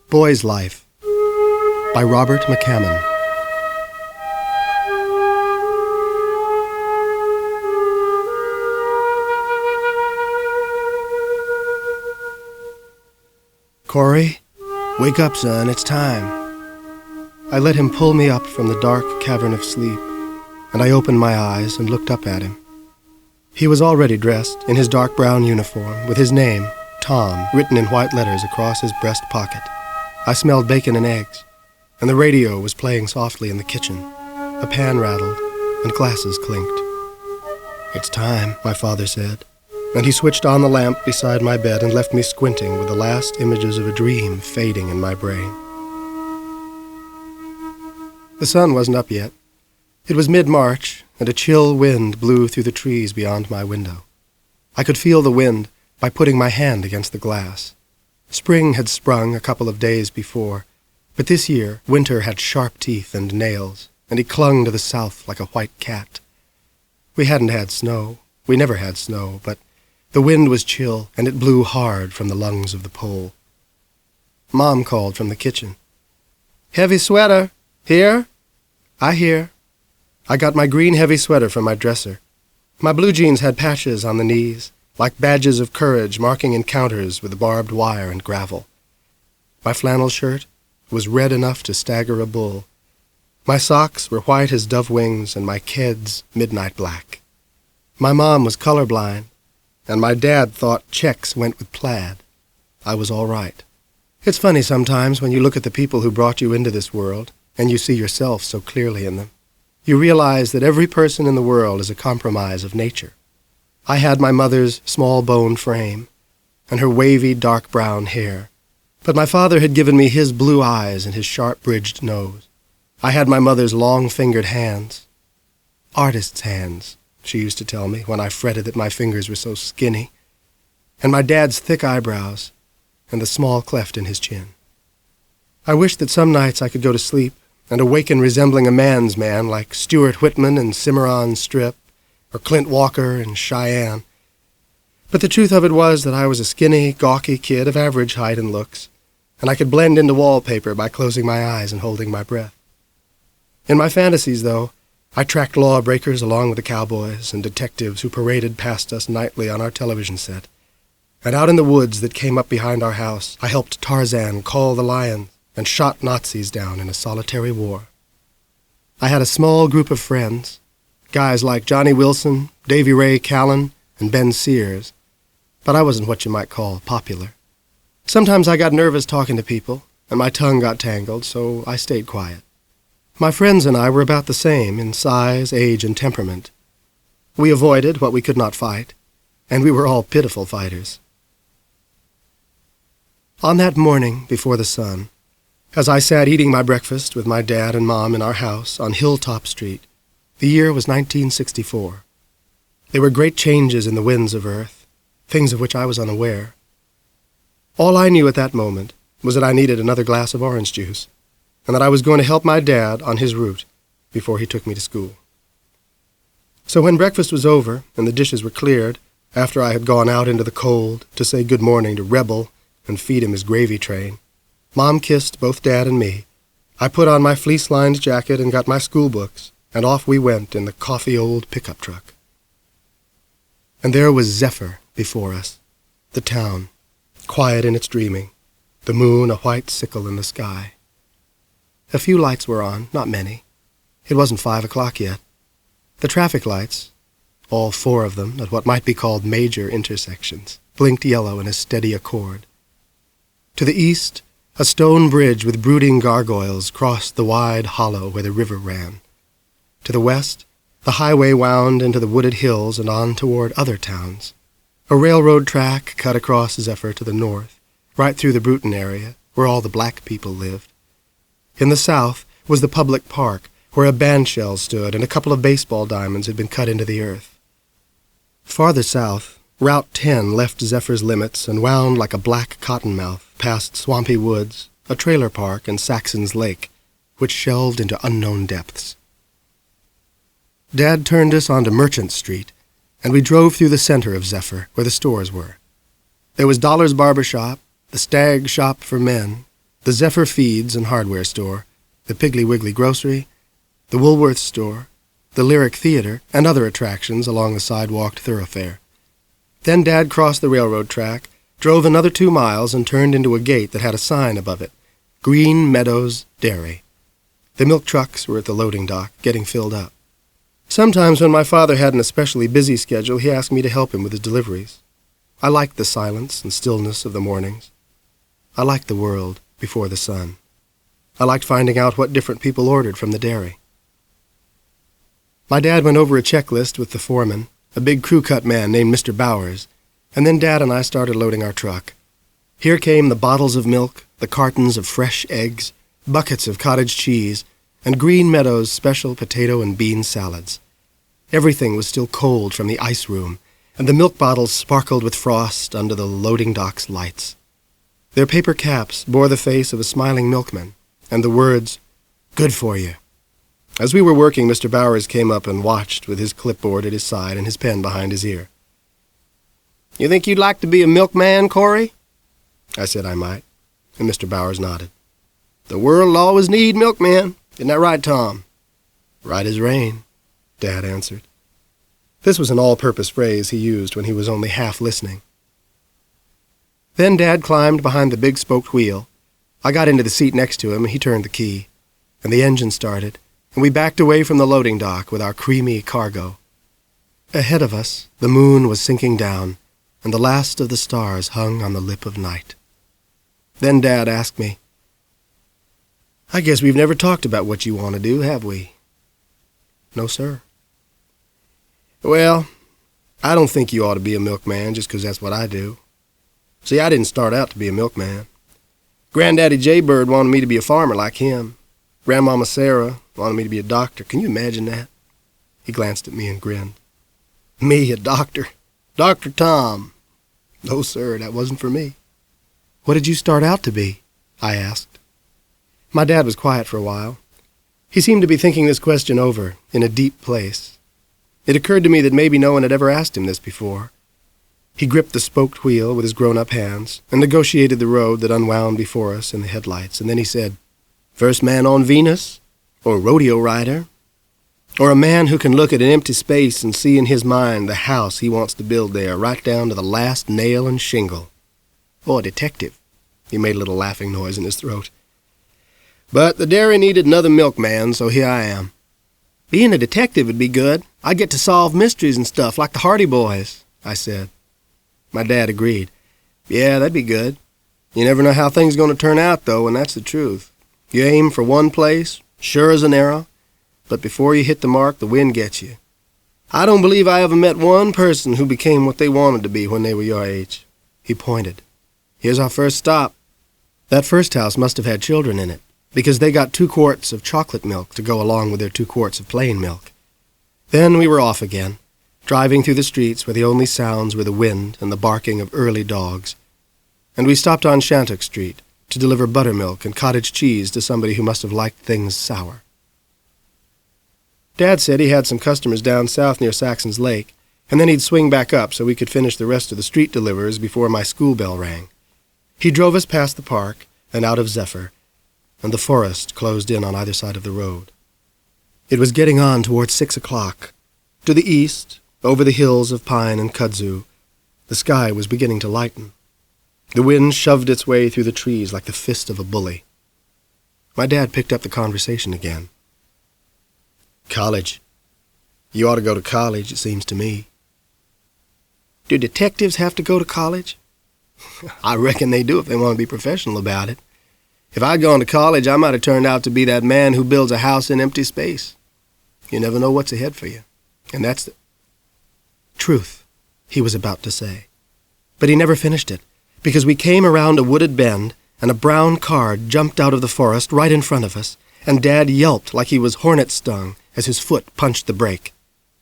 Boy's Life by Robert McCammon. Cory, wake up, son, it's time. I let him pull me up from the dark cavern of sleep, and I opened my eyes and looked up at him. He was already dressed in his dark brown uniform, with his name, Tom, written in white letters across his breast pocket. I smelled bacon and eggs, and the radio was playing softly in the kitchen. A pan rattled, and glasses clinked. "It's time," my father said, and he switched on the lamp beside my bed and left me squinting with the last images of a dream fading in my brain. The sun wasn't up yet. It was mid-March, and a chill wind blew through the trees beyond my window. I could feel the wind by putting my hand against the glass. Spring had sprung a couple of days before, but this year winter had sharp teeth and nails, and he clung to the south like a white cat. We hadn't had snow. We never had snow, but the wind was chill, and it blew hard from the lungs of the pole. Mom called from the kitchen. "Heavy sweater. Here?" "I hear." I got my green heavy sweater from my dresser. My blue jeans had patches on the knees, like badges of courage marking encounters with barbed wire and gravel. My flannel shirt was red enough to stagger a bull. My socks were white as dove wings, and my kids midnight black. My mom was colorblind, and my dad thought checks went with plaid. I was all right. It's funny sometimes when you look at the people who brought you into this world, and you see yourself so clearly in them. You realize that every person in the world is a compromise of nature. I had my mother's small-boned frame and her wavy dark brown hair, but my father had given me his blue eyes and his sharp-bridged nose. I had my mother's long-fingered hands. "Artist's hands," she used to tell me when I fretted that my fingers were so skinny, and my dad's thick eyebrows and the small cleft in his chin. I wished that some nights I could go to sleep and awaken resembling a man's man like Stuart Whitman in Cimarron Strip, or Clint Walker in Cheyenne. But the truth of it was that I was a skinny, gawky kid of average height and looks, and I could blend into wallpaper by closing my eyes and holding my breath. In my fantasies, though, I tracked lawbreakers along with the cowboys and detectives who paraded past us nightly on our television set. And out in the woods that came up behind our house, I helped Tarzan call the lions and shot Nazis down in a solitary war. I had a small group of friends, guys like Johnny Wilson, Davy Ray Callan, and Ben Sears, but I wasn't what you might call popular. Sometimes I got nervous talking to people, and my tongue got tangled, so I stayed quiet. My friends and I were about the same in size, age, and temperament. We avoided what we could not fight, and we were all pitiful fighters. On that morning before the sun, as I sat eating my breakfast with my dad and Mom in our house on Hilltop Street, the year was 1964. There were great changes in the winds of earth, things of which I was unaware. All I knew at that moment was that I needed another glass of orange juice, and that I was going to help my dad on his route before he took me to school. So when breakfast was over and the dishes were cleared, after I had gone out into the cold to say good morning to Rebel and feed him his gravy train, Mom kissed both Dad and me. I put on my fleece-lined jacket and got my school books, and off we went in the coffee-old pickup truck. And there was Zephyr before us, the town, quiet in its dreaming, the moon a white sickle in the sky. A few lights were on, not many. It wasn't 5 o'clock yet. The traffic lights, all 4 of them at what might be called major intersections, blinked yellow in a steady accord. To the east, a stone bridge with brooding gargoyles crossed the wide hollow where the river ran. To the west, the highway wound into the wooded hills and on toward other towns. A railroad track cut across Zephyr to the north, right through the Bruton area, where all the black people lived. In the south was the public park, where a bandshell stood and a couple of baseball diamonds had been cut into the earth. Farther south, Route 10 left Zephyr's limits and wound like a black cottonmouth past swampy woods, a trailer park, and Saxon's Lake, which shelved into unknown depths. Dad turned us onto Merchant Street, and we drove through the center of Zephyr, where the stores were. There was Dollar's Barber Shop, the Stag Shop for men, the Zephyr Feeds and Hardware Store, the Piggly Wiggly Grocery, the Woolworth Store, the Lyric Theater, and other attractions along the sidewalked thoroughfare. Then Dad crossed the railroad track, drove another 2 miles, and turned into a gate that had a sign above it, Green Meadows Dairy. The milk trucks were at the loading dock, getting filled up. Sometimes when my father had an especially busy schedule, he asked me to help him with his deliveries. I liked the silence and stillness of the mornings. I liked the world before the sun. I liked finding out what different people ordered from the dairy. My dad went over a checklist with the foreman, a big crew-cut man named Mr. Bowers, and then Dad and I started loading our truck. Here came the bottles of milk, the cartons of fresh eggs, buckets of cottage cheese, and Green Meadows' special potato and bean salads. Everything was still cold from the ice room, and the milk bottles sparkled with frost under the loading dock's lights. Their paper caps bore the face of a smiling milkman, and the words, "Good for you." As we were working, Mr. Bowers came up and watched with his clipboard at his side and his pen behind his ear. "You think you'd like to be a milkman, Cory?" I said I might, and Mr. Bowers nodded. "The world'll always need milkmen. Isn't that right, Tom?" "Right as rain," Dad answered. This was an all-purpose phrase he used when he was only half listening. Then Dad climbed behind the big spoked wheel. I got into the seat next to him, and he turned the key, and the engine started, and we backed away from the loading dock with our creamy cargo. Ahead of us, the moon was sinking down, and the last of the stars hung on the lip of night. Then Dad asked me, "I guess we've never talked about what you want to do, have we?" "No, sir." "Well, I don't think you ought to be a milkman just 'cause that's what I do. See, I didn't start out to be a milkman. Granddaddy Jaybird wanted me to be a farmer like him. Grandmama Sarah wanted me to be a doctor. Can you imagine that?" He glanced at me and grinned. "Me, a doctor? Dr. Tom? No, sir, that wasn't for me." "What did you start out to be?" I asked. My dad was quiet for a while. He seemed to be thinking this question over in a deep place. It occurred to me that maybe no one had ever asked him this before. He gripped the spoked wheel with his grown-up hands and negotiated the road that unwound before us in the headlights, and then he said, "First man on Venus? Or rodeo rider? Or a man who can look at an empty space and see in his mind the house he wants to build there, right down to the last nail and shingle? Or a detective?" He made a little laughing noise in his throat. "But the dairy needed another milkman, so here I am." "Being a detective would be good. I'd get to solve mysteries and stuff like the Hardy Boys," I said. My dad agreed. "Yeah, that'd be good. You never know how things are going to turn out, though, and that's the truth. You aim for one place, sure as an arrow, but before you hit the mark, the wind gets you. I don't believe I ever met one person who became what they wanted to be when they were your age." He pointed. "Here's our first stop." That first house must have had children in it, because they got 2 quarts of chocolate milk to go along with their 2 quarts of plain milk. Then we were off again, driving through the streets where the only sounds were the wind and the barking of early dogs. And we stopped on Shantuck Street to deliver buttermilk and cottage cheese to somebody who must have liked things sour. Dad said he had some customers down south near Saxon's Lake, and then he'd swing back up so we could finish the rest of the street deliveries before my school bell rang. He drove us past the park and out of Zephyr, and the forest closed in on either side of the road. It was getting on towards 6 o'clock. To the east, over the hills of pine and kudzu, the sky was beginning to lighten. The wind shoved its way through the trees like the fist of a bully. My dad picked up the conversation again. "College. You ought to go to college, it seems to me." "Do detectives have to go to college?" "I reckon they do if they want to be professional about it. If I'd gone to college, I might have turned out to be that man who builds a house in empty space. You never know what's ahead for you. And that's the truth," he was about to say. But he never finished it, because we came around a wooded bend, and a brown car jumped out of the forest right in front of us, and Dad yelped like he was hornet-stung as his foot punched the brake.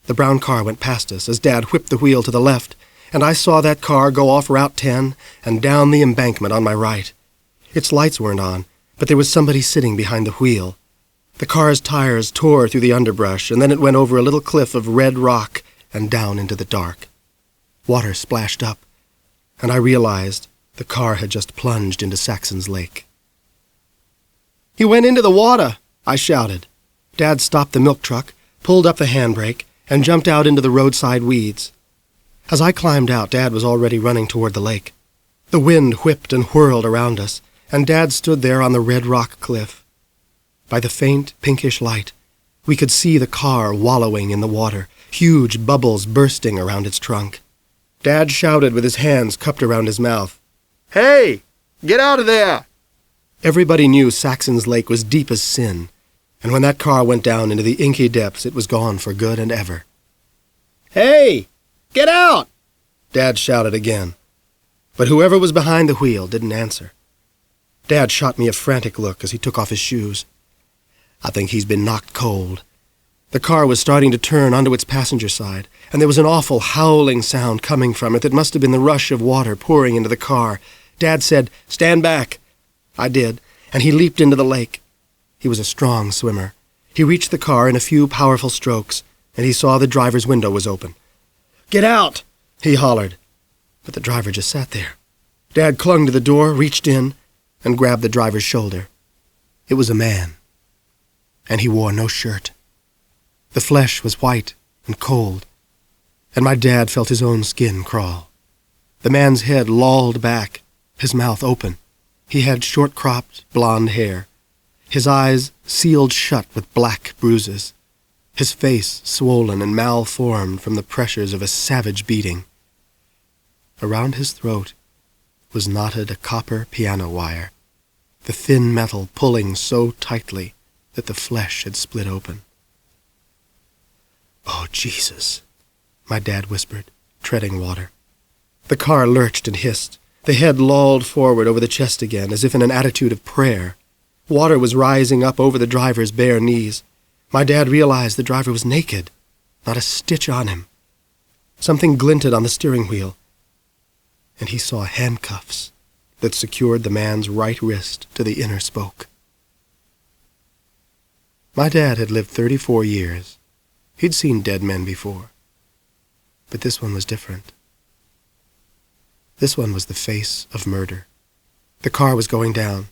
The brown car went past us as Dad whipped the wheel to the left, and I saw that car go off Route 10 and down the embankment on my right. Its lights weren't on, but there was somebody sitting behind the wheel. The car's tires tore through the underbrush, and then it went over a little cliff of red rock and down into the dark. Water splashed up, and I realized the car had just plunged into Saxon's Lake. "He went into the water," I shouted. Dad stopped the milk truck, pulled up the handbrake, and jumped out into the roadside weeds. As I climbed out, Dad was already running toward the lake. The wind whipped and whirled around us, and Dad stood there on the red rock cliff. By the faint, pinkish light, we could see the car wallowing in the water, huge bubbles bursting around its trunk. Dad shouted with his hands cupped around his mouth, "Hey, get out of there!" Everybody knew Saxon's Lake was deep as sin, and when that car went down into the inky depths, it was gone for good and ever. "Hey, get out!" Dad shouted again. But whoever was behind the wheel didn't answer. Dad shot me a frantic look as he took off his shoes. "I think he's been knocked cold." The car was starting to turn onto its passenger side, and there was an awful howling sound coming from it that must have been the rush of water pouring into the car. Dad said, "Stand back." I did, and he leaped into the lake. He was a strong swimmer. He reached the car in a few powerful strokes, and he saw the driver's window was open. "Get out!" he hollered. But the driver just sat there. Dad clung to the door, reached in, and grabbed the driver's shoulder. It was a man, and he wore no shirt. The flesh was white and cold, and my dad felt his own skin crawl. The man's head lolled back, his mouth open. He had short-cropped, blonde hair, his eyes sealed shut with black bruises, his face swollen and malformed from the pressures of a savage beating. Around his throat was knotted a copper piano wire, the thin metal pulling so tightly that the flesh had split open. "Oh, Jesus," my dad whispered, treading water. The car lurched and hissed. The head lolled forward over the chest again, as if in an attitude of prayer. Water was rising up over the driver's bare knees. My dad realized the driver was naked, not a stitch on him. Something glinted on the steering wheel, and he saw handcuffs that secured the man's right wrist to the inner spoke. My dad had lived 34 years. He'd seen dead men before, but this one was different. This one was the face of murder. The car was going down.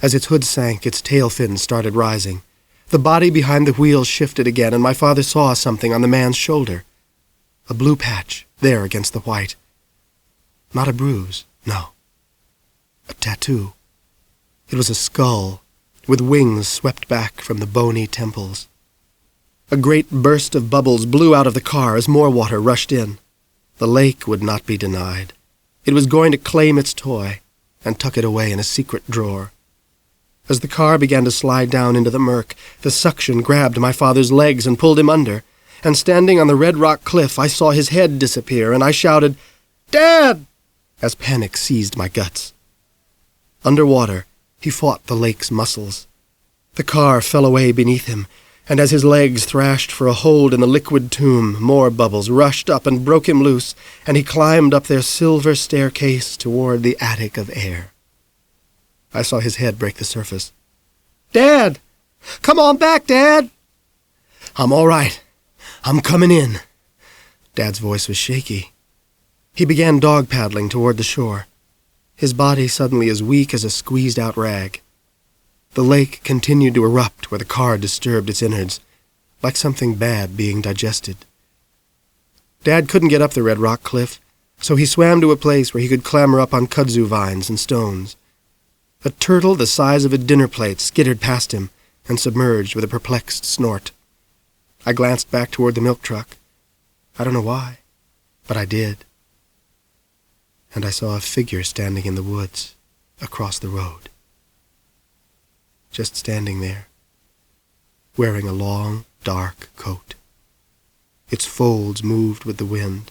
As its hood sank, its tail fins started rising. The body behind the wheel shifted again, and my father saw something on the man's shoulder. A blue patch, there against the white. Not a bruise, no. A tattoo. It was a skull, with wings swept back from the bony temples. A great burst of bubbles blew out of the car as more water rushed in. The lake would not be denied. It was going to claim its toy and tuck it away in a secret drawer. As the car began to slide down into the murk, the suction grabbed my father's legs and pulled him under, and standing on the red rock cliff, I saw his head disappear, and I shouted, "Dad!" as panic seized my guts. Underwater, he fought the lake's muscles. The car fell away beneath him, and as his legs thrashed for a hold in the liquid tomb, more bubbles rushed up and broke him loose, and he climbed up their silver staircase toward the attic of air. I saw his head break the surface. "Dad! Come on back, Dad!" "I'm all right. I'm coming in." Dad's voice was shaky. He began dog-paddling toward the shore, his body suddenly as weak as a squeezed-out rag. The lake continued to erupt where the car disturbed its innards, like something bad being digested. Dad couldn't get up the red rock cliff, so he swam to a place where he could clamber up on kudzu vines and stones. A turtle the size of a dinner plate skittered past him and submerged with a perplexed snort. I glanced back toward the milk truck. I don't know why, but I did. And I saw a figure standing in the woods across the road. Just standing there, wearing a long, dark coat. Its folds moved with the wind.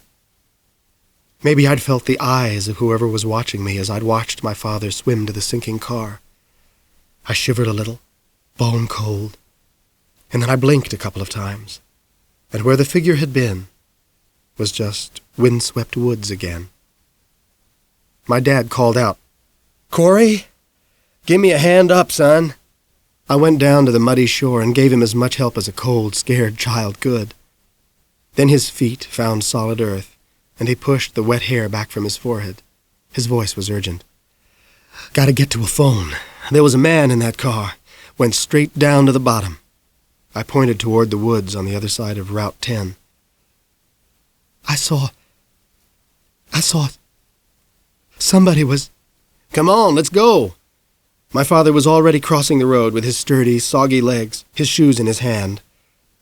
Maybe I'd felt the eyes of whoever was watching me as I'd watched my father swim to the sinking car. I shivered a little, bone cold, and then I blinked a couple of times, and where the figure had been was just windswept woods again. My dad called out, "Cory, give me a hand up, son." I went down to the muddy shore and gave him as much help as a cold, scared child could. Then his feet found solid earth, and he pushed the wet hair back from his forehead. His voice was urgent. "Gotta get to a phone. There was a man in that car. went straight down to the bottom. I pointed toward the woods on the other side of Route 10. I saw somebody was... "Come on, let's go!" My father was already crossing the road with his sturdy, soggy legs, his shoes in his hand.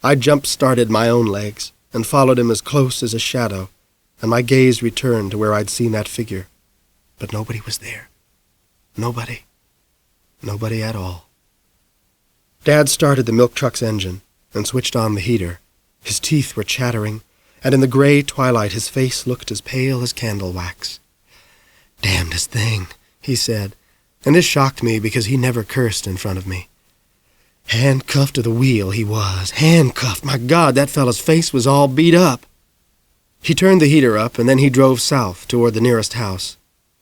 I jump-started my own legs and followed him as close as a shadow, and my gaze returned to where I'd seen that figure. But nobody was there. Nobody. Nobody at all. Dad started the milk truck's engine and switched on the heater. His teeth were chattering, and in the gray twilight his face looked as pale as candle wax. "Damnedest thing," he said, and this shocked me because he never cursed in front of me. Handcuffed to the wheel he was. Handcuffed. My God, that fellow's face was all beat up. He turned the heater up, and then he drove south toward the nearest house.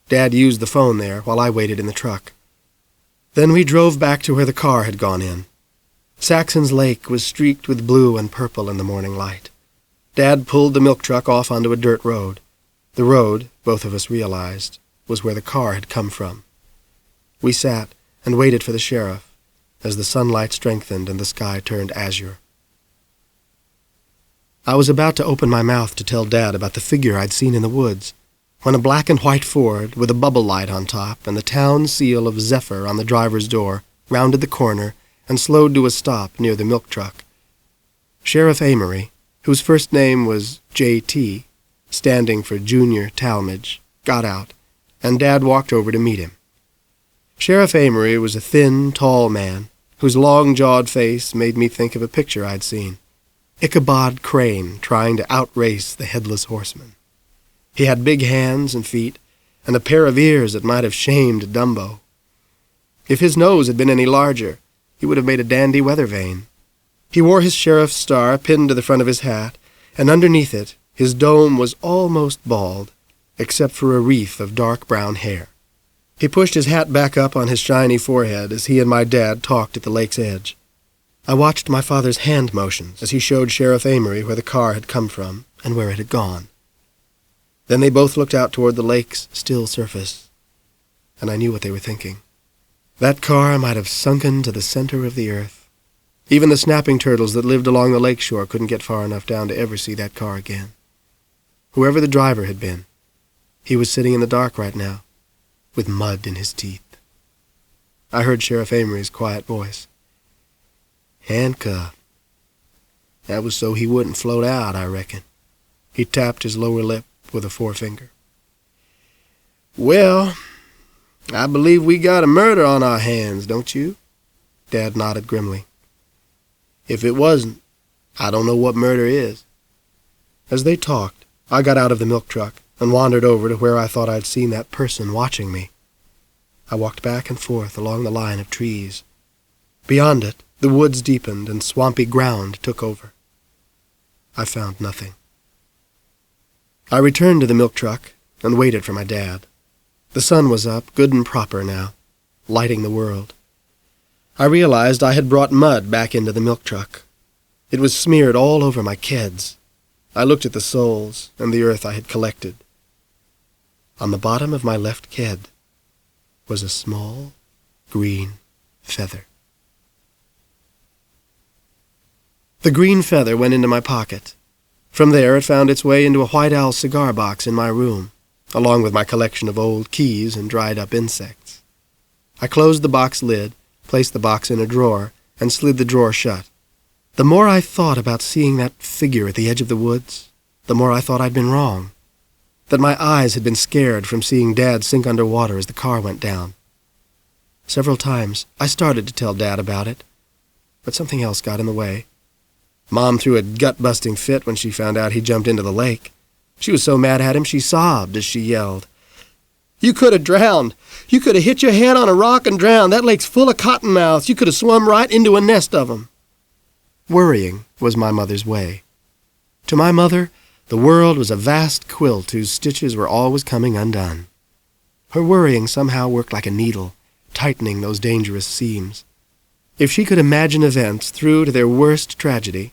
Dad used the phone there while I waited in the truck. Then we drove back to where the car had gone in. Saxon's Lake was streaked with blue and purple in the morning light. Dad pulled the milk truck off onto a dirt road. The road, both of us realized, was where the car had come from. We sat and waited for the sheriff as the sunlight strengthened and the sky turned azure. I was about to open my mouth to tell Dad about the figure I'd seen in the woods, when a black and white Ford with a bubble light on top and the town seal of Zephyr on the driver's door rounded the corner and slowed to a stop near the milk truck. Sheriff Amory, whose first name was J.T., standing for Junior Talmadge, got out, and Dad walked over to meet him. Sheriff Amory was a thin, tall man, whose long-jawed face made me think of a picture I'd seen. Ichabod Crane trying to outrace the headless horseman. He had big hands and feet, and a pair of ears that might have shamed Dumbo. If his nose had been any larger, he would have made a dandy weather vane. He wore his sheriff's star pinned to the front of his hat, and underneath it, his dome was almost bald, except for a wreath of dark brown hair. He pushed his hat back up on his shiny forehead as he and my dad talked at the lake's edge. I watched my father's hand motions as he showed Sheriff Amory where the car had come from and where it had gone. Then they both looked out toward the lake's still surface, and I knew what they were thinking. That car might have sunken to the center of the earth. Even the snapping turtles that lived along the lake shore couldn't get far enough down to ever see that car again. Whoever the driver had been, he was sitting in the dark right now, with mud in his teeth. I heard Sheriff Amory's quiet voice. "Handcuffed. That was so he wouldn't float out, I reckon." He tapped his lower lip with a forefinger. "Well, I believe we got a murder on our hands, don't you?" Dad nodded grimly. "If it wasn't, I don't know what murder is." As they talked, I got out of the milk truck and wandered over to where I thought I'd seen that person watching me. I walked back and forth along the line of trees. Beyond it, the woods deepened and swampy ground took over. I found nothing. I returned to the milk truck and waited for my dad. The sun was up, good and proper now, lighting the world. I realized I had brought mud back into the milk truck. It was smeared all over my keds. I looked at the soles and the earth I had collected. On the bottom of my left ked was a small, green feather. The green feather went into my pocket. From there it found its way into a White Owl cigar box in my room, along with my collection of old keys and dried-up insects. I closed the box lid, placed the box in a drawer, and slid the drawer shut. The more I thought about seeing that figure at the edge of the woods, the more I thought I'd been wrong, that my eyes had been scared from seeing Dad sink under water as the car went down. Several times I started to tell Dad about it, but something else got in the way. Mom threw a gut-busting fit when she found out he jumped into the lake. She was so mad at him she sobbed as she yelled, "You could have drowned. You could have hit your head on a rock and drowned. That lake's full of cottonmouths. You could have swum right into a nest of them." Worrying was my mother's way. To my mother, the world was a vast quilt whose stitches were always coming undone. Her worrying somehow worked like a needle, tightening those dangerous seams. If she could imagine events through to their worst tragedy,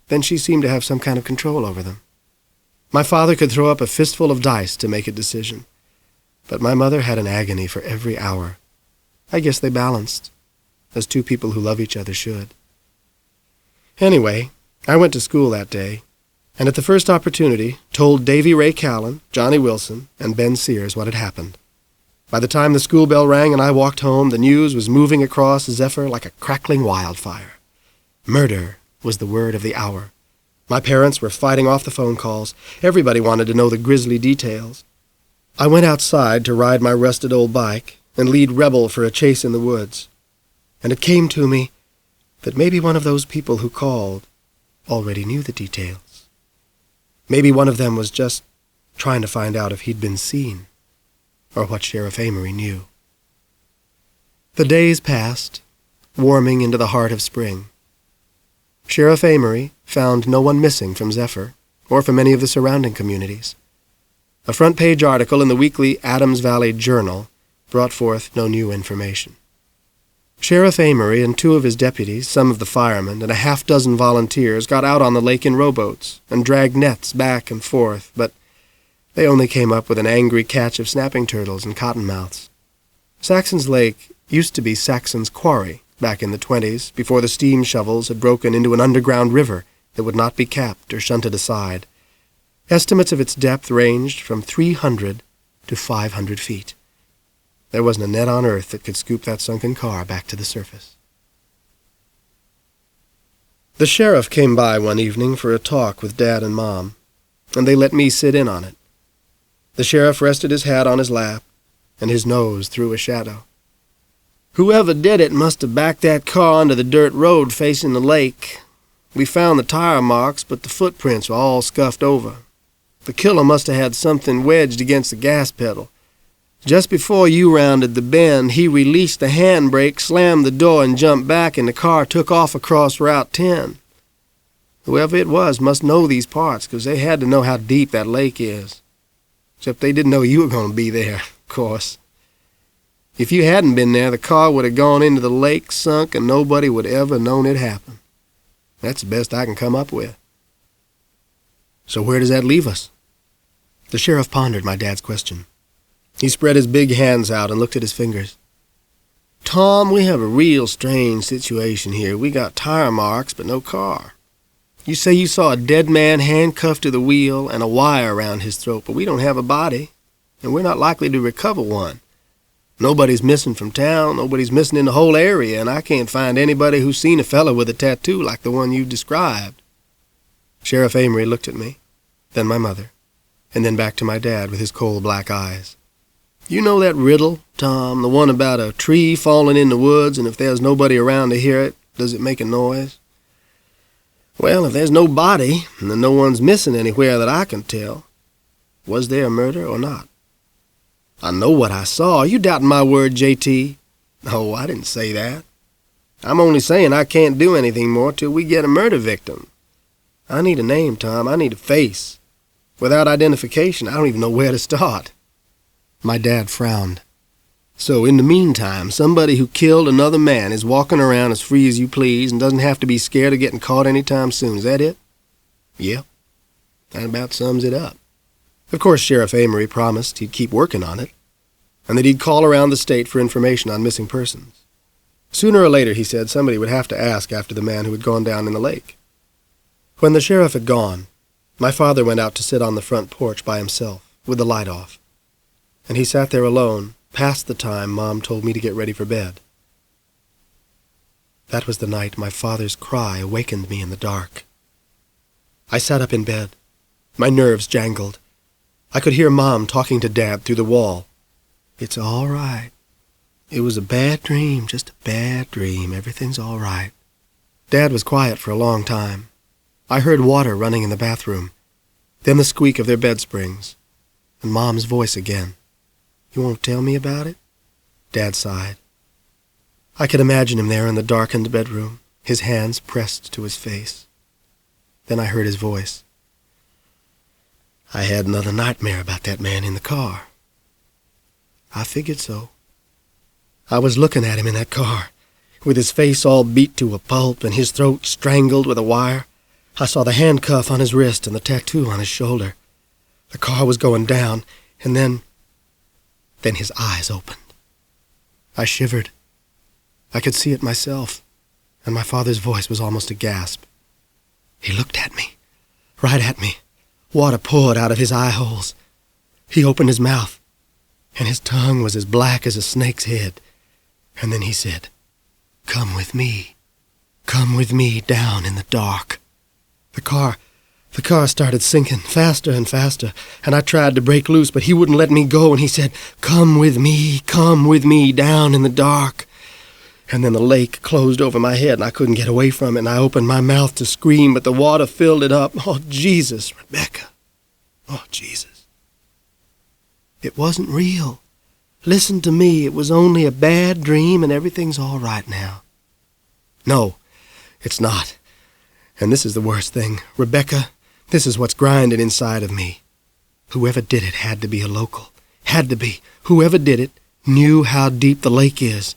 then she seemed to have some kind of control over them. My father could throw up a fistful of dice to make a decision, but my mother had an agony for every hour. I guess they balanced. as two people who love each other should. Anyway, I went to school that day, and at the first opportunity told Davy Ray Callan, Johnny Wilson, and Ben Sears what had happened. By the time the school bell rang and I walked home, the news was moving across Zephyr like a crackling wildfire. Murder was the word of the hour. My parents were fighting off the phone calls. Everybody wanted to know the grisly details. I went outside to ride my rusted old bike and lead Rebel for a chase in the woods. And it came to me that maybe one of those people who called already knew the details. Maybe one of them was just trying to find out if he'd been seen, or what Sheriff Amory knew. The days passed, warming into the heart of spring. Sheriff Amory found no one missing from Zephyr, or from any of the surrounding communities. A front-page article in the weekly Adams Valley Journal brought forth no new information. Sheriff Amory and two of his deputies, some of the firemen, and a half-dozen volunteers got out on the lake in rowboats and dragged nets back and forth, but they only came up with an angry catch of snapping turtles and cottonmouths. Saxon's Lake used to be Saxon's Quarry back in the 20s, before the steam shovels had broken into an underground river that would not be capped or shunted aside. Estimates of its depth ranged from 300 to 500 feet. There wasn't a net on earth that could scoop that sunken car back to the surface. The sheriff came by one evening for a talk with Dad and Mom, and they let me sit in on it. The sheriff rested his hat on his lap, and his nose threw a shadow. "Whoever did it must have backed that car onto the dirt road facing the lake. We found the tire marks, but the footprints were all scuffed over. The killer must have had something wedged against the gas pedal. Just before you rounded the bend, he released the handbrake, slammed the door, and jumped back, and the car took off across Route 10. Whoever it was must know these parts, 'cause they had to know how deep that lake is. Except they didn't know you were going to be there, of course. If you hadn't been there, the car would have gone into the lake, sunk, and nobody would ever known it happened. That's the best I can come up with." "So where does that leave us?" The sheriff pondered my dad's question. He spread his big hands out and looked at his fingers. "Tom, we have a real strange situation here. We got tire marks, but no car. You say you saw a dead man handcuffed to the wheel and a wire around his throat, but we don't have a body, and we're not likely to recover one. Nobody's missing from town, nobody's missing in the whole area, and I can't find anybody who's seen a fellow with a tattoo like the one you described." Sheriff Amory looked at me, then my mother, and then back to my dad with his coal black eyes. "You know that riddle, Tom, the one about a tree falling in the woods, and if there's nobody around to hear it, does it make a noise? Well, if there's no body, and then no one's missing anywhere that I can tell, was there a murder or not? I know what I saw. Are you doubting my word, J.T.? No, I didn't say that. I'm only saying I can't do anything more till we get a murder victim. I need a name, Tom. I need a face. Without identification, I don't even know where to start." My dad frowned. "So in the meantime, somebody who killed another man is walking around as free as you please and doesn't have to be scared of getting caught any time soon. Is that it?" "Yep. That about sums it up." Of course, Sheriff Amory promised he'd keep working on it, and that he'd call around the state for information on missing persons. Sooner or later, he said, somebody would have to ask after the man who had gone down in the lake. When the sheriff had gone, my father went out to sit on the front porch by himself, with the light off, and he sat there alone, past the time Mom told me to get ready for bed. That was the night my father's cry awakened me in the dark. I sat up in bed. My nerves jangled. I could hear Mom talking to Dad through the wall. "It's all right. It was a bad dream, just a bad dream. Everything's all right." Dad was quiet for a long time. I heard water running in the bathroom, then the squeak of their bed springs, and Mom's voice again. "You won't tell me about it?" Dad sighed. I could imagine him there in the darkened bedroom, his hands pressed to his face. Then I heard his voice. "I had another nightmare about that man in the car." I figured so. I was looking at him in that car, with his face all beat to a pulp and his throat strangled with a wire. I saw the handcuff on his wrist and the tattoo on his shoulder. The car was going down, and then his eyes opened. I shivered. I could see it myself, and my father's voice was almost a gasp. He looked at me, right at me. Water poured out of his eye holes. He opened his mouth, and his tongue was as black as a snake's head. And then he said, "Come with me. Come with me down in the dark." The car started sinking faster and faster, and I tried to break loose, but he wouldn't let me go, and he said, come with me down in the dark." And then the lake closed over my head, and I couldn't get away from it, and I opened my mouth to scream, but the water filled it up. Oh, Jesus, Rebecca. Oh, Jesus. It wasn't real. Listen to me. It was only a bad dream, and everything's all right now. No, it's not. And this is the worst thing. Rebecca, this is what's grinding inside of me. Whoever did it had to be a local. Had to be. Whoever did it knew how deep the lake is.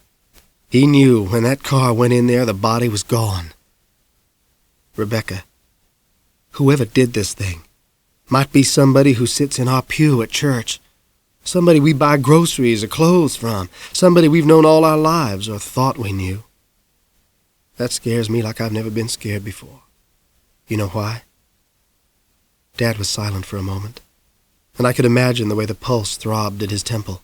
He knew when that car went in there, the body was gone. Rebecca, whoever did this thing might be somebody who sits in our pew at church, somebody we buy groceries or clothes from, somebody we've known all our lives or thought we knew. That scares me like I've never been scared before. You know why? Dad was silent for a moment, and I could imagine the way the pulse throbbed at his temple.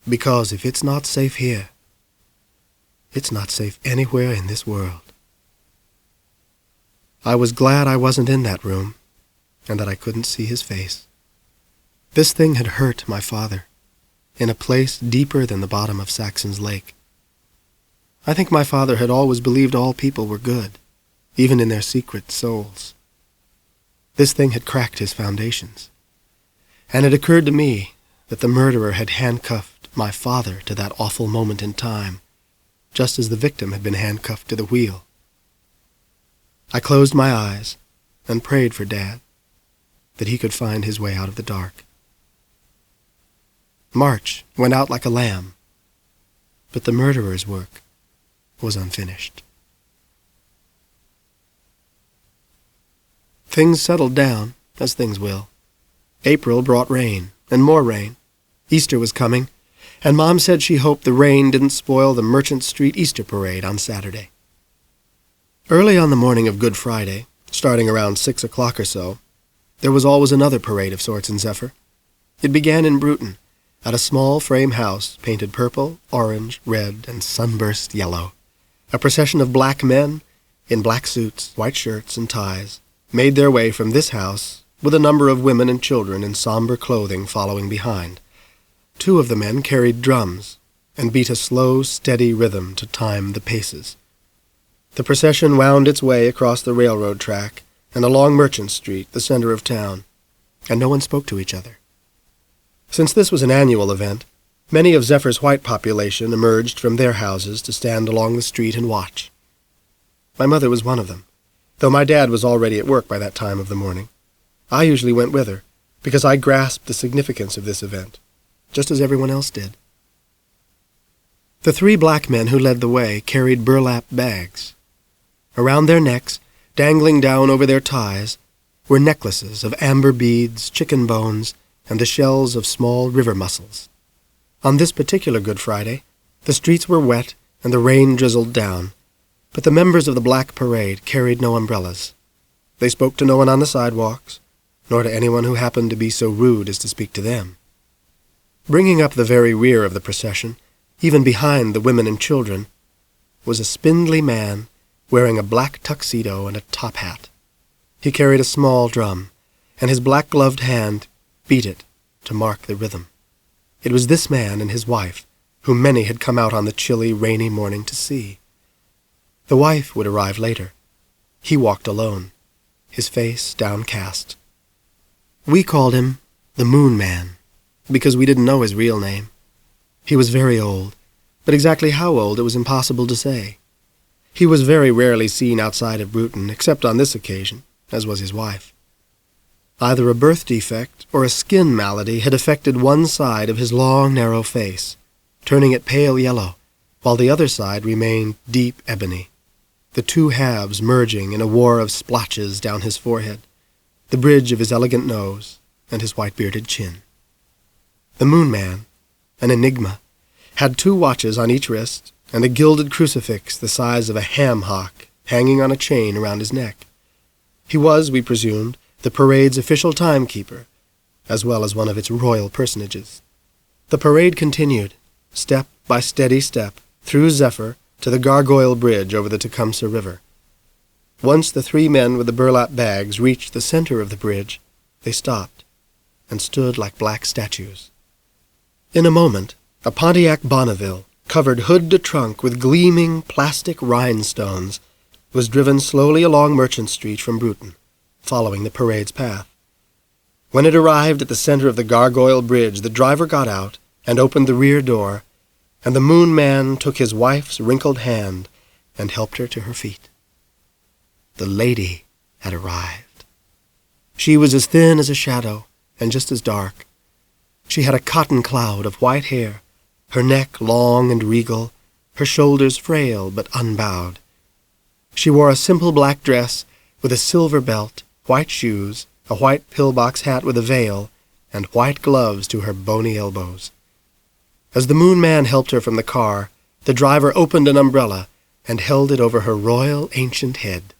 Because if it's not safe here, it's not safe anywhere in this world. I was glad I wasn't in that room, and that I couldn't see his face. This thing had hurt my father, in a place deeper than the bottom of Saxon's Lake. I think my father had always believed all people were good, even in their secret souls. This thing had cracked his foundations, and it occurred to me that the murderer had handcuffed my father to that awful moment in time, just as the victim had been handcuffed to the wheel. I closed my eyes and prayed for Dad, that he could find his way out of the dark. March went out like a lamb, but the murderer's work was unfinished. Things settled down, as things will. April brought rain, and more rain. Easter was coming, and Mom said she hoped the rain didn't spoil the Merchant Street Easter Parade on Saturday. Early on the morning of Good Friday, starting around 6 o'clock or so, there was always another parade of sorts in Zephyr. It began in Bruton, at a small frame house painted purple, orange, red, and sunburst yellow. A procession of black men, in black suits, white shirts, and ties, made their way from this house, with a number of women and children in somber clothing following behind. 2 of the men carried drums and beat a slow, steady rhythm to time the paces. The procession wound its way across the railroad track and along Merchant Street, the center of town, and no one spoke to each other. Since this was an annual event, many of Zephyr's white population emerged from their houses to stand along the street and watch. My mother was one of them, though my dad was already at work by that time of the morning. I usually went with her, because I grasped the significance of this event, just as everyone else did. The 3 black men who led the way carried burlap bags. Around their necks, dangling down over their ties, were necklaces of amber beads, chicken bones, and the shells of small river mussels. On this particular Good Friday, the streets were wet and the rain drizzled down, but the members of the Black Parade carried no umbrellas. They spoke to no one on the sidewalks, nor to anyone who happened to be so rude as to speak to them. Bringing up the very rear of the procession, even behind the women and children, was a spindly man wearing a black tuxedo and a top hat. He carried a small drum, and his black-gloved hand beat it to mark the rhythm. It was this man and his wife whom many had come out on the chilly, rainy morning to see. The wife would arrive later. He walked alone, his face downcast. We called him the Moon Man, because we didn't know his real name. He was very old, but exactly how old it was impossible to say. He was very rarely seen outside of Bruton, except on this occasion, as was his wife. Either a birth defect or a skin malady had affected one side of his long, narrow face, turning it pale yellow, while the other side remained deep ebony, the 2 halves merging in a war of splotches down his forehead, the bridge of his elegant nose, and his white-bearded chin. The Moon Man, an enigma, had 2 watches on each wrist and a gilded crucifix the size of a ham hock hanging on a chain around his neck. He was, we presumed, the parade's official timekeeper, as well as one of its royal personages. The parade continued, step by steady step, through Zephyr to the gargoyle bridge over the Tecumseh River. Once the 3 men with the burlap bags reached the center of the bridge, they stopped and stood like black statues. In a moment, a Pontiac Bonneville, covered hood to trunk with gleaming plastic rhinestones, was driven slowly along Merchant Street from Bruton, following the parade's path. When it arrived at the center of the gargoyle bridge, the driver got out and opened the rear door, and the Moon Man took his wife's wrinkled hand and helped her to her feet. The lady had arrived. She was as thin as a shadow and just as dark. She had a cotton cloud of white hair, her neck long and regal, her shoulders frail but unbowed. She wore a simple black dress with a silver belt, white shoes, a white pillbox hat with a veil, and white gloves to her bony elbows. As the Moon Man helped her from the car, the driver opened an umbrella and held it over her royal ancient head.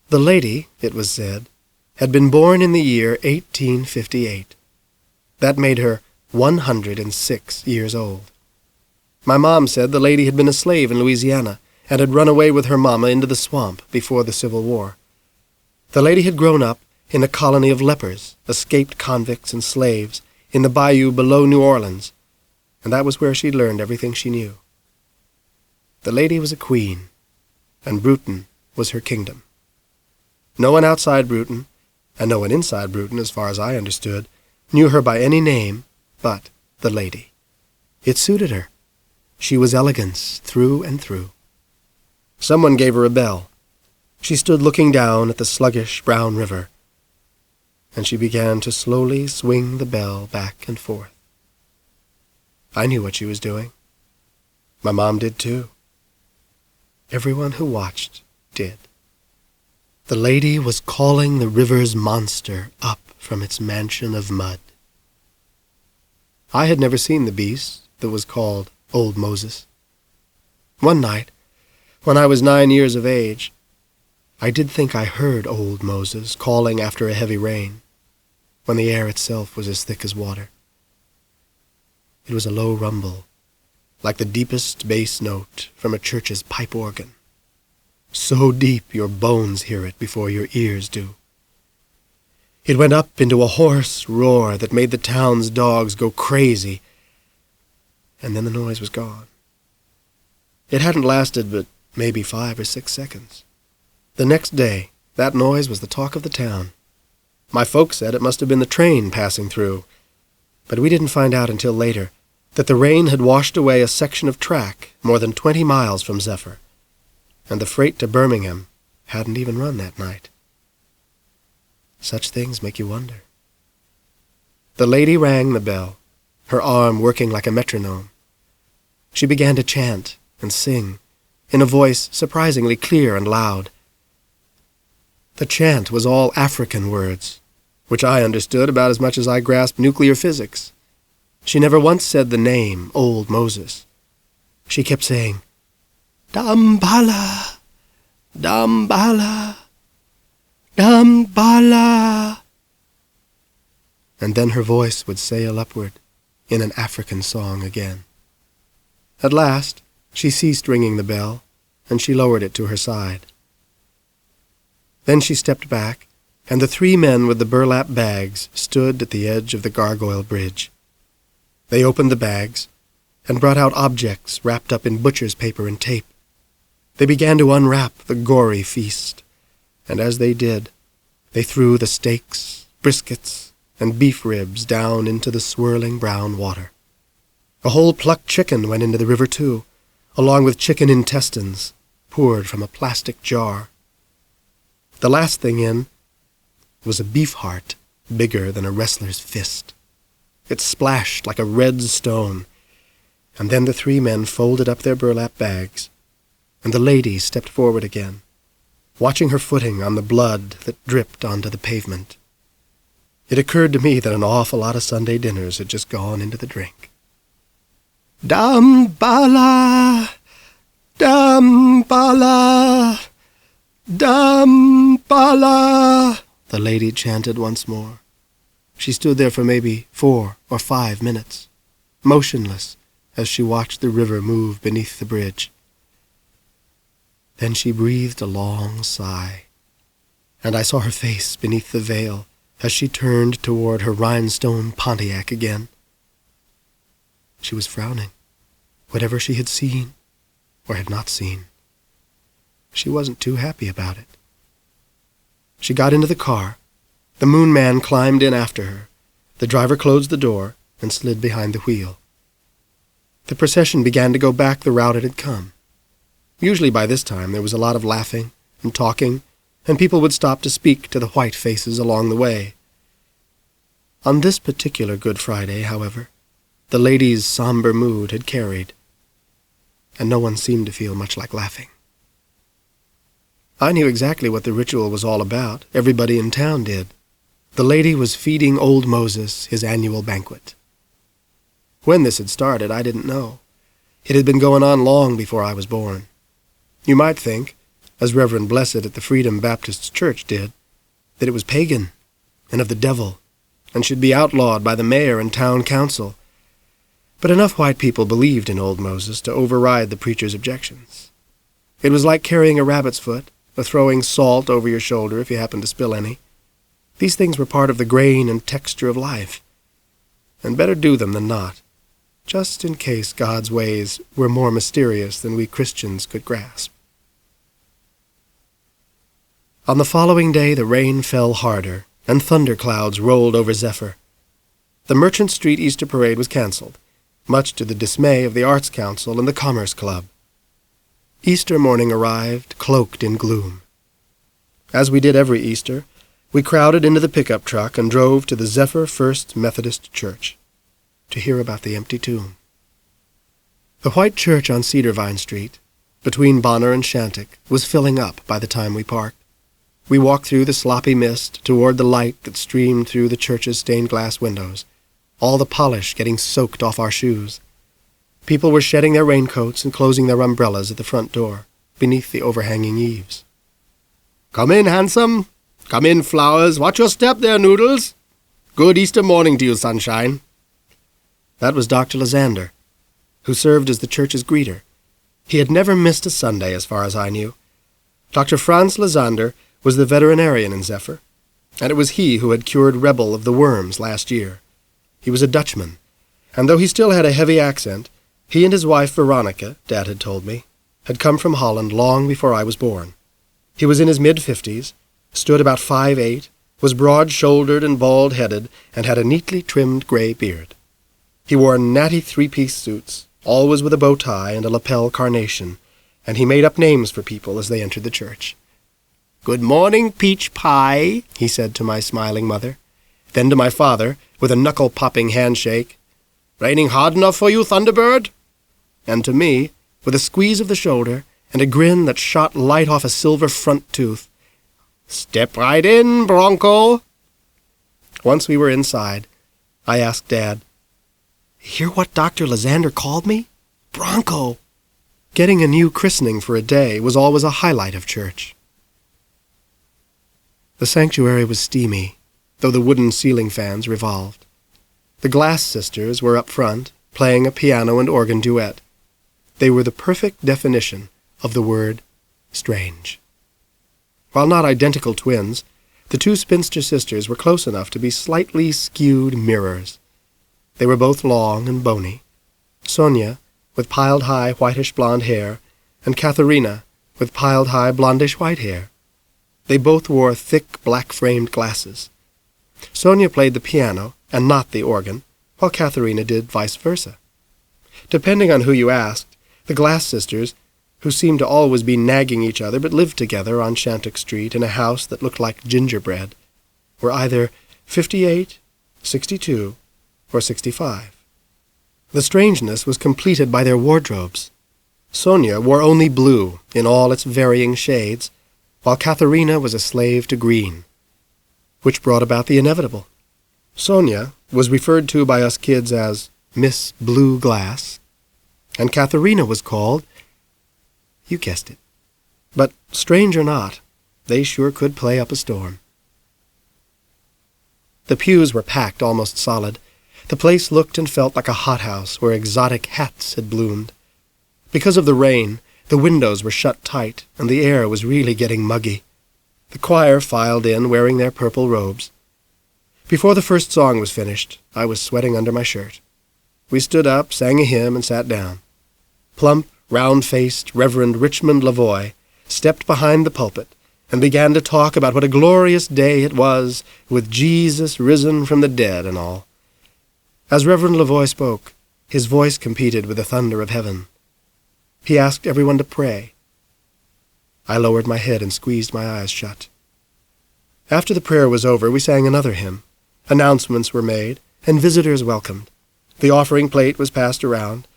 The lady, it was said, had been born in the year 1858. That made her 106 years old. My mom said the lady had been a slave in Louisiana and had run away with her mama into the swamp before the Civil War. The lady had grown up in a colony of lepers, escaped convicts and slaves, in the bayou below New Orleans, and that was where she learned everything she knew. The lady was a queen, and Bruton was her kingdom. No one outside Bruton, and no one inside Bruton, as far as I understood, knew her by any name but the lady. It suited her. She was elegance through and through. Someone gave her a bell. She stood looking down at the sluggish brown river, and she began to slowly swing the bell back and forth. I knew what she was doing. My mom did too. Everyone who watched did. The lady was calling the river's monster up from its mansion of mud. I had never seen the beast that was called Old Moses. One night, when I was 9 years of age, I did think I heard Old Moses calling after a heavy rain, when the air itself was as thick as water. It was a low rumble, like the deepest bass note from a church's pipe organ, so deep your bones hear it before your ears do. It went up into a hoarse roar that made the town's dogs go crazy, and then the noise was gone. It hadn't lasted but maybe 5 or 6 seconds. The next day, that noise was the talk of the town. My folks said it must have been the train passing through, but we didn't find out until later that the rain had washed away a section of track more than 20 miles from Zephyr, and the freight to Birmingham hadn't even run that night. Such things make you wonder. The lady rang the bell, her arm working like a metronome. She began to chant and sing, in a voice surprisingly clear and loud. The chant was all African words, which I understood about as much as I grasped nuclear physics. She never once said the name, Old Moses. She kept saying, Dambala, Dambala, Dambala. And then her voice would sail upward in an African song again. At last, she ceased ringing the bell, and she lowered it to her side. Then she stepped back, and the 3 men with the burlap bags stood at the edge of the gargoyle bridge. They opened the bags and brought out objects wrapped up in butcher's paper and tape. They began to unwrap the gory feast, and as they did, they threw the steaks, briskets, and beef ribs down into the swirling brown water. A whole plucked chicken went into the river too, along with chicken intestines poured from a plastic jar. The last thing in was a beef heart bigger than a wrestler's fist. It splashed like a red stone, and then the 3 men folded up their burlap bags, and the lady stepped forward again, watching her footing on the blood that dripped onto the pavement. It occurred to me that an awful lot of Sunday dinners had just gone into the drink. Dambala, Dambala, Dambala, the lady chanted once more. She stood there for maybe 4 or 5 minutes, motionless as she watched the river move beneath the bridge. Then she breathed a long sigh, and I saw her face beneath the veil as she turned toward her rhinestone Pontiac again. She was frowning, whatever she had seen or had not seen. She wasn't too happy about it. She got into the car. The Moon Man climbed in after her. The driver closed the door and slid behind the wheel. The procession began to go back the route it had come. Usually by this time there was a lot of laughing and talking, and people would stop to speak to the white faces along the way. On this particular Good Friday, however, the lady's somber mood had carried, and no one seemed to feel much like laughing. I knew exactly what the ritual was all about. Everybody in town did. The lady was feeding old Moses his annual banquet. When this had started, I didn't know. It had been going on long before I was born. You might think, as Reverend Blessed at the Freedom Baptist Church did, that it was pagan and of the devil, and should be outlawed by the mayor and town council. But enough white people believed in old Moses to override the preacher's objections. It was like carrying a rabbit's foot, or throwing salt over your shoulder if you happened to spill any. These things were part of the grain and texture of life, and better do them than not, just in case God's ways were more mysterious than we Christians could grasp. On the following day the rain fell harder, and thunderclouds rolled over Zephyr. The Merchant Street Easter Parade was canceled, much to the dismay of the Arts Council and the Commerce Club. Easter morning arrived, cloaked in gloom. As we did every Easter, we crowded into the pickup truck and drove to the Zephyr First Methodist Church to hear about the empty tomb. The white church on Cedarvine Street, between Bonner and Shantic, was filling up by the time we parked. We walked through the sloppy mist toward the light that streamed through the church's stained-glass windows, all the polish getting soaked off our shoes. People were shedding their raincoats and closing their umbrellas at the front door, beneath the overhanging eaves. "Come in, handsome. Come in, flowers. Watch your step there, Noodles. Good Easter morning to you, sunshine." That was Dr. Lysander, who served as the church's greeter. He had never missed a Sunday, as far as I knew. Dr. Franz Lysander was the veterinarian in Zephyr, and it was he who had cured Rebel of the worms last year. He was a Dutchman, and though he still had a heavy accent, he and his wife Veronica, Dad had told me, had come from Holland long before I was born. He was in his mid-50s, stood about 5'8", was broad-shouldered and bald-headed, and had a neatly trimmed gray beard. He wore natty three-piece suits, always with a bow tie and a lapel carnation, and he made up names for people as they entered the church. "Good morning, peach pie," he said to my smiling mother. Then to my father, with a knuckle-popping handshake, "Raining hard enough for you, Thunderbird?" And to me, with a squeeze of the shoulder and a grin that shot light off a silver front tooth, "Step right in, Bronco." Once we were inside, I asked Dad, "Hear what Dr. Lysander called me? Bronco." Getting a new christening for a day was always a highlight of church. The sanctuary was steamy, though the wooden ceiling fans revolved. The Glass Sisters were up front, playing a piano and organ duet. They were the perfect definition of the word strange. While not identical twins, the two spinster sisters were close enough to be slightly skewed mirrors. They were both long and bony. Sonia, with piled-high whitish-blonde hair, and Katharina, with piled-high blondish-white hair. They both wore thick, black-framed glasses. Sonia played the piano, and not the organ, while Katharina did vice versa. Depending on who you asked, the Glass Sisters, who seemed to always be nagging each other but lived together on Shantic Street in a house that looked like gingerbread, were either 58, 62, or 65. The strangeness was completed by their wardrobes. Sonia wore only blue in all its varying shades, while Katharina was a slave to green, which brought about the inevitable. Sonia was referred to by us kids as Miss Blue Glass, And Katharina was called. You guessed it. But, strange or not, they sure could play up a storm. The pews were packed almost solid. The place looked and felt like a hothouse where exotic hats had bloomed. Because of the rain, the windows were shut tight, and the air was really getting muggy. The choir filed in, wearing their purple robes. Before the first song was finished, I was sweating under my shirt. We stood up, sang a hymn, and sat down. Plump, round-faced Reverend Richmond Lavoie stepped behind the pulpit and began to talk about what a glorious day it was, with Jesus risen from the dead and all. As Reverend Lavoie spoke, his voice competed with the thunder of heaven. He asked everyone to pray. I lowered my head and squeezed my eyes shut. After the prayer was over, we sang another hymn. Announcements were made, and visitors welcomed. The offering plate was passed around.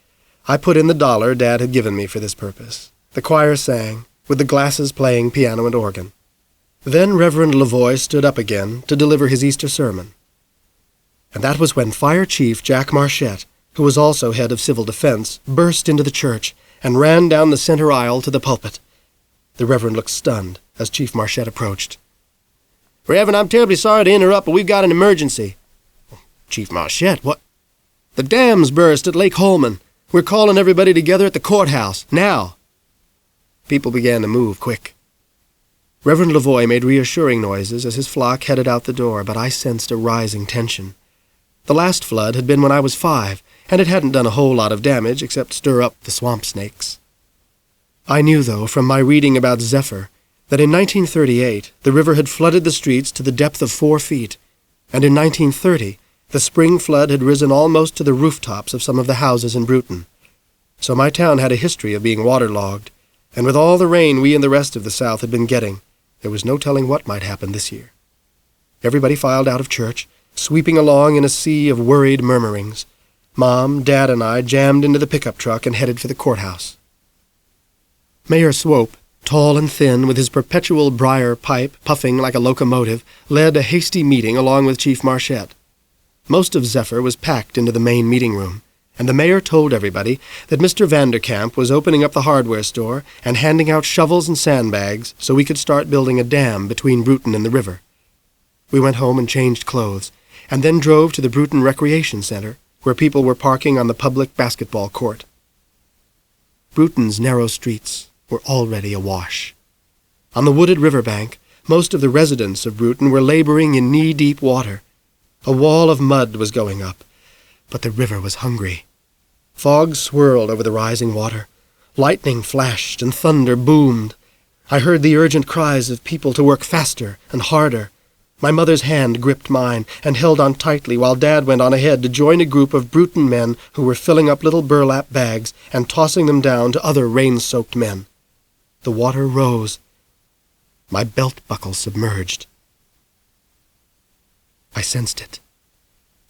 I put in the $1 Dad had given me for this purpose. The choir sang, with the glasses playing piano and organ. Then Reverend Lavoie stood up again to deliver his Easter sermon. And that was when Fire Chief Jack Marchette, who was also head of civil defense, burst into the church and ran down the center aisle to the pulpit. The Reverend looked stunned as Chief Marchette approached. "Reverend, I'm terribly sorry to interrupt, but we've got an emergency." "Chief Marchette, what?" "The dam's burst at Lake Holman. We're calling everybody together at the courthouse, now." People began to move quick. Reverend Lavoie made reassuring noises as his flock headed out the door, but I sensed a rising tension. The last flood had been when I was 5, and it hadn't done a whole lot of damage except stir up the swamp snakes. I knew, though, from my reading about Zephyr, that in 1938 the river had flooded the streets to the depth of 4 feet, and in 1930 the spring flood had risen almost to the rooftops of some of the houses in Bruton. So my town had a history of being waterlogged, and with all the rain we and the rest of the South had been getting, there was no telling what might happen this year. Everybody filed out of church, sweeping along in a sea of worried murmurings. Mom, Dad, and I jammed into the pickup truck and headed for the courthouse. Mayor Swope, tall and thin, with his perpetual briar pipe puffing like a locomotive, led a hasty meeting along with Chief Marchette. Most of Zephyr was packed into the main meeting room, and the mayor told everybody that Mr. Vanderkamp was opening up the hardware store and handing out shovels and sandbags so we could start building a dam between Bruton and the river. We went home and changed clothes, and then drove to the Bruton Recreation Center, where people were parking on the public basketball court. Bruton's narrow streets were already awash. On the wooded riverbank, most of the residents of Bruton were laboring in knee-deep water. A wall of mud was going up, but the river was hungry. Fog swirled over the rising water. Lightning flashed and thunder boomed. I heard the urgent cries of people to work faster and harder. My mother's hand gripped mine and held on tightly while Dad went on ahead to join a group of Bruton men who were filling up little burlap bags and tossing them down to other rain-soaked men. The water rose. My belt buckle submerged. I sensed it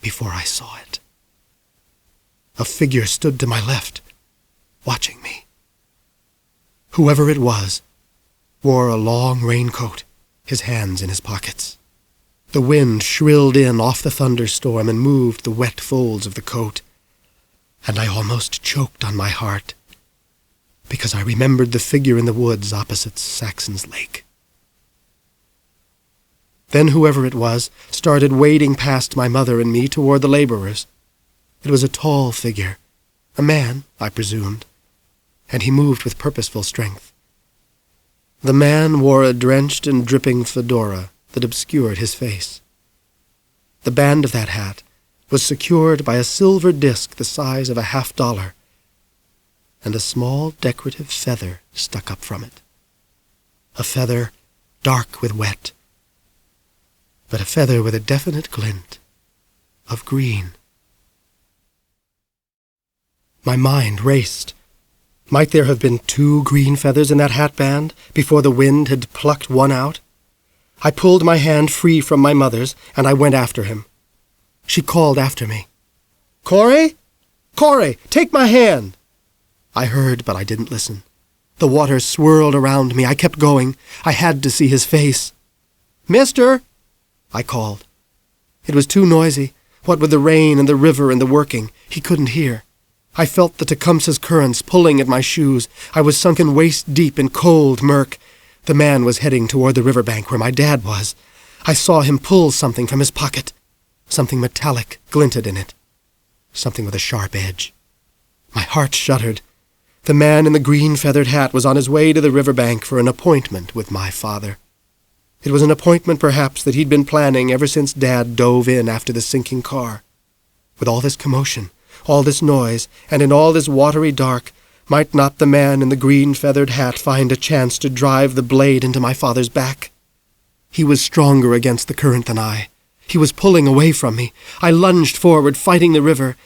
before I saw it. A figure stood to my left, watching me. Whoever it was wore a long raincoat, his hands in his pockets. The wind shrilled in off the thunderstorm and moved the wet folds of the coat, and I almost choked on my heart because I remembered the figure in the woods opposite Saxon's Lake. Then whoever it was started wading past my mother and me toward the laborers. It was a tall figure, a man, I presumed, and he moved with purposeful strength. The man wore a drenched and dripping fedora that obscured his face. The band of that hat was secured by a silver disc the size of a $50, and a small decorative feather stuck up from it. A feather dark with wet, but a feather with a definite glint of green. My mind raced. Might there have been 2 green feathers in that hatband before the wind had plucked one out? I pulled my hand free from my mother's, and I went after him. She called after me. "Cory? Cory, take my hand!" I heard, but I didn't listen. The water swirled around me. I kept going. I had to see his face. "Mister!" I called. It was too noisy. What with the rain and the river and the working, he couldn't hear. I felt the Tecumseh's currents pulling at my shoes. I was sunken waist-deep in cold murk. The man was heading toward the riverbank where my dad was. I saw him pull something from his pocket. Something metallic glinted in it. Something with a sharp edge. My heart shuddered. The man in the green feathered hat was on his way to the riverbank for an appointment with my father. It was an appointment, perhaps, that he'd been planning ever since Dad dove in after the sinking car. With all this commotion, all this noise, and in all this watery dark, might not the man in the green feathered hat find a chance to drive the blade into my father's back? He was stronger against the current than I. He was pulling away from me. I lunged forward, fighting the river,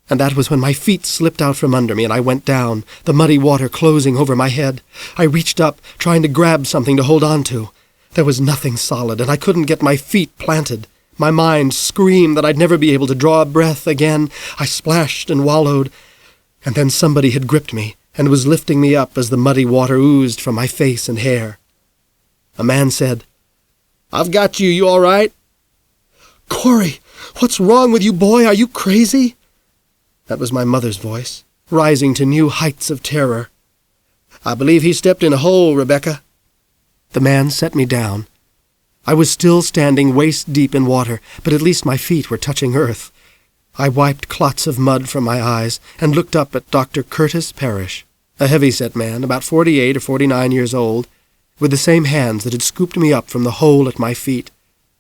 and that was when my feet slipped out from under me and I went down, the muddy water closing over my head. I reached up, trying to grab something to hold on to. There was nothing solid, and I couldn't get my feet planted. My mind screamed that I'd never be able to draw a breath again. I splashed and wallowed, and then somebody had gripped me and was lifting me up as the muddy water oozed from my face and hair. A man said, "I've got you. You all right?" "Cory, what's wrong with you, boy? Are you crazy?" That was my mother's voice, rising to new heights of terror. "I believe he stepped in a hole, Rebecca." The man set me down. I was still standing waist-deep in water, but at least my feet were touching earth. I wiped clots of mud from my eyes and looked up at Dr. Curtis Parrish, a heavy-set man, about 48 or 49 years old, with the same hands that had scooped me up from the hole at my feet.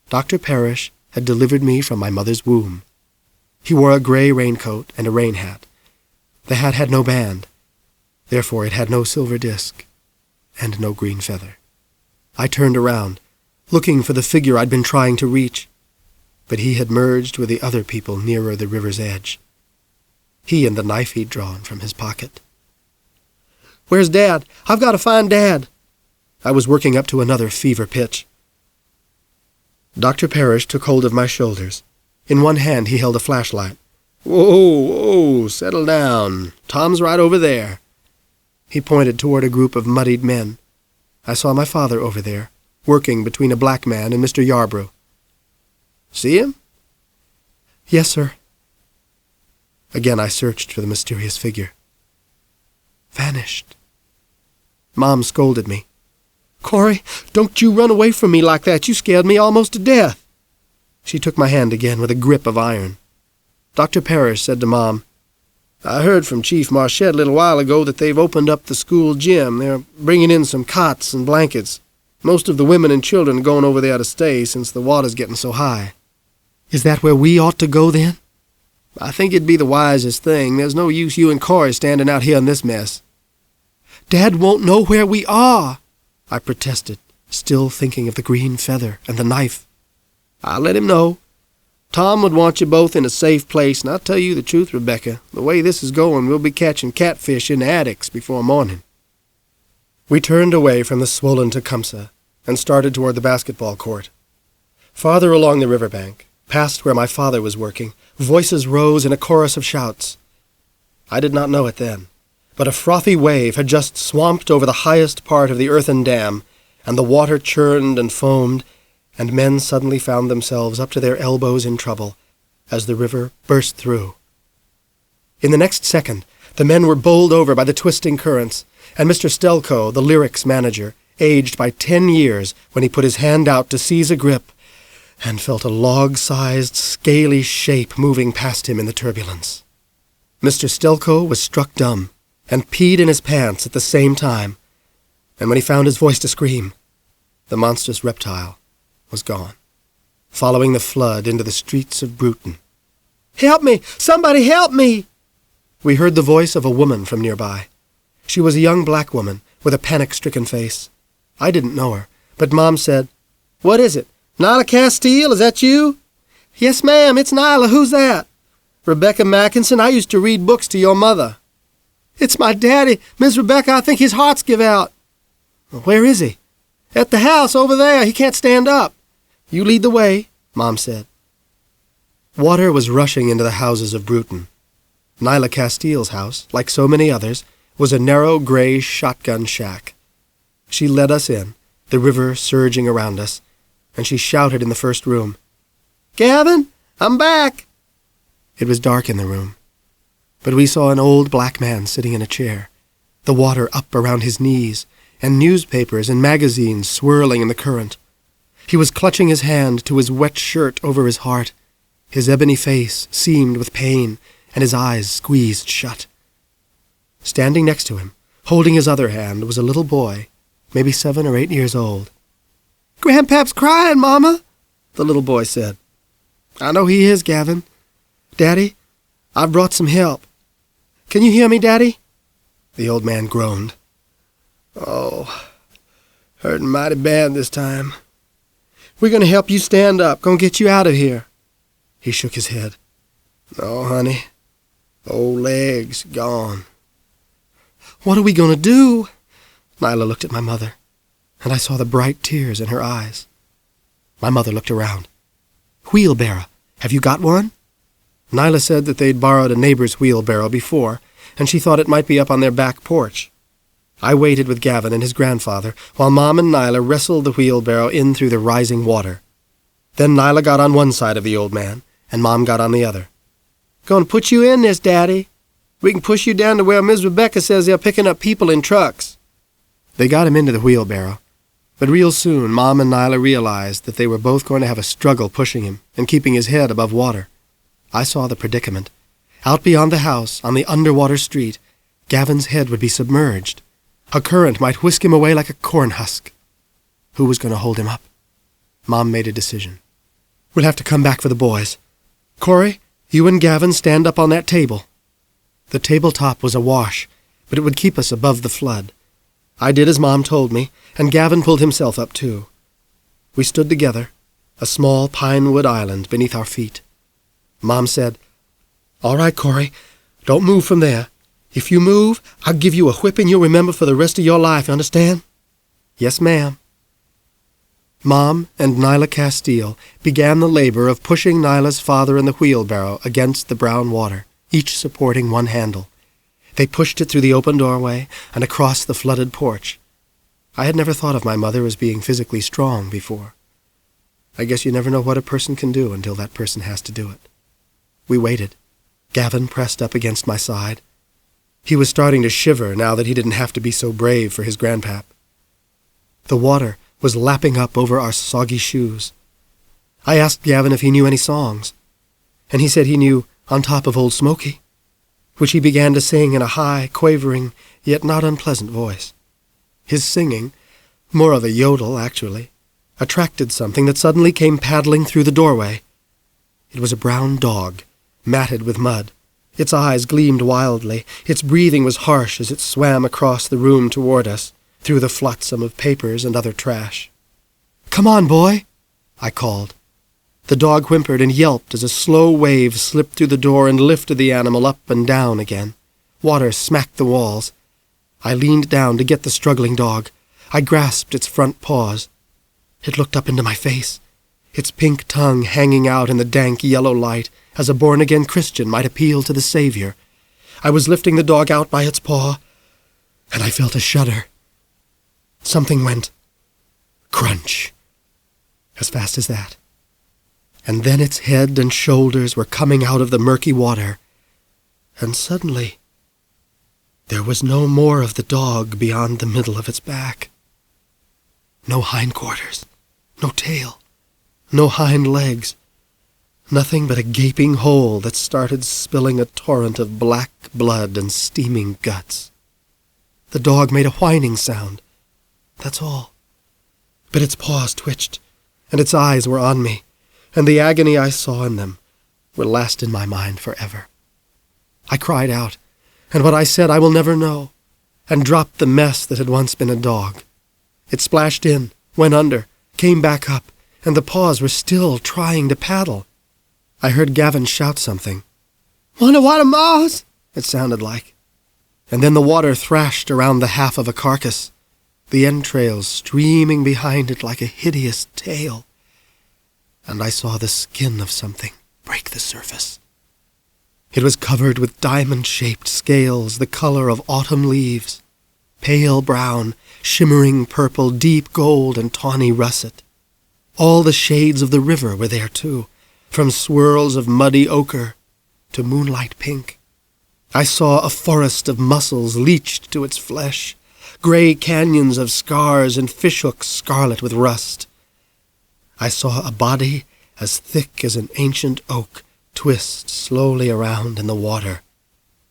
Dr. Parrish had delivered me from my mother's womb. He wore a gray raincoat and a rain hat. The hat had no band. Therefore it had no silver disc and no green feather. I turned around, looking for the figure I'd been trying to reach, but he had merged with the other people nearer the river's edge. He and the knife he'd drawn from his pocket. "Where's Dad? I've got to find Dad." I was working up to another fever pitch. Dr. Parrish took hold of my shoulders. In one hand he held a flashlight. Whoa, settle down. Tom's right over there." He pointed toward a group of muddied men. I saw my father over there, working between a black man and Mr. Yarbrough. "See him?" "Yes, sir." Again I searched for the mysterious figure. Vanished. Mom scolded me. "Cory, don't you run away from me like that. You scared me almost to death." She took my hand again with a grip of iron. Dr. Parrish said to Mom, "I heard from Chief Marchette a little while ago that they've opened up the school gym. They're bringing in some cots and blankets. Most of the women and children are going over there to stay since the water's getting so high." "Is that where we ought to go, then?" "I think it'd be the wisest thing. There's no use you and Cory standing out here in this mess." "Dad won't know where we are," I protested, still thinking of the green feather and the knife. "I'll let him know. Tom would want you both in a safe place, and I'll tell you the truth, Rebecca. The way this is going, we'll be catching catfish in the attics before morning." We turned away from the swollen Tecumseh and started toward the basketball court. Farther along the riverbank, past where my father was working, voices rose in a chorus of shouts. I did not know it then, but a frothy wave had just swamped over the highest part of the earthen dam, and the water churned and foamed, and men suddenly found themselves up to their elbows in trouble as the river burst through. In the next second, the men were bowled over by the twisting currents, and Mr. Stelco, the lyrics manager, aged by 10 years when he put his hand out to seize a grip, and felt a log-sized, scaly shape moving past him in the turbulence. Mr. Stelco was struck dumb, and peed in his pants at the same time, and when he found his voice to scream, the monstrous reptile was gone, following the flood into the streets of Bruton. "Help me! Somebody help me!" We heard the voice of a woman from nearby. She was a young black woman with a panic-stricken face. I didn't know her, but Mom said, "What is it? Nyla Castile, is that you?" "Yes, ma'am, it's Nyla. Who's that?" "Rebecca Mackenson. I used to read books to your mother." "It's my daddy. Miss Rebecca, I think his heart's give out." "Where is he?" "At the house over there. He can't stand up." "You lead the way," Mom said. Water was rushing into the houses of Bruton. Nyla Castile's house, like so many others, was a narrow gray shotgun shack. She led us in, the river surging around us, and she shouted in the first room, "Gavin, I'm back!" It was dark in the room. but we saw an old black man sitting in a chair, the water up around his knees, and newspapers and magazines swirling in the current. He was clutching his hand to his wet shirt over his heart. His ebony face seamed with pain, and his eyes squeezed shut. Standing next to him, holding his other hand, was a little boy, maybe 7 or 8 years old. "Grandpap's crying, Mama," the little boy said. "I know he is, Gavin. Daddy, I've brought some help. Can you hear me, Daddy?" The old man groaned. "Oh, hurting mighty bad this time. We're going to help you stand up, going to get you out of here." He shook his head. "No, honey. Old legs gone." "What are we going to do?" Nyla looked at my mother, and I saw the bright tears in her eyes. My mother looked around. "Wheelbarrow, have you got one?" Nyla said that they'd borrowed a neighbor's wheelbarrow before, and she thought it might be up on their back porch. I waited with Gavin and his grandfather, while Mom and Nyla wrestled the wheelbarrow in through the rising water. Then Nyla got on one side of the old man, and Mom got on the other. "Going to put you in this, Daddy. We can push you down to where Miss Rebecca says they're picking up people in trucks." They got him into the wheelbarrow, but real soon Mom and Nyla realized that they were both going to have a struggle pushing him and keeping his head above water. I saw the predicament. Out beyond the house, on the underwater street, Gavin's head would be submerged. A current might whisk him away like a corn husk. Who was going to hold him up? Mom made a decision. "We'll have to come back for the boys. Cory, you and Gavin stand up on that table." The tabletop was awash, but it would keep us above the flood. I did as Mom told me, and Gavin pulled himself up too. We stood together, a small pine-wood island beneath our feet. Mom said, "All right, Cory, don't move from there. If you move, I'll give you a whipping you'll remember for the rest of your life, understand?" "Yes, ma'am." Mom and Nyla Castile began the labor of pushing Nyla's father in the wheelbarrow against the brown water, each supporting one handle. They pushed it through the open doorway and across the flooded porch. I had never thought of my mother as being physically strong before. I guess you never know what a person can do until that person has to do it. We waited. Gavin pressed up against my side. He was starting to shiver now that he didn't have to be so brave for his grandpap. The water was lapping up over our soggy shoes. I asked Gavin if he knew any songs, and he said he knew "On Top of Old Smoky," which he began to sing in a high, quavering, yet not unpleasant voice. His singing, more of a yodel actually, attracted something that suddenly came paddling through the doorway. It was a brown dog, matted with mud. Its eyes gleamed wildly. Its breathing was harsh as it swam across the room toward us, through the flotsam of papers and other trash. "Come on, boy," I called. The dog whimpered and yelped as a slow wave slipped through the door and lifted the animal up and down again. Water smacked the walls. I leaned down to get the struggling dog. I grasped its front paws. It looked up into my face, its pink tongue hanging out in the dank yellow light, as a born-again Christian might appeal to the Savior. I was lifting the dog out by its paw, and I felt a shudder. Something went crunch, as fast as that. And then its head and shoulders were coming out of the murky water, and suddenly there was no more of the dog beyond the middle of its back. No hindquarters, no tail, no hind legs. Nothing but a gaping hole that started spilling a torrent of black blood and steaming guts. The dog made a whining sound. That's all. But its paws twitched, and its eyes were on me, and the agony I saw in them will last in my mind forever. I cried out, and what I said I will never know, and dropped the mess that had once been a dog. It splashed in, went under, came back up, and the paws were still trying to paddle. I heard Gavin shout something. "Want a water, Mars?" it sounded like. And then the water thrashed around the half of a carcass, the entrails streaming behind it like a hideous tail. And I saw the skin of something break the surface. It was covered with diamond-shaped scales the color of autumn leaves, pale brown, shimmering purple, deep gold, and tawny russet. All the shades of the river were there, too, from swirls of muddy ochre to moonlight pink. I saw a forest of muscles leached to its flesh, gray canyons of scars and fishhooks scarlet with rust. I saw a body as thick as an ancient oak twist slowly around in the water,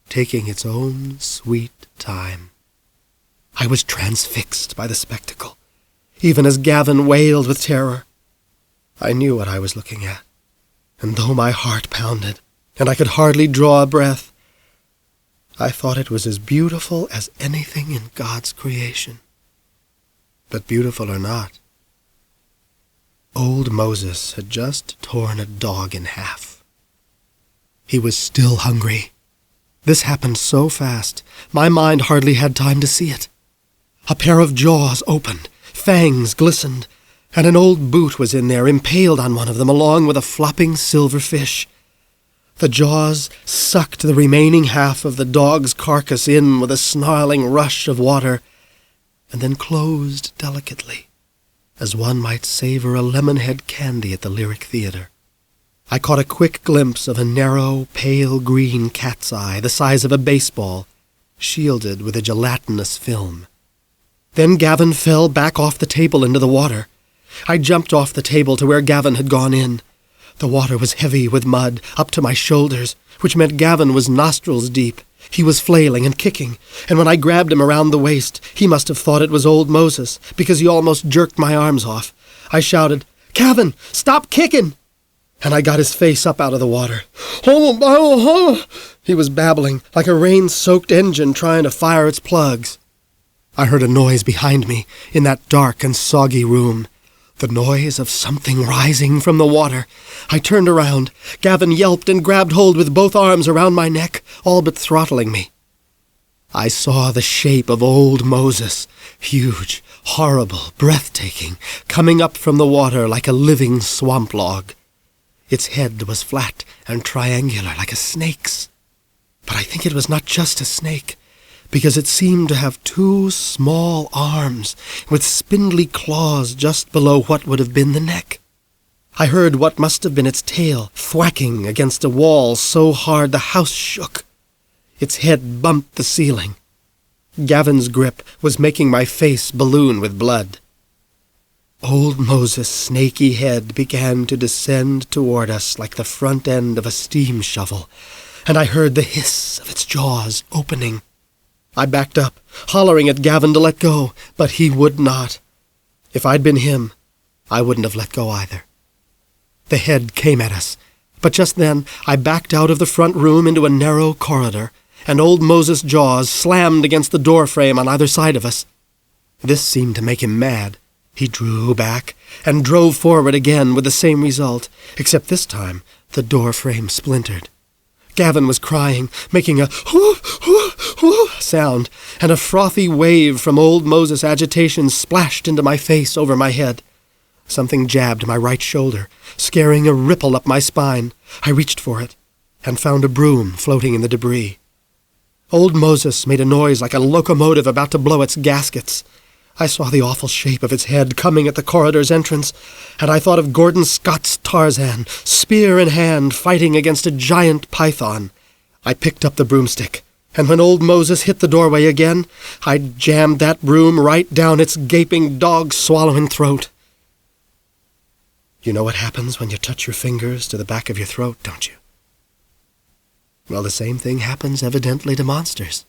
taking its own sweet time. I was transfixed by the spectacle, even as Gavin wailed with terror. I knew what I was looking at, and though my heart pounded, and I could hardly draw a breath, I thought it was as beautiful as anything in God's creation. But beautiful or not, old Moses had just torn a dog in half. He was still hungry. This happened so fast, my mind hardly had time to see it. A pair of jaws opened, fangs glistened, and an old boot was in there, impaled on one of them, along with a flopping silver fish. The jaws sucked the remaining half of the dog's carcass in with a snarling rush of water, and then closed delicately, as one might savor a lemon-head candy at the Lyric Theater. I caught a quick glimpse of a narrow, pale green cat's eye, the size of a baseball, shielded with a gelatinous film. Then Gavin fell back off the table into the water. I jumped off the table to where Gavin had gone in. The water was heavy with mud, up to my shoulders, which meant Gavin was nostrils deep. He was flailing and kicking, and when I grabbed him around the waist, he must have thought it was old Moses, because he almost jerked my arms off. I shouted, "Gavin, stop kicking!" And I got his face up out of the water. He was babbling, like a rain-soaked engine trying to fire its plugs. I heard a noise behind me, in that dark and soggy room. The noise of something rising from the water. I turned around. Gavin yelped and grabbed hold with both arms around my neck, all but throttling me. I saw the shape of old Moses, huge, horrible, breathtaking, coming up from the water like a living swamp log. Its head was flat and triangular like a snake's. But I think it was not just a snake, because it seemed to have two small arms with spindly claws just below what would have been the neck. I heard what must have been its tail thwacking against a wall so hard the house shook. Its head bumped the ceiling. Gavin's grip was making my face balloon with blood. Old Moses' snaky head began to descend toward us like the front end of a steam shovel, and I heard the hiss of its jaws opening. I backed up, hollering at Gavin to let go, but he would not. If I'd been him, I wouldn't have let go either. The head came at us, but just then I backed out of the front room into a narrow corridor, and old Moses' jaws slammed against the door frame on either side of us. This seemed to make him mad. He drew back and drove forward again with the same result, except this time the door frame splintered. Gavin was crying, making a whoo, whoo, whoo sound, and a frothy wave from old Moses' agitation splashed into my face over my head. Something jabbed my right shoulder, scaring a ripple up my spine. I reached for it, and found a broom floating in the debris. Old Moses made a noise like a locomotive about to blow its gaskets. I saw the awful shape of its head coming at the corridor's entrance, and I thought of Gordon Scott's Tarzan, spear in hand, fighting against a giant python. I picked up the broomstick, and when old Moses hit the doorway again, I jammed that broom right down its gaping, dog-swallowing throat. You know what happens when you touch your fingers to the back of your throat, don't you? Well, the same thing happens evidently to monsters.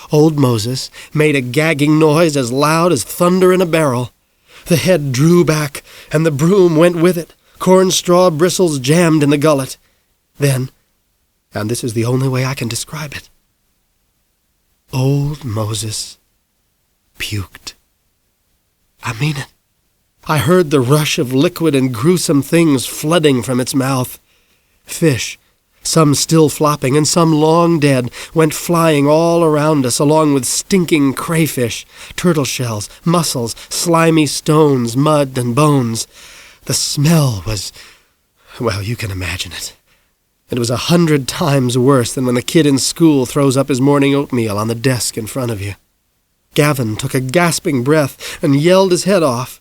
Old Moses made a gagging noise as loud as thunder in a barrel. The head drew back, and the broom went with it, corn straw bristles jammed in the gullet. Then, and this is the only way I can describe it, old Moses puked. I mean it. I heard the rush of liquid and gruesome things flooding from its mouth. Fish, some still flopping and some long dead, went flying all around us, along with stinking crayfish, turtle shells, mussels, slimy stones, mud, and bones. The smell was, well, you can imagine it. It was 100 times worse than when the kid in school throws up his morning oatmeal on the desk in front of you. Gavin took a gasping breath and yelled his head off.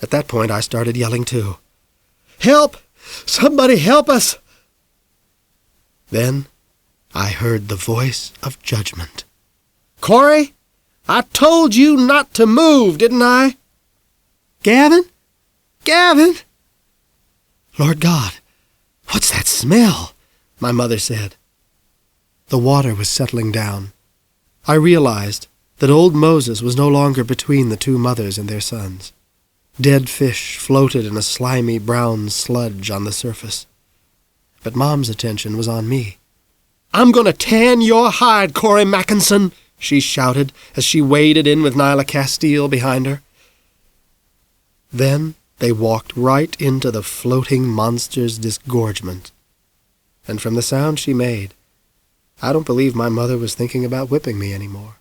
At that point, I started yelling too. "Help! Somebody help us!" Then, I heard the voice of judgment. "Cory, I told you not to move, didn't I?" "Gavin? Gavin!" "Lord God, what's that smell?" my mother said. The water was settling down. I realized that old Moses was no longer between the two mothers and their sons. Dead fish floated in a slimy brown sludge on the surface. But Mom's attention was on me. "I'm going to tan your hide, Cory Mackenson," she shouted as she waded in with Nyla Castile behind her. Then they walked right into the floating monster's disgorgement. And from the sound she made, I don't believe my mother was thinking about whipping me anymore.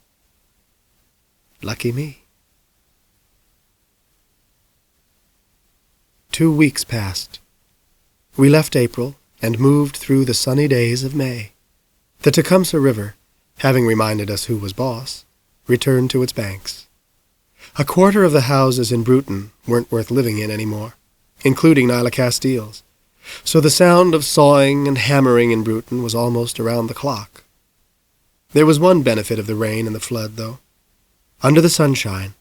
Lucky me. 2 weeks passed. We left April and moved through the sunny days of May. The Tecumseh River, having reminded us who was boss, returned to its banks. A quarter of the houses in Bruton weren't worth living in anymore, including Nyla Castile's, so the sound of sawing and hammering in Bruton was almost around the clock. There was one benefit of the rain and the flood, though. Under the sunshine,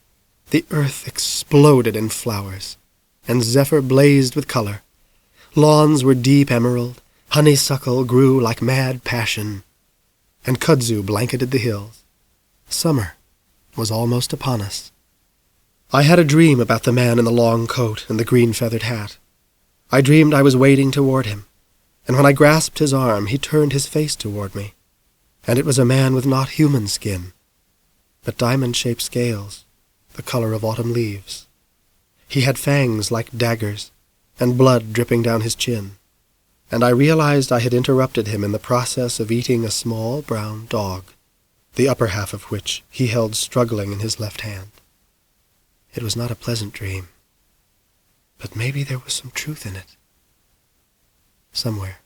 the earth exploded in flowers, and Zephyr blazed with color. Lawns were deep emerald, honeysuckle grew like mad passion, and kudzu blanketed the hills. Summer was almost upon us. I had a dream about the man in the long coat and the green-feathered hat. I dreamed I was wading toward him, and when I grasped his arm, he turned his face toward me, and it was a man with not human skin, but diamond-shaped scales, the color of autumn leaves. He had fangs like daggers, and blood dripping down his chin, and I realized I had interrupted him in the process of eating a small brown dog, the upper half of which he held struggling in his left hand. It was not a pleasant dream, but maybe there was some truth in it. Somewhere.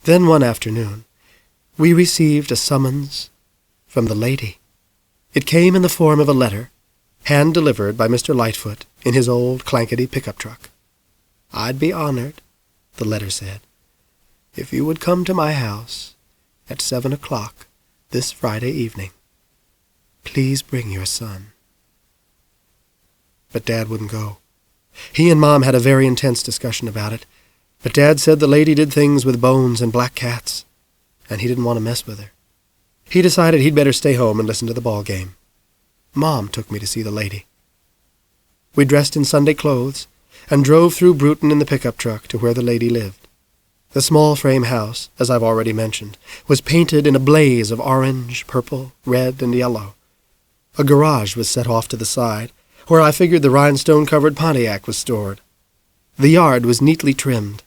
Then one afternoon, we received a summons from the lady. It came in the form of a letter, hand-delivered by Mr. Lightfoot in his old clankety pickup truck. "I'd be honored," the letter said, "if you would come to my house at 7 o'clock this Friday evening. Please bring your son." But Dad wouldn't go. He and Mom had a very intense discussion about it, but Dad said the lady did things with bones and black cats, and he didn't want to mess with her. He decided he'd better stay home and listen to the ball game. Mom took me to see the lady. We dressed in Sunday clothes and drove through Bruton in the pickup truck to where the lady lived. The small frame house, as I've already mentioned, was painted in a blaze of orange, purple, red, and yellow. A garage was set off to the side, where I figured the rhinestone-covered Pontiac was stored. The yard was neatly trimmed,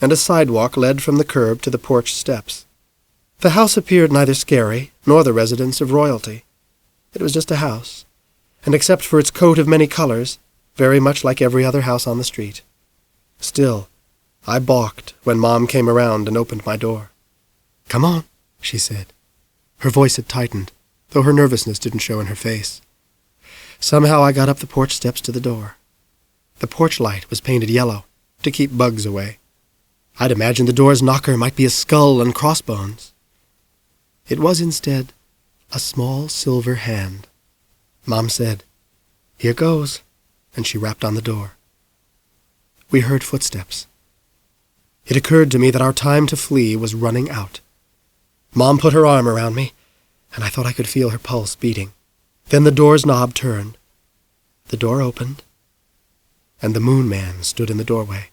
and a sidewalk led from the curb to the porch steps. The house appeared neither scary nor the residence of royalty. It was just a house, and except for its coat of many colors, very much like every other house on the street. Still, I balked when Mom came around and opened my door. "Come on," she said. Her voice had tightened, though her nervousness didn't show in her face. Somehow I got up the porch steps to the door. The porch light was painted yellow, to keep bugs away. I'd imagined the door's knocker might be a skull and crossbones. It was instead a small silver hand. Mom said, "Here goes," and she rapped on the door. We heard footsteps. It occurred to me that our time to flee was running out. Mom put her arm around me, and I thought I could feel her pulse beating. Then the door's knob turned. The door opened, and the Moon Man stood in the doorway.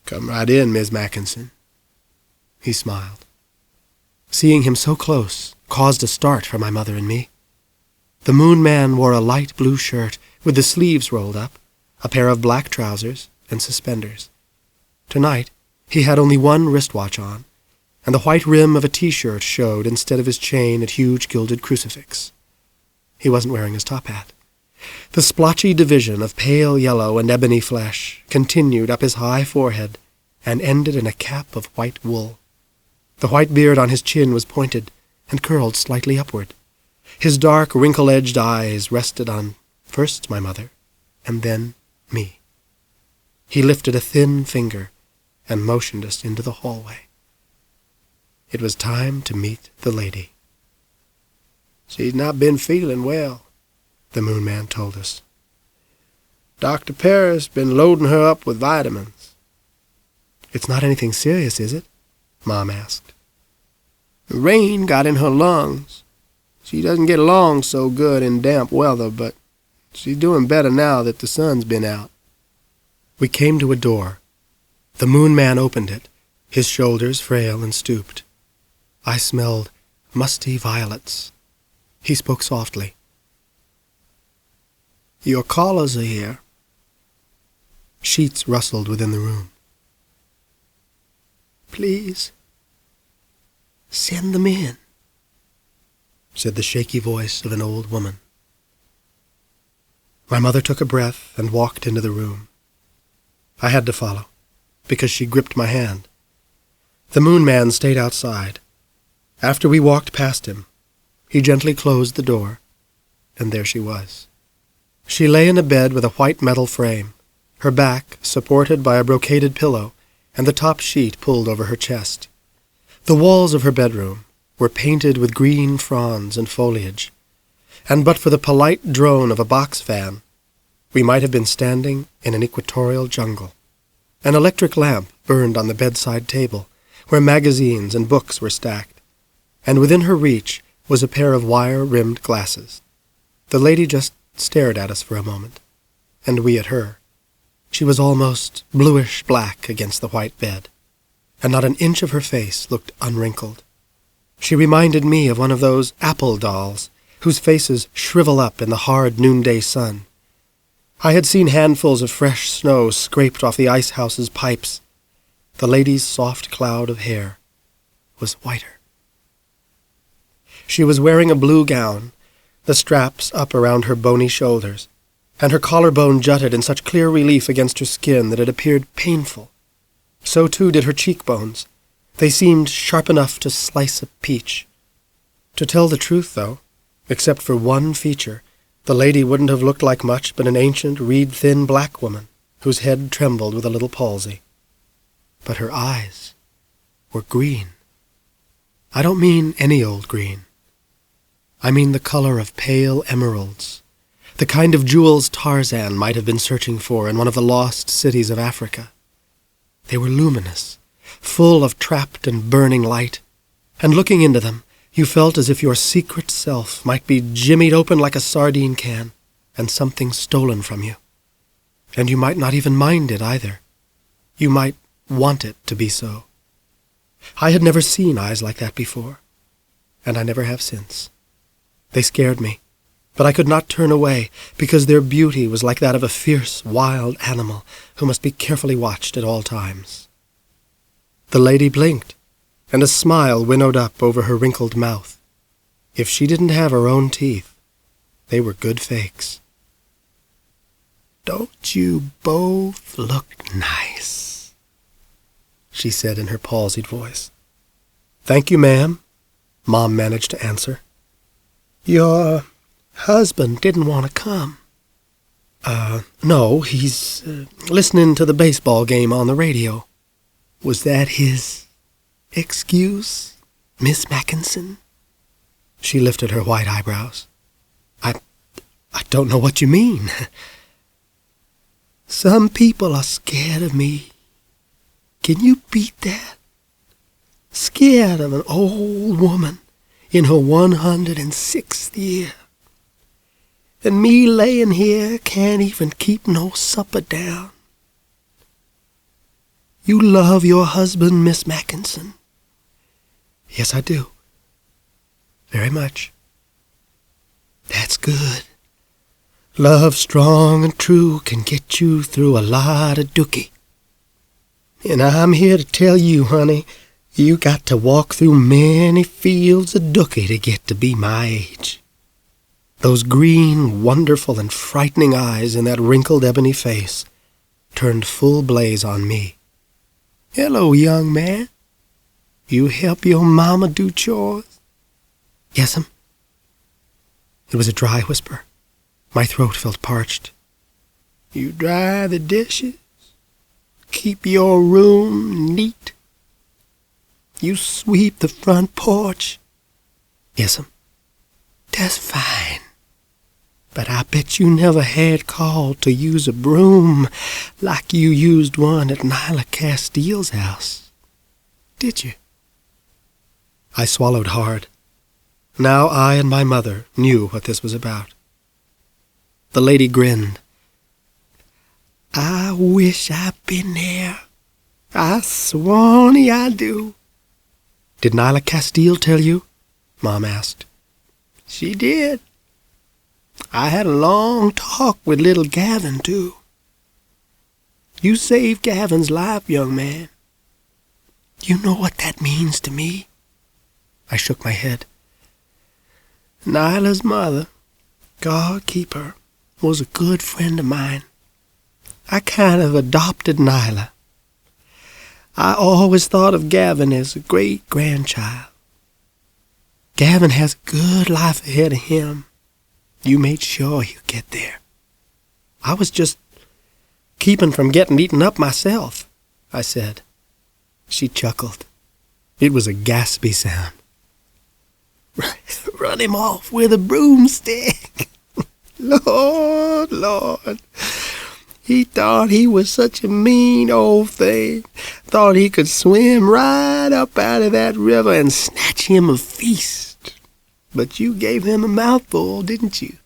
"Come right in, Miss Mackenson." He smiled. Seeing him so close caused a start for my mother and me. The Moon Man wore a light blue shirt with the sleeves rolled up, a pair of black trousers, and suspenders. Tonight, he had only one wristwatch on, and the white rim of a T-shirt showed instead of his chain a huge gilded crucifix. He wasn't wearing his top hat. The splotchy division of pale yellow and ebony flesh continued up his high forehead and ended in a cap of white wool. The white beard on his chin was pointed and curled slightly upward. His dark, wrinkle-edged eyes rested on first my mother, and then me. He lifted a thin finger and motioned us into the hallway. It was time to meet the lady. "She's not been feeling well," the Moon Man told us. "Dr. Paris been loading her up with vitamins." "It's not anything serious, is it?" Mom asked. "The rain got in her lungs. She doesn't get along so good in damp weather, but she's doing better now that the sun's been out." We came to a door. The Moon Man opened it, his shoulders frail and stooped. I smelled musty violets. He spoke softly. "Your callers are here." Sheets rustled within the room. "Please, send them in," said the shaky voice of an old woman. My mother took a breath and walked into the room. I had to follow, because she gripped my hand. The Moon Man stayed outside. After we walked past him, he gently closed the door, and there she was. She lay in a bed with a white metal frame, her back supported by a brocaded pillow, and the top sheet pulled over her chest. The walls of her bedroom were painted with green fronds and foliage, and but for the polite drone of a box fan, we might have been standing in an equatorial jungle. An electric lamp burned on the bedside table, where magazines and books were stacked, and within her reach was a pair of wire-rimmed glasses. The lady just stared at us for a moment, and we at her. She was almost bluish-black against the white bed, and not an inch of her face looked unwrinkled. She reminded me of one of those apple dolls whose faces shrivel up in the hard noonday sun. I had seen handfuls of fresh snow scraped off the ice-house's pipes. The lady's soft cloud of hair was whiter. She was wearing a blue gown, the straps up around her bony shoulders, and her collarbone jutted in such clear relief against her skin that it appeared painful. So too did her cheekbones. They seemed sharp enough to slice a peach. To tell the truth, though, except for one feature, the lady wouldn't have looked like much but an ancient, reed-thin black woman, whose head trembled with a little palsy. But her eyes were green. I don't mean any old green. I mean the color of pale emeralds, the kind of jewels Tarzan might have been searching for in one of the lost cities of Africa. They were luminous, full of trapped and burning light, and looking into them, you felt as if your secret self might be jimmied open like a sardine can, and something stolen from you. And you might not even mind it either. You might want it to be so. I had never seen eyes like that before, and I never have since. They scared me, but I could not turn away, because their beauty was like that of a fierce, wild animal who must be carefully watched at all times. The lady blinked, and a smile winnowed up over her wrinkled mouth. If she didn't have her own teeth, they were good fakes. "Don't you both look nice?" she said in her palsied voice. "Thank you, ma'am," Mom managed to answer. "Your husband didn't want to come." No, he's listening to the baseball game on the radio." "Was that his excuse, Miss Mackenson?" She lifted her white eyebrows. I don't know what you mean." "Some people are scared of me. Can you beat that? Scared of an old woman in her 106th year. And me laying here can't even keep no supper down. You love your husband, Miss Mackenson?" "Yes, I do. Very much." "That's good. Love strong and true can get you through a lot of dookie. And I'm here to tell you, honey, you got to walk through many fields of dookie to get to be my age." Those green, wonderful, and frightening eyes in that wrinkled ebony face turned full blaze on me. "Hello, young man. You help your mama do chores?" "Yes'm." It was a dry whisper. My throat felt parched. "You dry the dishes? Keep your room neat?" You sweep the front porch? Yes'm. That's fine. But I bet you never had call to use a broom like you used one at Nyla Castile's house. Did you? I swallowed hard. Now I and my mother knew what this was about. The lady grinned. I wish I'd been there. I swanny I do. Did Nyla Castile tell you? Mom asked. She did. I had a long talk with little Gavin, too. You saved Gavin's life, young man. You know what that means to me? I shook my head. Nyla's mother, God keep her, was a good friend of mine. I kind of adopted Nyla. I always thought of Gavin as a great-grandchild. Gavin has a good life ahead of him. You made sure he'd get there. I was just keeping from getting eaten up myself, I said. She chuckled. It was a gaspy sound. Run him off with a broomstick. Lord, Lord. He thought he was such a mean old thing. Thought he could swim right up out of that river and snatch him a feast. But you gave him a mouthful, didn't you?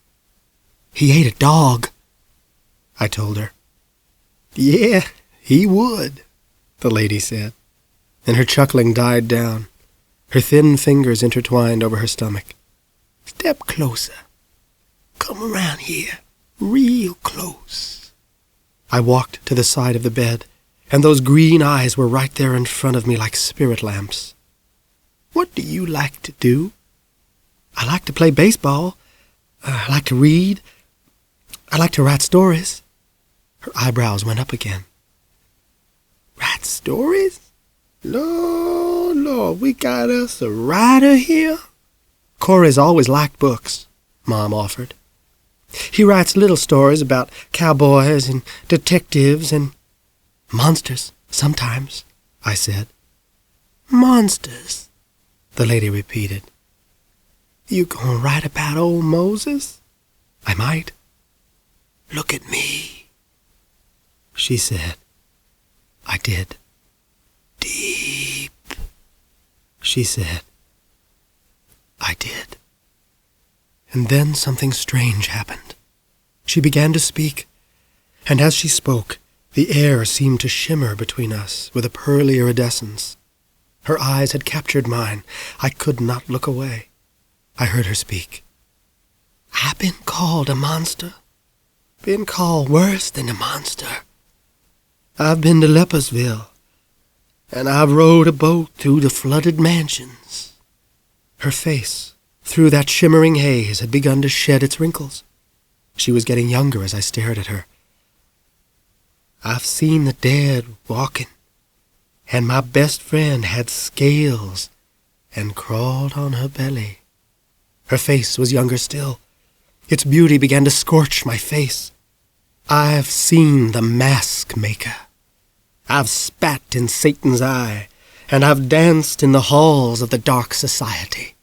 He ate a dog, I told her. Yeah, he would, the lady said, and her chuckling died down. Her thin fingers intertwined over her stomach. Step closer. Come around here, real close. I walked to the side of the bed, and those green eyes were right there in front of me like spirit lamps. What do you like to do? I like to play baseball. I like to read. I like to write stories. Her eyebrows went up again. Write stories? Lord, Lord, we got us a writer here. Cory's always liked books, Mom offered. He writes little stories about cowboys and detectives and monsters sometimes, I said. Monsters, the lady repeated. You gonna write about old Moses? I might. Look at me, she said. I did. Deep, she said. I did. And then something strange happened. She began to speak, and as she spoke, the air seemed to shimmer between us with a pearly iridescence. Her eyes had captured mine. I could not look away. I heard her speak. I've been called a monster. Been called worse than a monster. I've been to Lepersville, and I've rowed a boat through the flooded mansions. Her face, through that shimmering haze, had begun to shed its wrinkles. She was getting younger as I stared at her. I've seen the dead walking, and my best friend had scales and crawled on her belly. Her face was younger still. Its beauty began to scorch my face. I've seen the mask maker. I've spat in Satan's eye, and I've danced in the halls of the dark society.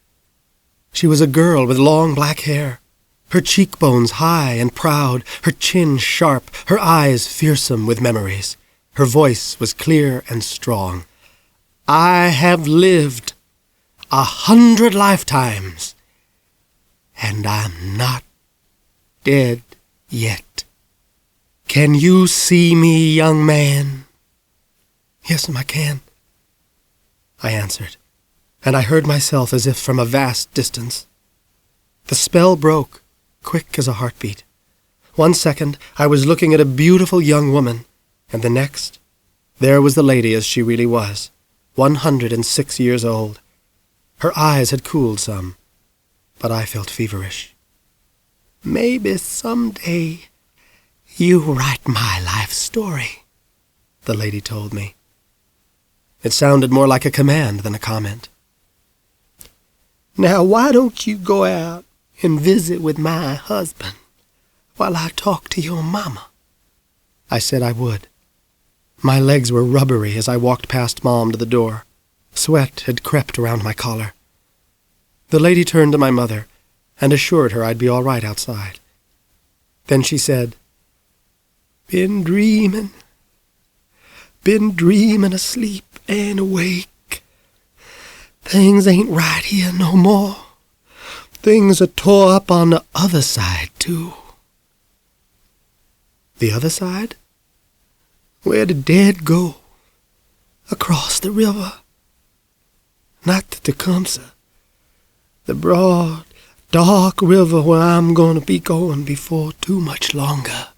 She was a girl with long black hair, her cheekbones high and proud, her chin sharp, her eyes fearsome with memories. Her voice was clear and strong. I have lived 100 lifetimes, and I'm not dead yet. Can you see me, young man? Yes, I can, I answered, and I heard myself as if from a vast distance. The spell broke, quick as a heartbeat. 1 second, I was looking at a beautiful young woman, and the next, there was the lady as she really was, 106 years old. Her eyes had cooled some, but I felt feverish. Maybe someday you write my life story, the lady told me. It sounded more like a command than a comment. Now why don't you go out and visit with my husband while I talk to your mama? I said I would. My legs were rubbery as I walked past Mom to the door. Sweat had crept around my collar. The lady turned to my mother and assured her I'd be all right outside. Then she said, Been dreaming asleep and awake. Things ain't right here no more. Things are tore up on the other side, too. The other side? Where the dead go. Across the river. Not the Tecumseh. The broad, dark river where I'm gonna be going before too much longer.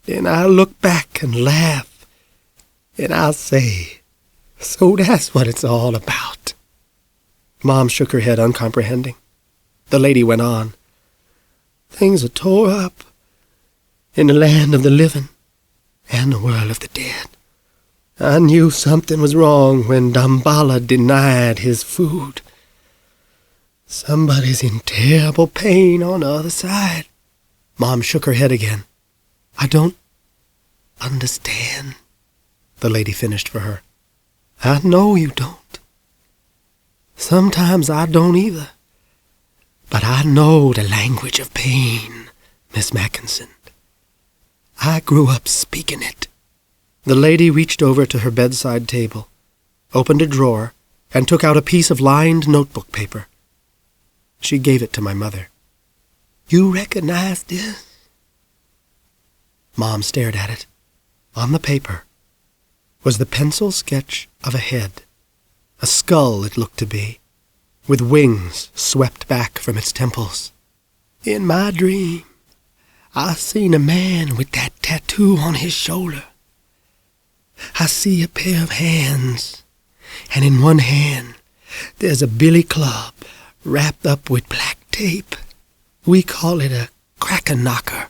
Then I'll look back and laugh, and I'll say, so that's what it's all about. Mom shook her head uncomprehending. The lady went on. Things are tore up in the land of the living and the world of the dead. I knew something was wrong when Damballa denied his food. Somebody's in terrible pain on the other side. Mom shook her head again. I don't understand, the lady finished for her. I know you don't. Sometimes I don't either. But I know the language of pain, Miss Mackenson. I grew up speaking it. The lady reached over to her bedside table, opened a drawer, and took out a piece of lined notebook paper. She gave it to my mother. You recognize this? Mom stared at it. On the paper was the pencil sketch of a head, a skull it looked to be, with wings swept back from its temples. In my dream, I seen a man with that tattoo on his shoulder. I see a pair of hands, and in one hand there's a billy club wrapped up with black tape. We call it a cracker knocker.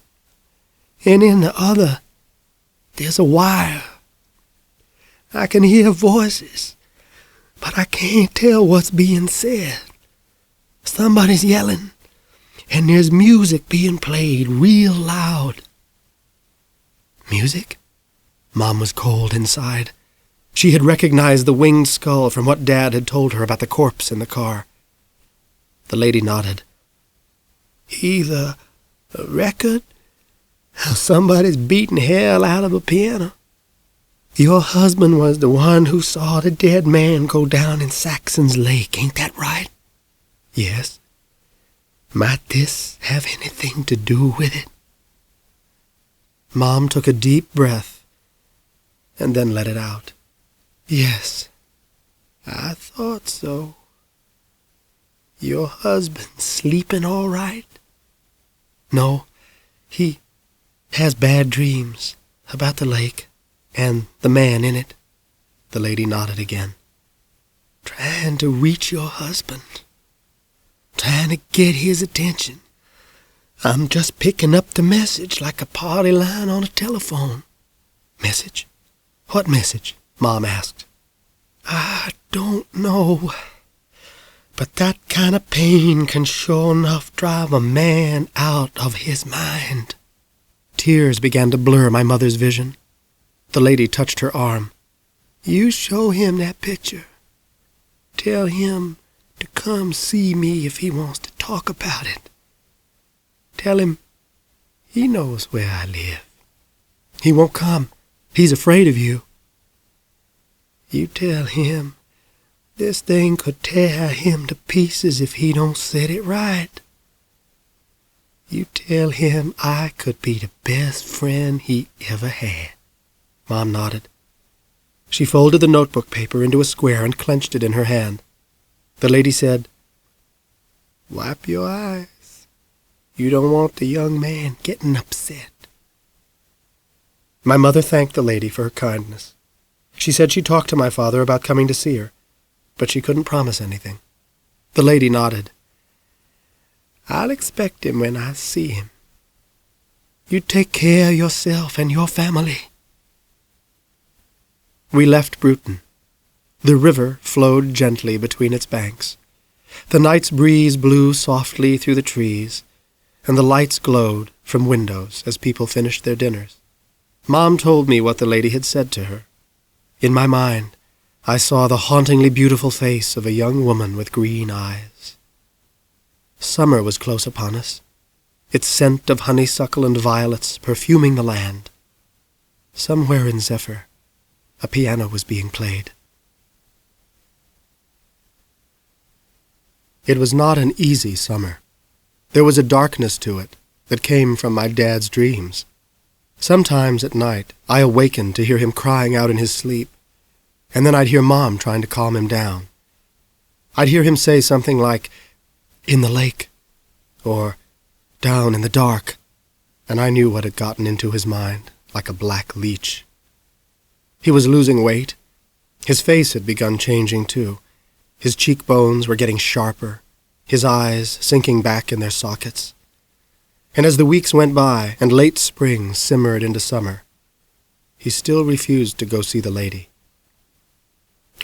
And in the other, there's a wire. I can hear voices, but I can't tell what's being said. Somebody's yelling, and there's music being played real loud. Music? Mom was cold inside. She had recognized the winged skull from what Dad had told her about the corpse in the car. The lady nodded. Either a record or somebody's beating hell out of a piano. Your husband was the one who saw the dead man go down in Saxon's Lake, ain't that right? Yes. Might this have anything to do with it? Mom took a deep breath and then let it out. Yes, I thought so. Your husband's sleeping all right? No, he has bad dreams about the lake and the man in it. The lady nodded again. Trying to reach your husband. Trying to get his attention. I'm just picking up the message like a party line on a telephone. Message? What message? Mom asked. I don't know. But that kind of pain can sure enough drive a man out of his mind. Tears began to blur my mother's vision. The lady touched her arm. You show him that picture. Tell him to come see me if he wants to talk about it. Tell him he knows where I live. He won't come. He's afraid of you. You tell him this thing could tear him to pieces if he don't set it right. You tell him I could be the best friend he ever had. Mom nodded. She folded the notebook paper into a square and clenched it in her hand. The lady said, Wipe your eyes. You don't want the young man getting upset. My mother thanked the lady for her kindness. She said she'd talk to my father about coming to see her, but she couldn't promise anything. The lady nodded. I'll expect him when I see him. You take care of yourself and your family. We left Bruton. The river flowed gently between its banks. The night's breeze blew softly through the trees, and the lights glowed from windows as people finished their dinners. Mom told me what the lady had said to her. In my mind, I saw the hauntingly beautiful face of a young woman with green eyes. Summer was close upon us, its scent of honeysuckle and violets perfuming the land. Somewhere in Zephyr, a piano was being played. It was not an easy summer. There was a darkness to it that came from my dad's dreams. Sometimes at night I awakened to hear him crying out in his sleep, and then I'd hear Mom trying to calm him down. I'd hear him say something like, "In the lake," or "Down in the dark," and I knew what had gotten into his mind, like a black leech. He was losing weight. His face had begun changing too. His cheekbones were getting sharper, his eyes sinking back in their sockets. And as the weeks went by and late spring simmered into summer, he still refused to go see the lady.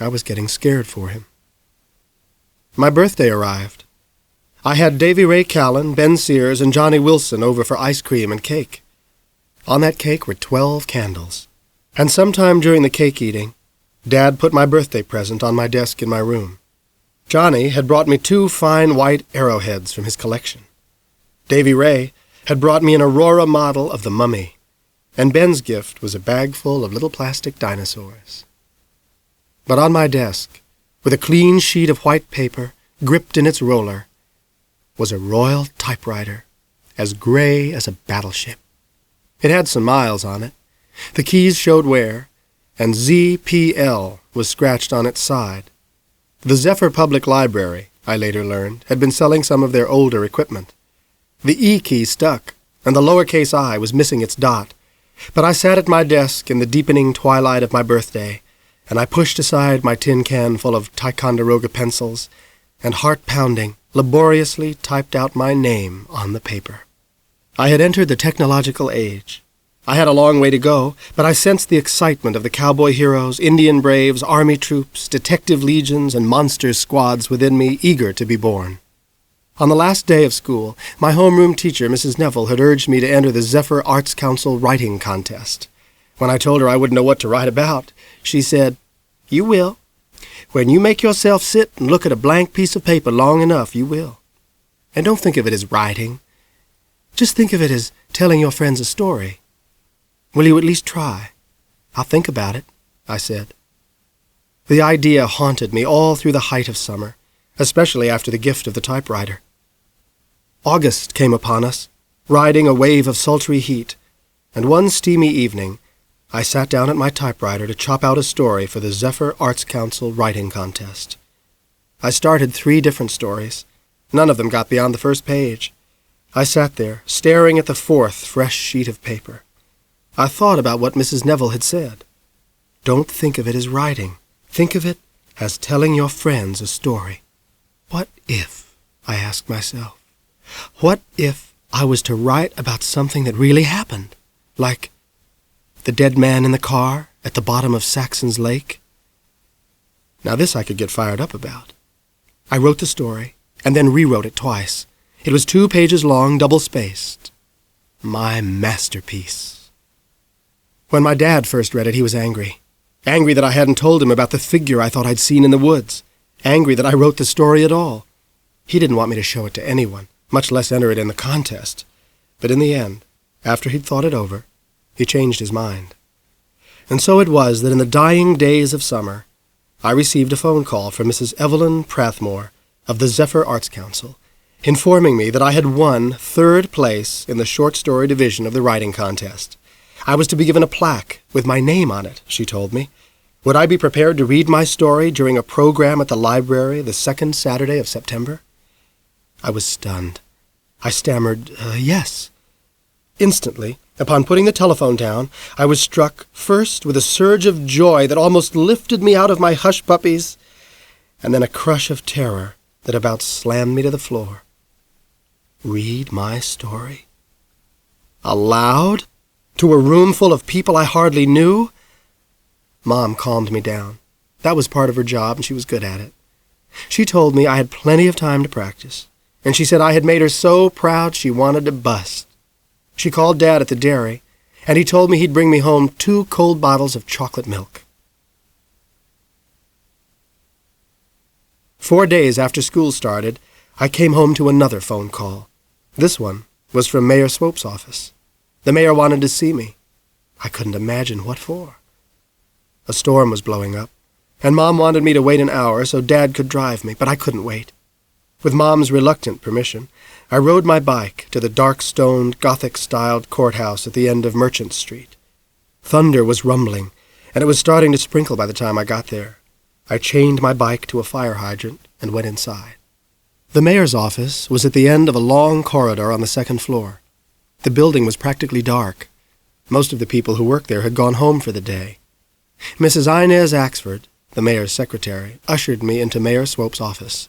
I was getting scared for him. My birthday arrived. I had Davy Ray Callan, Ben Sears, and Johnny Wilson over for ice cream and cake. On that cake were 12 candles. And sometime during the cake eating, Dad put my birthday present on my desk in my room. Johnny had brought me 2 fine white arrowheads from his collection. Davy Ray had brought me an Aurora model of the Mummy, and Ben's gift was a bag full of little plastic dinosaurs. But on my desk, with a clean sheet of white paper gripped in its roller, was a royal typewriter, as gray as a battleship. It had some miles on it. The keys showed wear, and ZPL was scratched on its side. The Zephyr Public Library, I later learned, had been selling some of their older equipment. The E key stuck, and the lowercase I was missing its dot. But I sat at my desk in the deepening twilight of my birthday, and I pushed aside my tin can full of Ticonderoga pencils, and heart-pounding, laboriously typed out my name on the paper. I had entered the technological age. I had a long way to go, but I sensed the excitement of the cowboy heroes, Indian braves, army troops, detective legions, and monster squads within me, eager to be born. On the last day of school, my homeroom teacher, Mrs. Neville, had urged me to enter the Zephyr Arts Council writing contest. When I told her I wouldn't know what to write about, she said, "You will. When you make yourself sit and look at a blank piece of paper long enough, you will. And don't think of it as writing. Just think of it as telling your friends a story. Will you at least try?" "I'll think about it," I said. The idea haunted me all through the height of summer, especially after the gift of the typewriter. August came upon us, riding a wave of sultry heat, and one steamy evening I sat down at my typewriter to chop out a story for the Zephyr Arts Council writing contest. I started 3 different stories. None of them got beyond the first page. I sat there, staring at the 4th fresh sheet of paper. I thought about what Mrs. Neville had said. Don't think of it as writing. Think of it as telling your friends a story. What if, I asked myself, what if I was to write about something that really happened? Like the dead man in the car at the bottom of Saxon's Lake? Now this I could get fired up about. I wrote the story and then rewrote it twice. It was 2 pages long, double-spaced. My masterpiece. When my dad first read it, he was angry. Angry that I hadn't told him about the figure I thought I'd seen in the woods. Angry that I wrote the story at all. He didn't want me to show it to anyone, much less enter it in the contest. But in the end, after he'd thought it over, he changed his mind. And so it was that in the dying days of summer, I received a phone call from Mrs. Evelyn Prathmore of the Zephyr Arts Council, informing me that I had won 3rd place in the short story division of the writing contest. I was to be given a plaque with my name on it, she told me. Would I be prepared to read my story during a program at the library the 2nd Saturday of September? I was stunned. I stammered, yes. Instantly, upon putting the telephone down, I was struck first with a surge of joy that almost lifted me out of my hush puppies, and then a crush of terror that about slammed me to the floor. Read my story? Aloud? To a room full of people I hardly knew? Mom calmed me down. That was part of her job, and she was good at it. She told me I had plenty of time to practice, and she said I had made her so proud she wanted to bust. She called Dad at the dairy, and he told me he'd bring me home 2 cold bottles of chocolate milk. 4 days after school started, I came home to another phone call. This one was from Mayor Swope's office. The mayor wanted to see me. I couldn't imagine what for. A storm was blowing up, and Mom wanted me to wait an hour so Dad could drive me, but I couldn't wait. With Mom's reluctant permission, I rode my bike to the dark-stoned, Gothic-styled courthouse at the end of Merchant Street. Thunder was rumbling, and it was starting to sprinkle by the time I got there. I chained my bike to a fire hydrant and went inside. The mayor's office was at the end of a long corridor on the second floor. The building was practically dark. Most of the people who worked there had gone home for the day. Mrs. Inez Axford, the mayor's secretary, ushered me into Mayor Swope's office.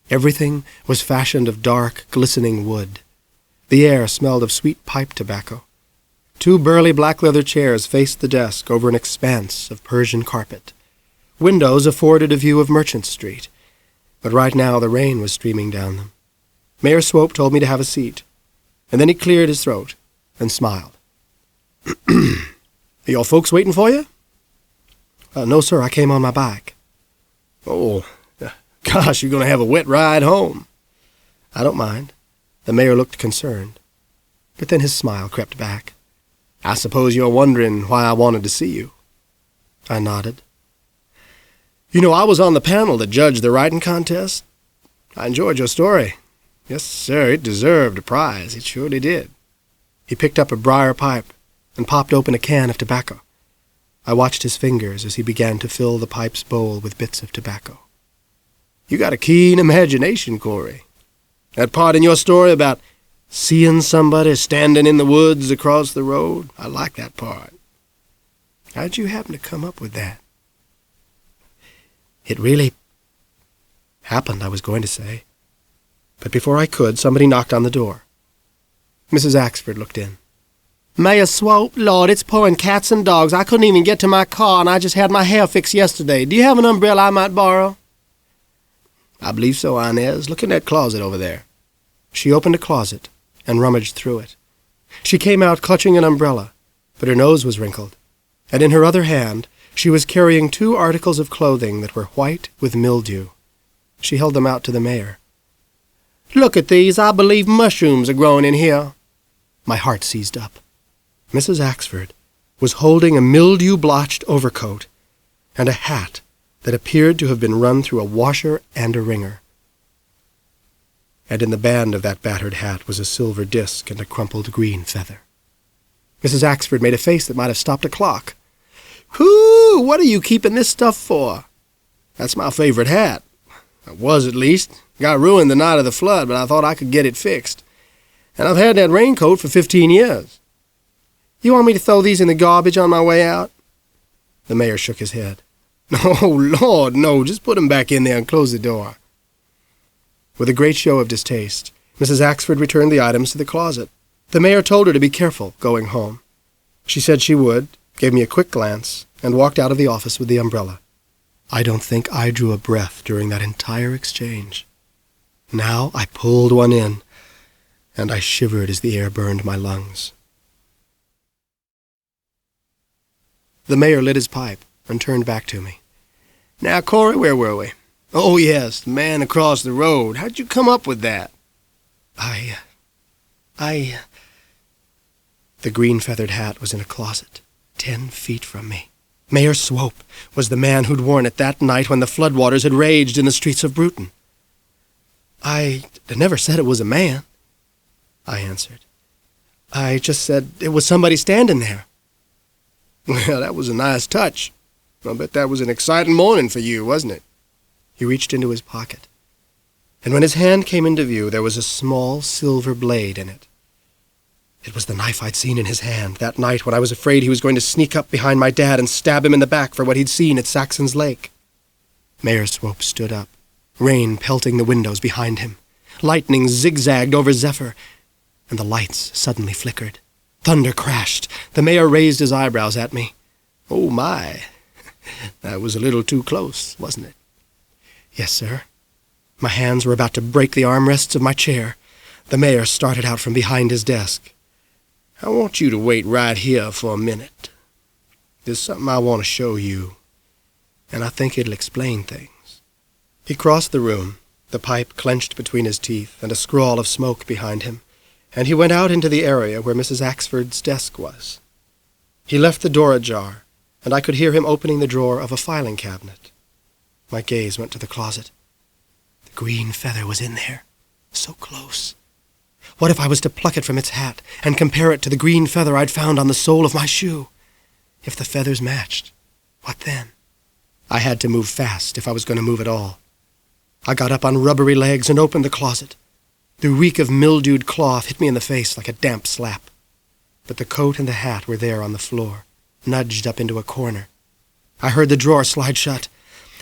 Everything was fashioned of dark, glistening wood. The air smelled of sweet pipe tobacco. 2 burly black leather chairs faced the desk over an expanse of Persian carpet. Windows afforded a view of Merchant Street, but right now the rain was streaming down them. Mayor Swope told me to have a seat, and then he cleared his throat and smiled. Are your folks waiting for you? No, sir, I came on my bike. Oh, gosh, you're going to have a wet ride home. I don't mind. The mayor looked concerned, but then his smile crept back. I suppose you're wondering why I wanted to see you. I nodded. You know, I was on the panel that judged the writing contest. I enjoyed your story. Yes, sir, it deserved a prize. It surely did. He picked up a briar pipe and popped open a can of tobacco. I watched his fingers as he began to fill the pipe's bowl with bits of tobacco. You got a keen imagination, Cory. That part in your story about seeing somebody standing in the woods across the road, I like that part. How'd you happen to come up with that? It really happened, I was going to say. But before I could, somebody knocked on the door. Mrs. Axford looked in. Mayor Swope, Lord, it's pouring cats and dogs. I couldn't even get to my car, and I just had my hair fixed yesterday. Do you have an umbrella I might borrow? I believe so, Inez. Look in that closet over there. She opened a closet and rummaged through it. She came out clutching an umbrella, but her nose was wrinkled, and in her other hand she was carrying 2 articles of clothing that were white with mildew. She held them out to the mayor. Look at these. I believe mushrooms are growing in here. My heart seized up. Mrs. Axford was holding a mildew-blotched overcoat and a hat that appeared to have been run through a washer and a wringer. And in the band of that battered hat was a silver disc and a crumpled green feather. Mrs. Axford made a face that might have stopped a clock. Whoo! What are you keeping this stuff for? That's my favorite hat. It was, at least. Got ruined the night of the flood, but I thought I could get it fixed. And I've had that raincoat for 15 years. You want me to throw these in the garbage on my way out? The mayor shook his head. Oh, Lord, no. Just put them back in there and close the door. With a great show of distaste, Mrs. Axford returned the items to the closet. The mayor told her to be careful going home. She said she would, gave me a quick glance, and walked out of the office with the umbrella. I don't think I drew a breath during that entire exchange. Now I pulled one in, and I shivered as the air burned my lungs. The mayor lit his pipe and turned back to me. Now, Cory, where were we? Oh, yes, the man across the road. How'd you come up with that? The green-feathered hat was in a closet, 10 feet from me. Mayor Swope was the man who'd worn it that night when the floodwaters had raged in the streets of Bruton. I never said it was a man, I answered. I just said it was somebody standing there. Well, that was a nice touch. I'll bet that was an exciting morning for you, wasn't it? He reached into his pocket, and when his hand came into view, there was a small silver blade in it. It was the knife I'd seen in his hand that night when I was afraid he was going to sneak up behind my dad and stab him in the back for what he'd seen at Saxon's Lake. Mayor Swope stood up, rain pelting the windows behind him. Lightning zigzagged over Zephyr, and the lights suddenly flickered. Thunder crashed. The mayor raised his eyebrows at me. Oh, my. That was a little too close, wasn't it? Yes, sir. My hands were about to break the armrests of my chair. The mayor started out from behind his desk. I want you to wait right here for a minute. There's something I want to show you, and I think it'll explain things. He crossed the room, the pipe clenched between his teeth and a scrawl of smoke behind him, and he went out into the area where Mrs. Axford's desk was. He left the door ajar, and I could hear him opening the drawer of a filing cabinet. My gaze went to the closet. The green feather was in there, so close. What if I was to pluck it from its hat and compare it to the green feather I'd found on the sole of my shoe? If the feathers matched, what then? I had to move fast if I was going to move at all. I got up on rubbery legs and opened the closet. The reek of mildewed cloth hit me in the face like a damp slap. But the coat and the hat were there on the floor, nudged up into a corner. I heard the drawer slide shut.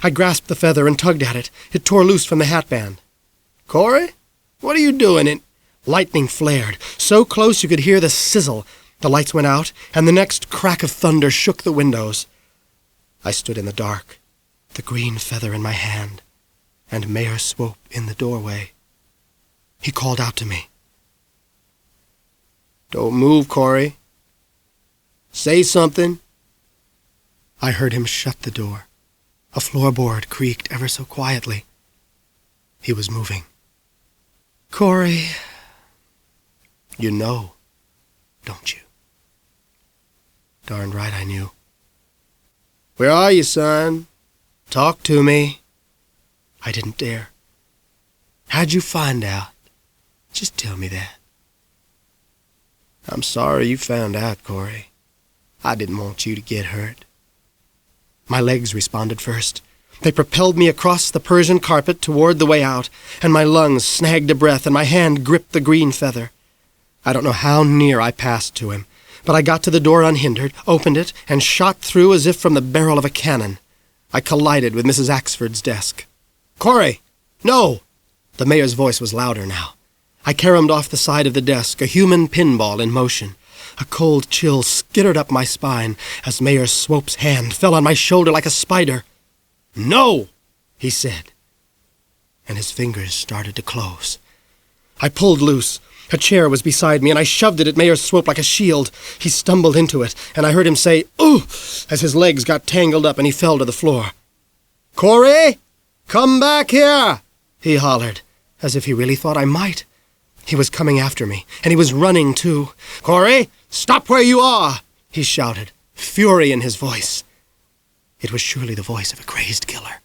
I grasped the feather and tugged at it. It tore loose from the hatband. "Cory, what are you doing?" Lightning flared, so close you could hear the sizzle. The lights went out, and the next crack of thunder shook the windows. I stood in the dark, the green feather in my hand, and Mayor Swope in the doorway. He called out to me. "Don't move, Cory. Say something." I heard him shut the door. A floorboard creaked ever so quietly. He was moving. "Cory, you know, don't you?" Darned right I knew. "Where are you, son? Talk to me." I didn't dare. "How'd you find out? Just tell me that." "I'm sorry you found out, Cory. I didn't want you to get hurt." My legs responded first. They propelled me across the Persian carpet toward the way out, and my lungs snagged a breath and my hand gripped the green feather. I don't know how near I passed to him, but I got to the door unhindered, opened it, and shot through as if from the barrel of a cannon. I collided with Mrs. Axford's desk. "Cory, no!" The mayor's voice was louder now. I caromed off the side of the desk, a human pinball in motion. A cold chill skittered up my spine as Mayor Swope's hand fell on my shoulder like a spider. "No!" he said, and his fingers started to close. I pulled loose. A chair was beside me, and I shoved it at Mayor Swope like a shield. He stumbled into it, and I heard him say, "Ooh!" as his legs got tangled up and he fell to the floor. "Cory, come back here!" he hollered, as if he really thought I might. He was coming after me, and he was running, too. "Cory, stop where you are!" he shouted, fury in his voice. It was surely the voice of a crazed killer.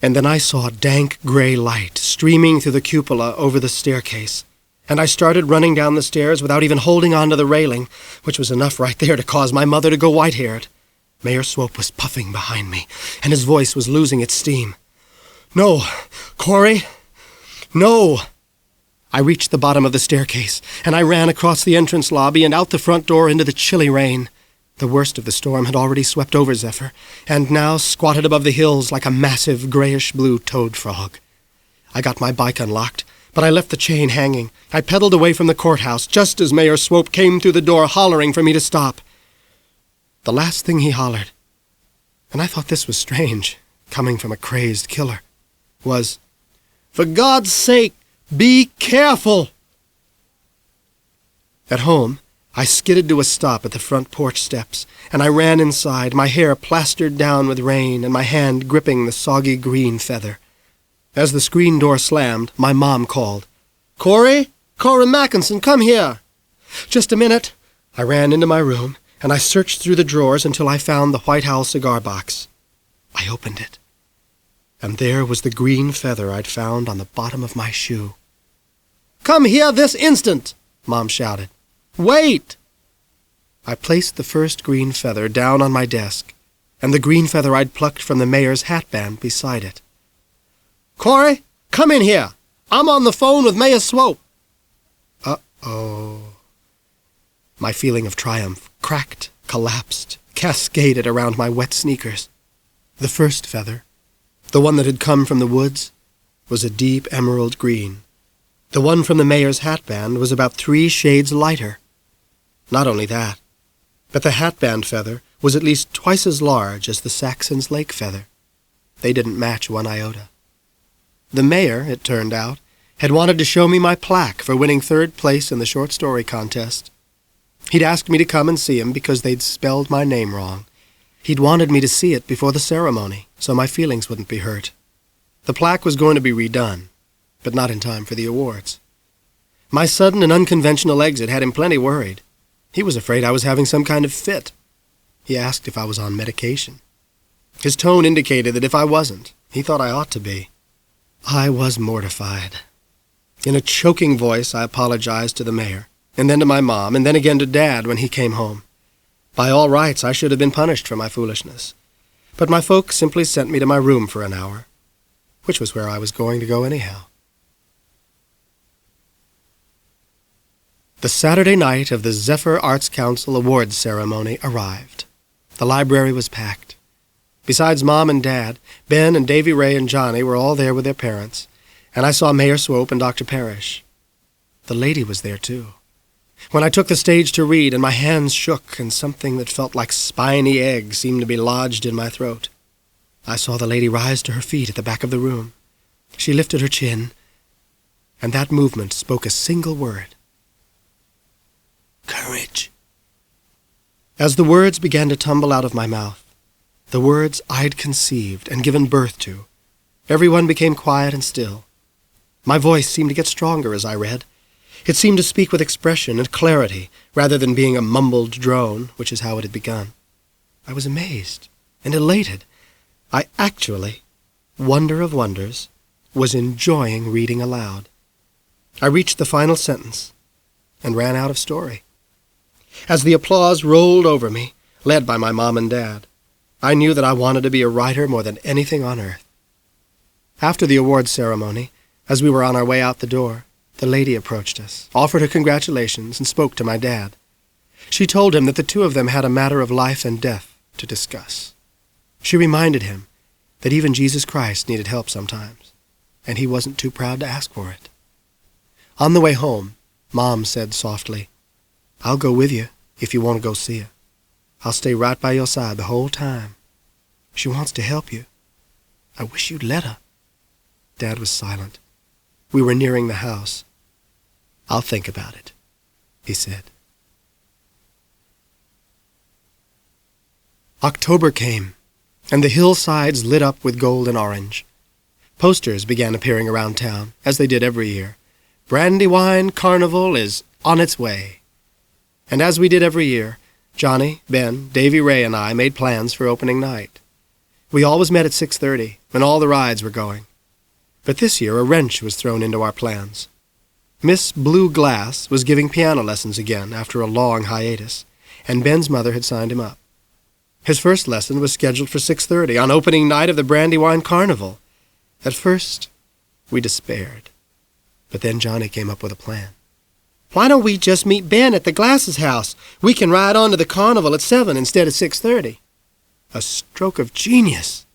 And then I saw dank gray light streaming through the cupola over the staircase, and I started running down the stairs without even holding on to the railing, which was enough right there to cause my mother to go white-haired. Mayor Swope was puffing behind me, and his voice was losing its steam. "No, Cory, no!" I reached the bottom of the staircase, and I ran across the entrance lobby and out the front door into the chilly rain. The worst of the storm had already swept over Zephyr, and now squatted above the hills like a massive grayish-blue toad frog. I got my bike unlocked, but I left the chain hanging. I pedaled away from the courthouse just as Mayor Swope came through the door hollering for me to stop. The last thing he hollered, and I thought this was strange, coming from a crazed killer, was, "For God's sake, be careful!" At home, I skidded to a stop at the front porch steps, and I ran inside, my hair plastered down with rain and my hand gripping the soggy green feather. As the screen door slammed, my mom called, "Cory, Cory Mackenson, come here." "Just a minute." I ran into my room, and I searched through the drawers until I found the White Owl cigar box. I opened it, and there was the green feather I'd found on the bottom of my shoe. "Come here this instant!" Mom shouted. "Wait!" I placed the first green feather down on my desk, and the green feather I'd plucked from the mayor's hatband beside it. "Cory, come in here. I'm on the phone with Mayor Swope." Uh-oh. My feeling of triumph cracked, collapsed, cascaded around my wet sneakers. The first feather, the one that had come from the woods, was a deep emerald green. The one from the mayor's hatband was about 3 shades lighter. Not only that, but the hatband feather was at least twice as large as the Saxon's Lake feather. They didn't match one iota. The mayor, it turned out, had wanted to show me my plaque for winning 3rd place in the short story contest. He'd asked me to come and see him because they'd spelled my name wrong. He'd wanted me to see it before the ceremony, so my feelings wouldn't be hurt. The plaque was going to be redone, but not in time for the awards. My sudden and unconventional exit had him plenty worried. He was afraid I was having some kind of fit. He asked if I was on medication. His tone indicated that if I wasn't, he thought I ought to be. I was mortified. In a choking voice, I apologized to the mayor, and then to my mom, and then again to Dad when he came home. By all rights, I should have been punished for my foolishness. But my folks simply sent me to my room for an hour, which was where I was going to go anyhow. The Saturday night of the Zephyr Arts Council Awards ceremony arrived. The library was packed. Besides Mom and Dad, Ben and Davy Ray and Johnny were all there with their parents, and I saw Mayor Swope and Dr. Parrish. The lady was there, too. When I took the stage to read and my hands shook and something that felt like spiny egg seemed to be lodged in my throat, I saw the lady rise to her feet at the back of the room. She lifted her chin, and that movement spoke a single word. Courage. As the words began to tumble out of my mouth, the words I'd conceived and given birth to, everyone became quiet and still. My voice seemed to get stronger as I read. It seemed to speak with expression and clarity rather than being a mumbled drone, which is how it had begun. I was amazed and elated. I actually, wonder of wonders, was enjoying reading aloud. I reached the final sentence and ran out of story. As the applause rolled over me, led by my mom and dad, I knew that I wanted to be a writer more than anything on earth. After the awards ceremony, as we were on our way out the door, the lady approached us, offered her congratulations, and spoke to my dad. She told him that the two of them had a matter of life and death to discuss. She reminded him that even Jesus Christ needed help sometimes, and he wasn't too proud to ask for it. On the way home, Mom said softly, "I'll go with you if you want to go see her. I'll stay right by your side the whole time. She wants to help you. I wish you'd let her." Dad was silent. We were nearing the house. "I'll think about it," he said. October came, and the hillsides lit up with gold and orange. Posters began appearing around town, as they did every year. Brandywine Carnival is on its way. And as we did every year, Johnny, Ben, Davy Ray, and I made plans for opening night. We always met at 6:30, when all the rides were going. But this year a wrench was thrown into our plans. Miss Blue Glass was giving piano lessons again after a long hiatus, and Ben's mother had signed him up. His first lesson was scheduled for 6:30 on opening night of the Brandywine Carnival. At first, we despaired. But then Johnny came up with a plan. "Why don't we just meet Ben at the Glass's house? We can ride on to the carnival at 7 instead of 6:30. A stroke of genius.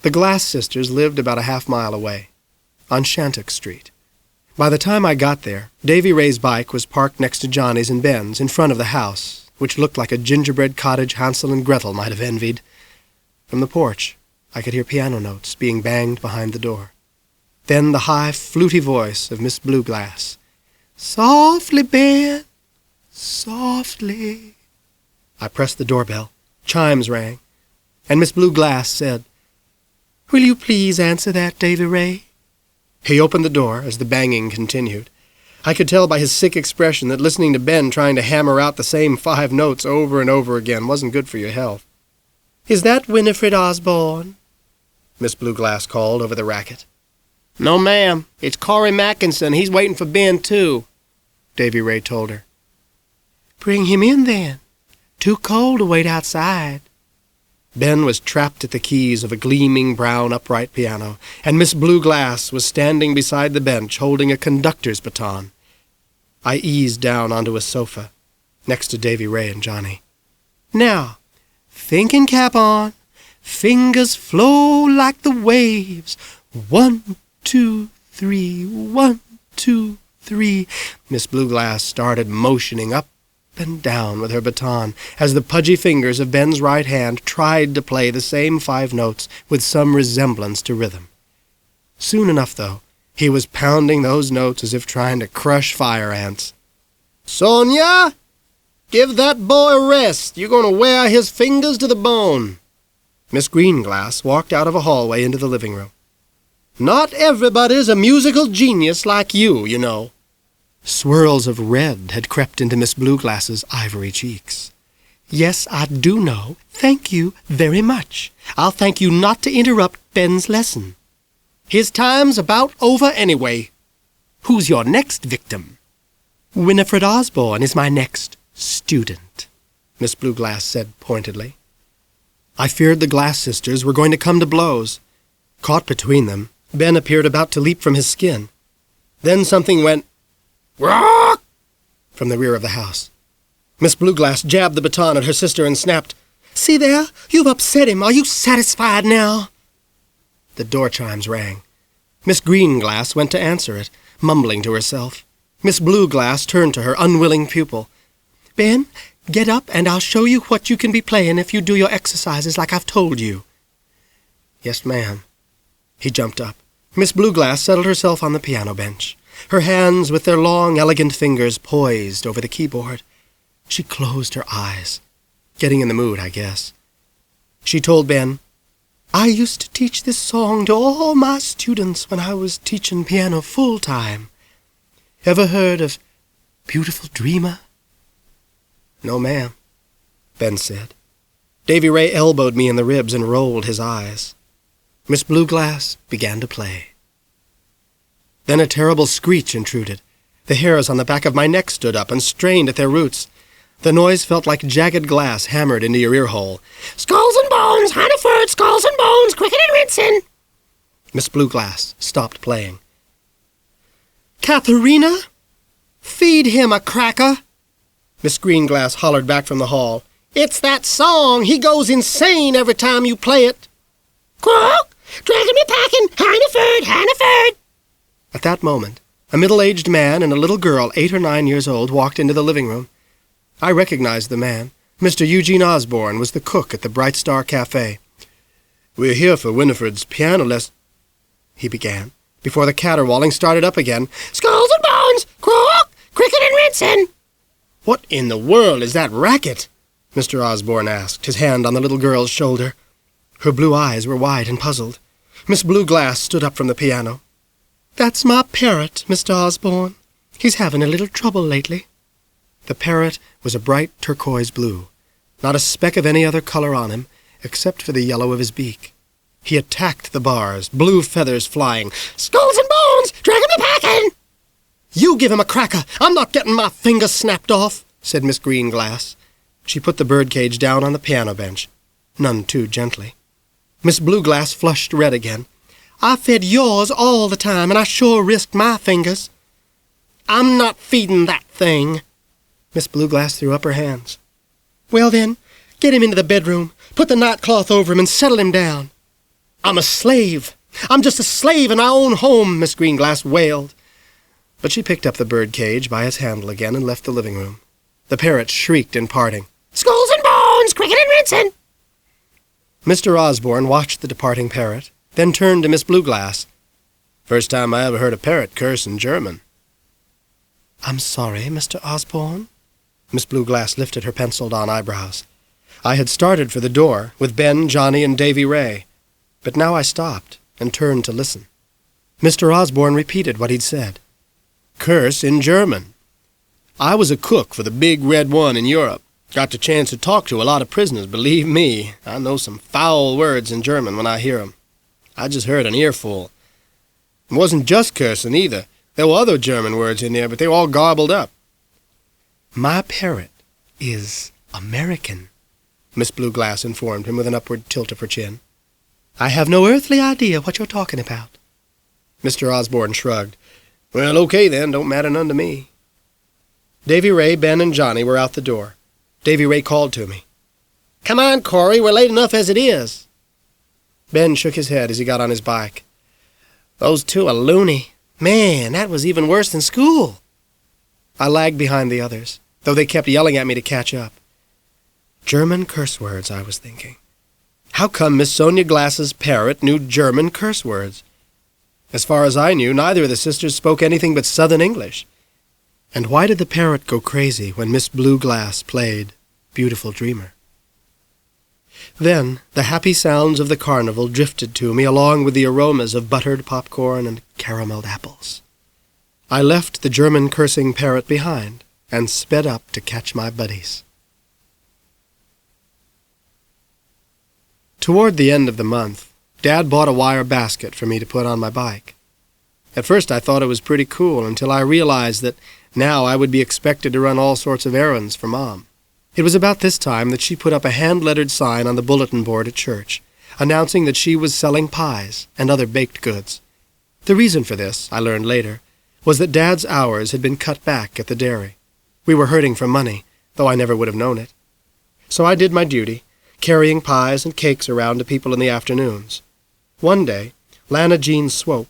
The Glass sisters lived about a half-mile away, on Shantuck Street. By the time I got there, Davy Ray's bike was parked next to Johnny's and Ben's in front of the house, which looked like a gingerbread cottage Hansel and Gretel might have envied. From the porch, I could hear piano notes being banged behind the door. Then the high, fluty voice of Miss Blue Glass. "Softly, Ben, softly." I pressed the doorbell. Chimes rang, and Miss Blue Glass said, "Will you please answer that, Davy Ray?" He opened the door as the banging continued. I could tell by his sick expression that listening to Ben trying to hammer out the same 5 notes over and over again wasn't good for your health. "Is that Winifred Osborne?" Miss Blue Glass called over the racket. "No, ma'am. It's Cory Mackenson. He's waiting for Ben, too," Davy Ray told her. "Bring him in, then. Too cold to wait outside." Ben was trapped at the keys of a gleaming brown upright piano, and Miss Blue Glass was standing beside the bench holding a conductor's baton. I eased down onto a sofa, next to Davy Ray and Johnny. "Now, thinking cap on, fingers flow like the waves. 1, 2, 3, 1, 2, 3. Miss Blue Glass started motioning up and down with her baton as the pudgy fingers of Ben's right hand tried to play the same 5 notes with some resemblance to rhythm. Soon enough, though, he was pounding those notes as if trying to crush fire ants. "Sonia, give that boy a rest. You're going to wear his fingers to the bone." Miss Greenglass walked out of a hallway into the living room. Not everybody's a musical genius like you know. Swirls of red had crept into Miss Blueglass's ivory cheeks. Yes, I do know. Thank you very much. I'll thank you not to interrupt Ben's lesson. His time's about over anyway. Who's your next victim? Winifred Osborne is my next student, Miss Blueglass said pointedly. I feared the Glass sisters were going to come to blows. Caught between them, Ben appeared about to leap from his skin. Then something went "Rock!" from the rear of the house. Miss Blueglass jabbed the baton at her sister and snapped, "See there? You've upset him. Are you satisfied now?" The door chimes rang. Miss Greenglass went to answer it, mumbling to herself. Miss Blueglass turned to her unwilling pupil. "Ben, get up and I'll show you what you can be playing if you do your exercises like I've told you." "Yes, ma'am." He jumped up. Miss Blueglass settled herself on the piano bench, her hands with their long, elegant fingers poised over the keyboard. She closed her eyes, getting in the mood, I guess. She told Ben, "I used to teach this song to all my students when I was teaching piano full-time. Ever heard of Beautiful Dreamer?" "No, ma'am," Ben said. Davy Ray elbowed me in the ribs and rolled his eyes. Miss Blueglass began to play. Then a terrible screech intruded. The hairs on the back of my neck stood up and strained at their roots. The noise felt like jagged glass hammered into your ear hole. "Skulls and bones, Hannaford, skulls and bones, quicken and rinsing." Miss Blueglass stopped playing. "Katharina, feed him a cracker," Miss Greenglass hollered back from the hall. "It's that song. He goes insane every time you play it." "Croak, dragging me packing, Hannaford, Hannaford." At that moment, a middle-aged man and a little girl 8 or 9 years old walked into the living room. I recognized the man. Mr. Eugene Osborne was the cook at the Bright Star Cafe. "We're here for Winifred's piano lesson," he began, before the caterwauling started up again. "Skulls and bones, croak, cricket and rinsing." "What in the world is that racket?" Mr. Osborne asked, his hand on the little girl's shoulder. Her blue eyes were wide and puzzled. Miss Blueglass stood up from the piano. "That's my parrot, Mr. Osborne. He's having a little trouble lately." The parrot was a bright turquoise blue, not a speck of any other color on him, except for the yellow of his beak. He attacked the bars, blue feathers flying. "Skulls and bones, dragging me packing." "You give him a cracker. I'm not getting my fingers snapped off," said Miss Greenglass. She put the birdcage down on the piano bench, none too gently. Miss Blueglass flushed red again. "I fed yours all the time, and I sure risked my fingers." "I'm not feeding that thing." Miss Blueglass threw up her hands. "Well then, get him into the bedroom, put the nightcloth over him, and settle him down." "I'm a slave. I'm just a slave in my own home," Miss Greenglass wailed. But she picked up the birdcage by its handle again and left the living room. The parrot shrieked in parting. "Skulls and bones, cricket and rinsing." Mr. Osborne watched the departing parrot, then turned to Miss Blueglass. "First time I ever heard a parrot curse in German." "I'm sorry, Mr. Osborne." Miss Blueglass lifted her penciled-on eyebrows. I had started for the door with Ben, Johnny, and Davy Ray, but now I stopped and turned to listen. Mr. Osborne repeated what he'd said. "Curse in German. I was a cook for the Big Red One in Europe. Got the chance to talk to a lot of prisoners. Believe me, I know some foul words in German when I hear 'em. I just heard an earful. It wasn't just cursing either. There were other German words in there, but they were all garbled up." "My parrot is American," Miss Blueglass informed him with an upward tilt of her chin. "I have no earthly idea what you're talking about." Mr. Osborne shrugged. "Well, okay then, don't matter none to me." Davy Ray, Ben, and Johnny were out the door. Davy Ray called to me. "Come on, Cory, we're late enough as it is." Ben shook his head as he got on his bike. "Those two are loony. Man, that was even worse than school." I lagged behind the others, though they kept yelling at me to catch up. German curse words, I was thinking. How come Miss Sonia Glass's parrot knew German curse words? As far as I knew, neither of the sisters spoke anything but Southern English. And why did the parrot go crazy when Miss Blueglass played Beautiful Dreamer? Then the happy sounds of the carnival drifted to me along with the aromas of buttered popcorn and carameled apples. I left the German cursing parrot behind and sped up to catch my buddies. Toward the end of the month, Dad bought a wire basket for me to put on my bike. At first I thought it was pretty cool until I realized that now I would be expected to run all sorts of errands for Mom. It was about this time that she put up a hand-lettered sign on the bulletin board at church, announcing that she was selling pies and other baked goods. The reason for this, I learned later, was that Dad's hours had been cut back at the dairy. We were hurting for money, though I never would have known it. So I did my duty, carrying pies and cakes around to people in the afternoons. One day, Lana Jean Swope,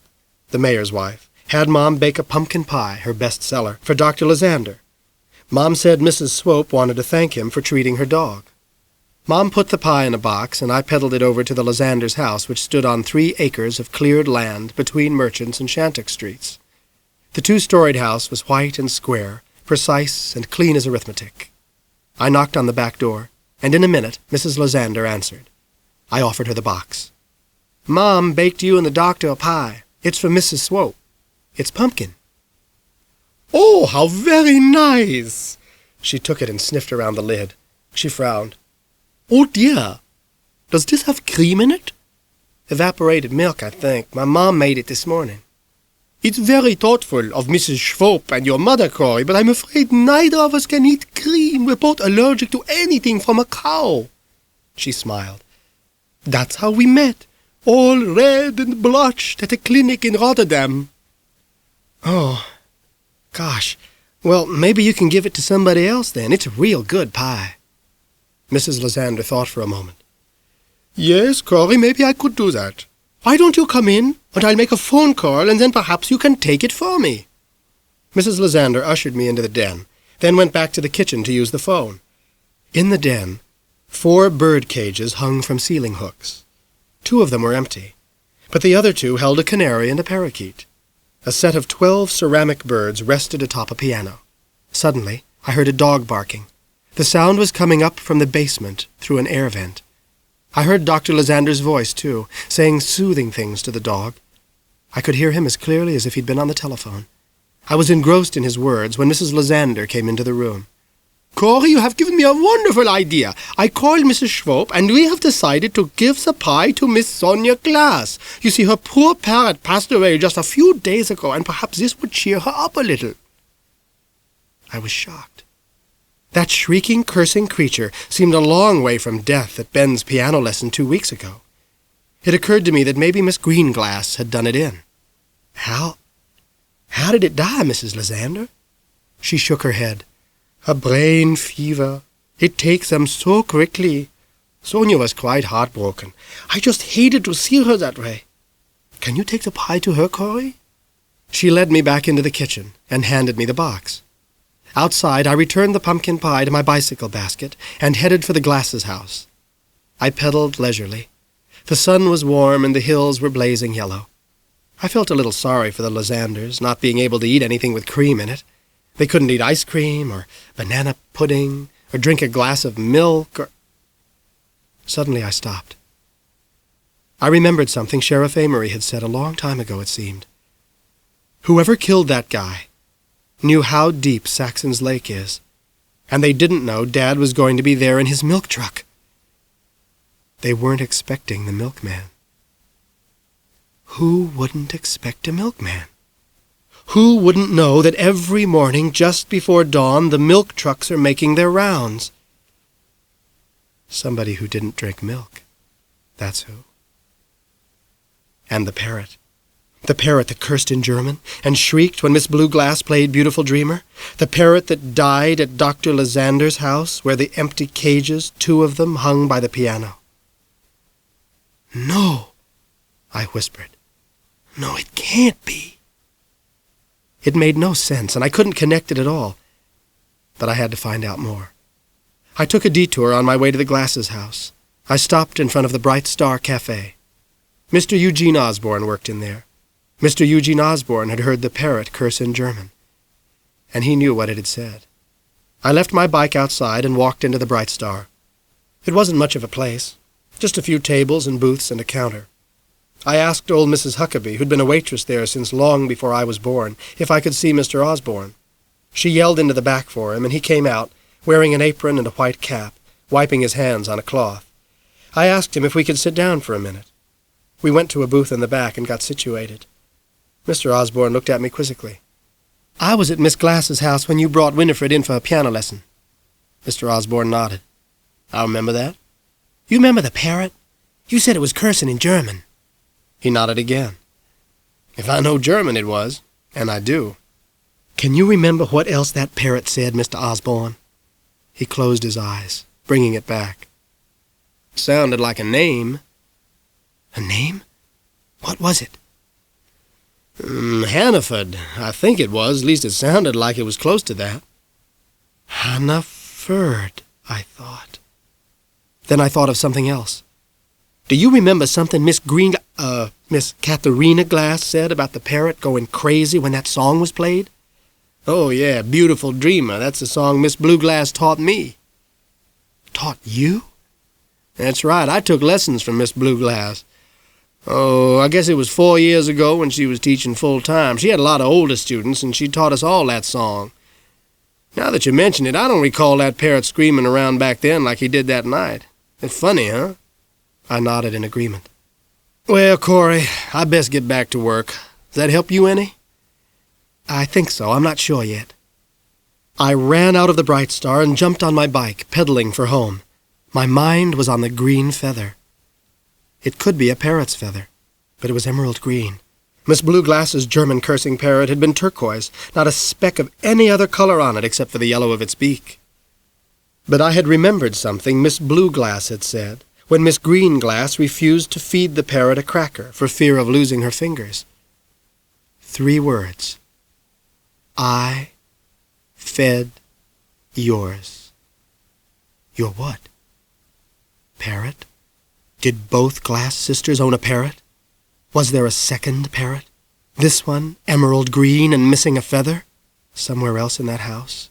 the mayor's wife, had Mom bake a pumpkin pie, her best seller, for Dr. Lysander. Mom said Mrs. Swope wanted to thank him for treating her dog. Mom put the pie in a box, and I pedaled it over to the Lysanders' house, which stood on 3 acres of cleared land between Merchants and Shantic streets. The 2-storied house was white and square, precise and clean as arithmetic. I knocked on the back door, and in a minute Mrs. Lysander answered. I offered her the box. "Mom baked you and the doctor a pie. It's for Mrs. Swope. It's pumpkin." "Oh, how very nice!" She took it and sniffed around the lid. She frowned. "Oh, dear. Does this have cream in it?" "Evaporated milk, I think. My mom made it this morning." "It's very thoughtful of Mrs. Swope and your mother, Cory, but I'm afraid neither of us can eat cream. We're both allergic to anything from a cow." She smiled. "That's how we met, all red and blotched at a clinic in Rotterdam." "Oh, gosh. Well, maybe you can give it to somebody else then. It's a real good pie." Mrs. Lysander thought for a moment. "Yes, Cory, maybe I could do that. Why don't you come in, and I'll make a phone call, and then perhaps you can take it for me." Mrs. Lysander ushered me into the den, then went back to the kitchen to use the phone. In the den, 4 bird cages hung from ceiling hooks. 2 of them were empty, but the other 2 held a canary and a parakeet. A set of 12 ceramic birds rested atop a piano. Suddenly, I heard a dog barking. The sound was coming up from the basement through an air vent. I heard Dr. Lysander's voice, too, saying soothing things to the dog. I could hear him as clearly as if he'd been on the telephone. I was engrossed in his words when Mrs. Lysander came into the room. "Cory, you have given me a wonderful idea. I called Mrs. Swope, and we have decided to give the pie to Miss Sonia Glass. You see, her poor parrot passed away just a few days ago, and perhaps this would cheer her up a little." I was shocked. That shrieking, cursing creature seemed a long way from death at Ben's piano lesson 2 weeks ago. It occurred to me that maybe Miss Greenglass had done it in. How did it die, Mrs. Lysander?" She shook her head. "A brain fever. It takes them so quickly. Sonia was quite heartbroken. I just hated to see her that way. Can you take the pie to her, Cory?" She led me back into the kitchen and handed me the box. Outside, I returned the pumpkin pie to my bicycle basket and headed for the Glasses' house. I pedaled leisurely. The sun was warm and the hills were blazing yellow. I felt a little sorry for the Lysanders, not being able to eat anything with cream in it. They couldn't eat ice cream or banana pudding or drink a glass of milk or... Suddenly I stopped. I remembered something Sheriff Amory had said a long time ago, it seemed. Whoever killed that guy knew how deep Saxon's Lake is, and they didn't know Dad was going to be there in his milk truck. They weren't expecting the milkman. Who wouldn't expect a milkman? Who wouldn't know that every morning just before dawn the milk trucks are making their rounds? Somebody who didn't drink milk. That's who. And the parrot. The parrot that cursed in German and shrieked when Miss Blueglass played Beautiful Dreamer. The parrot that died at Dr. Lysander's house, where the empty cages, 2 of them, hung by the piano. "No," I whispered. "No, it can't be." It made no sense, and I couldn't connect it at all. But I had to find out more. I took a detour on my way to the Glasses' house. I stopped in front of the Bright Star Cafe. Mr. Eugene Osborne worked in there. Mr. Eugene Osborne had heard the parrot curse in German, and he knew what it had said. I left my bike outside and walked into the Bright Star. It wasn't much of a place, Just a few tables and booths and a counter. I asked old Mrs. Huckabee, who'd been a waitress there since long before I was born, if I could see Mr. Osborne. She yelled into the back for him, and he came out, wearing an apron and a white cap, wiping his hands on a cloth. I asked him if we could sit down for a minute. We went to a booth in the back and got situated. Mr. Osborne looked at me quizzically. "I was at Miss Glass's house when you brought Winifred in for a piano lesson." Mr. Osborne nodded. "I remember that." "You remember the parrot? You said it was cursing in German." He nodded again. "If I know German, it was, and I do." "Can you remember what else that parrot said, Mr. Osborne?" He closed his eyes, bringing it back. "Sounded like a name." "A name? What was it?" "Hannaford, I think it was. At least it sounded like it was close to that." "Hannaford," I thought. Then I thought of something else. "Do you remember something Miss Katharina Glass said about the parrot going crazy when that song was played?" "Oh, yeah, Beautiful Dreamer. That's the song Miss Blue Glass taught me." "Taught you?" "That's right. I took lessons from Miss Blue Glass. Oh, I guess it was 4 years ago when she was teaching full-time. She had a lot of older students, and she taught us all that song. Now that you mention it, I don't recall that parrot screaming around back then like he did that night. It's funny, huh?" I nodded in agreement. "Well, Cory, I best get back to work. Does that help you any?" "I think so. I'm not sure yet." I ran out of the Bright Star and jumped on my bike, pedaling for home. My mind was on the green feather. It could be a parrot's feather, but it was emerald green. Miss Blue Glass's German cursing parrot had been turquoise, not a speck of any other color on it except for the yellow of its beak. But I had remembered something Miss Blue Glass had said when Miss Green Glass refused to feed the parrot a cracker for fear of losing her fingers. 3 words. "I fed yours." Your what? Parrot? Did both Glass sisters own a parrot? Was there a second parrot? This one, emerald green and missing a feather? Somewhere else in that house?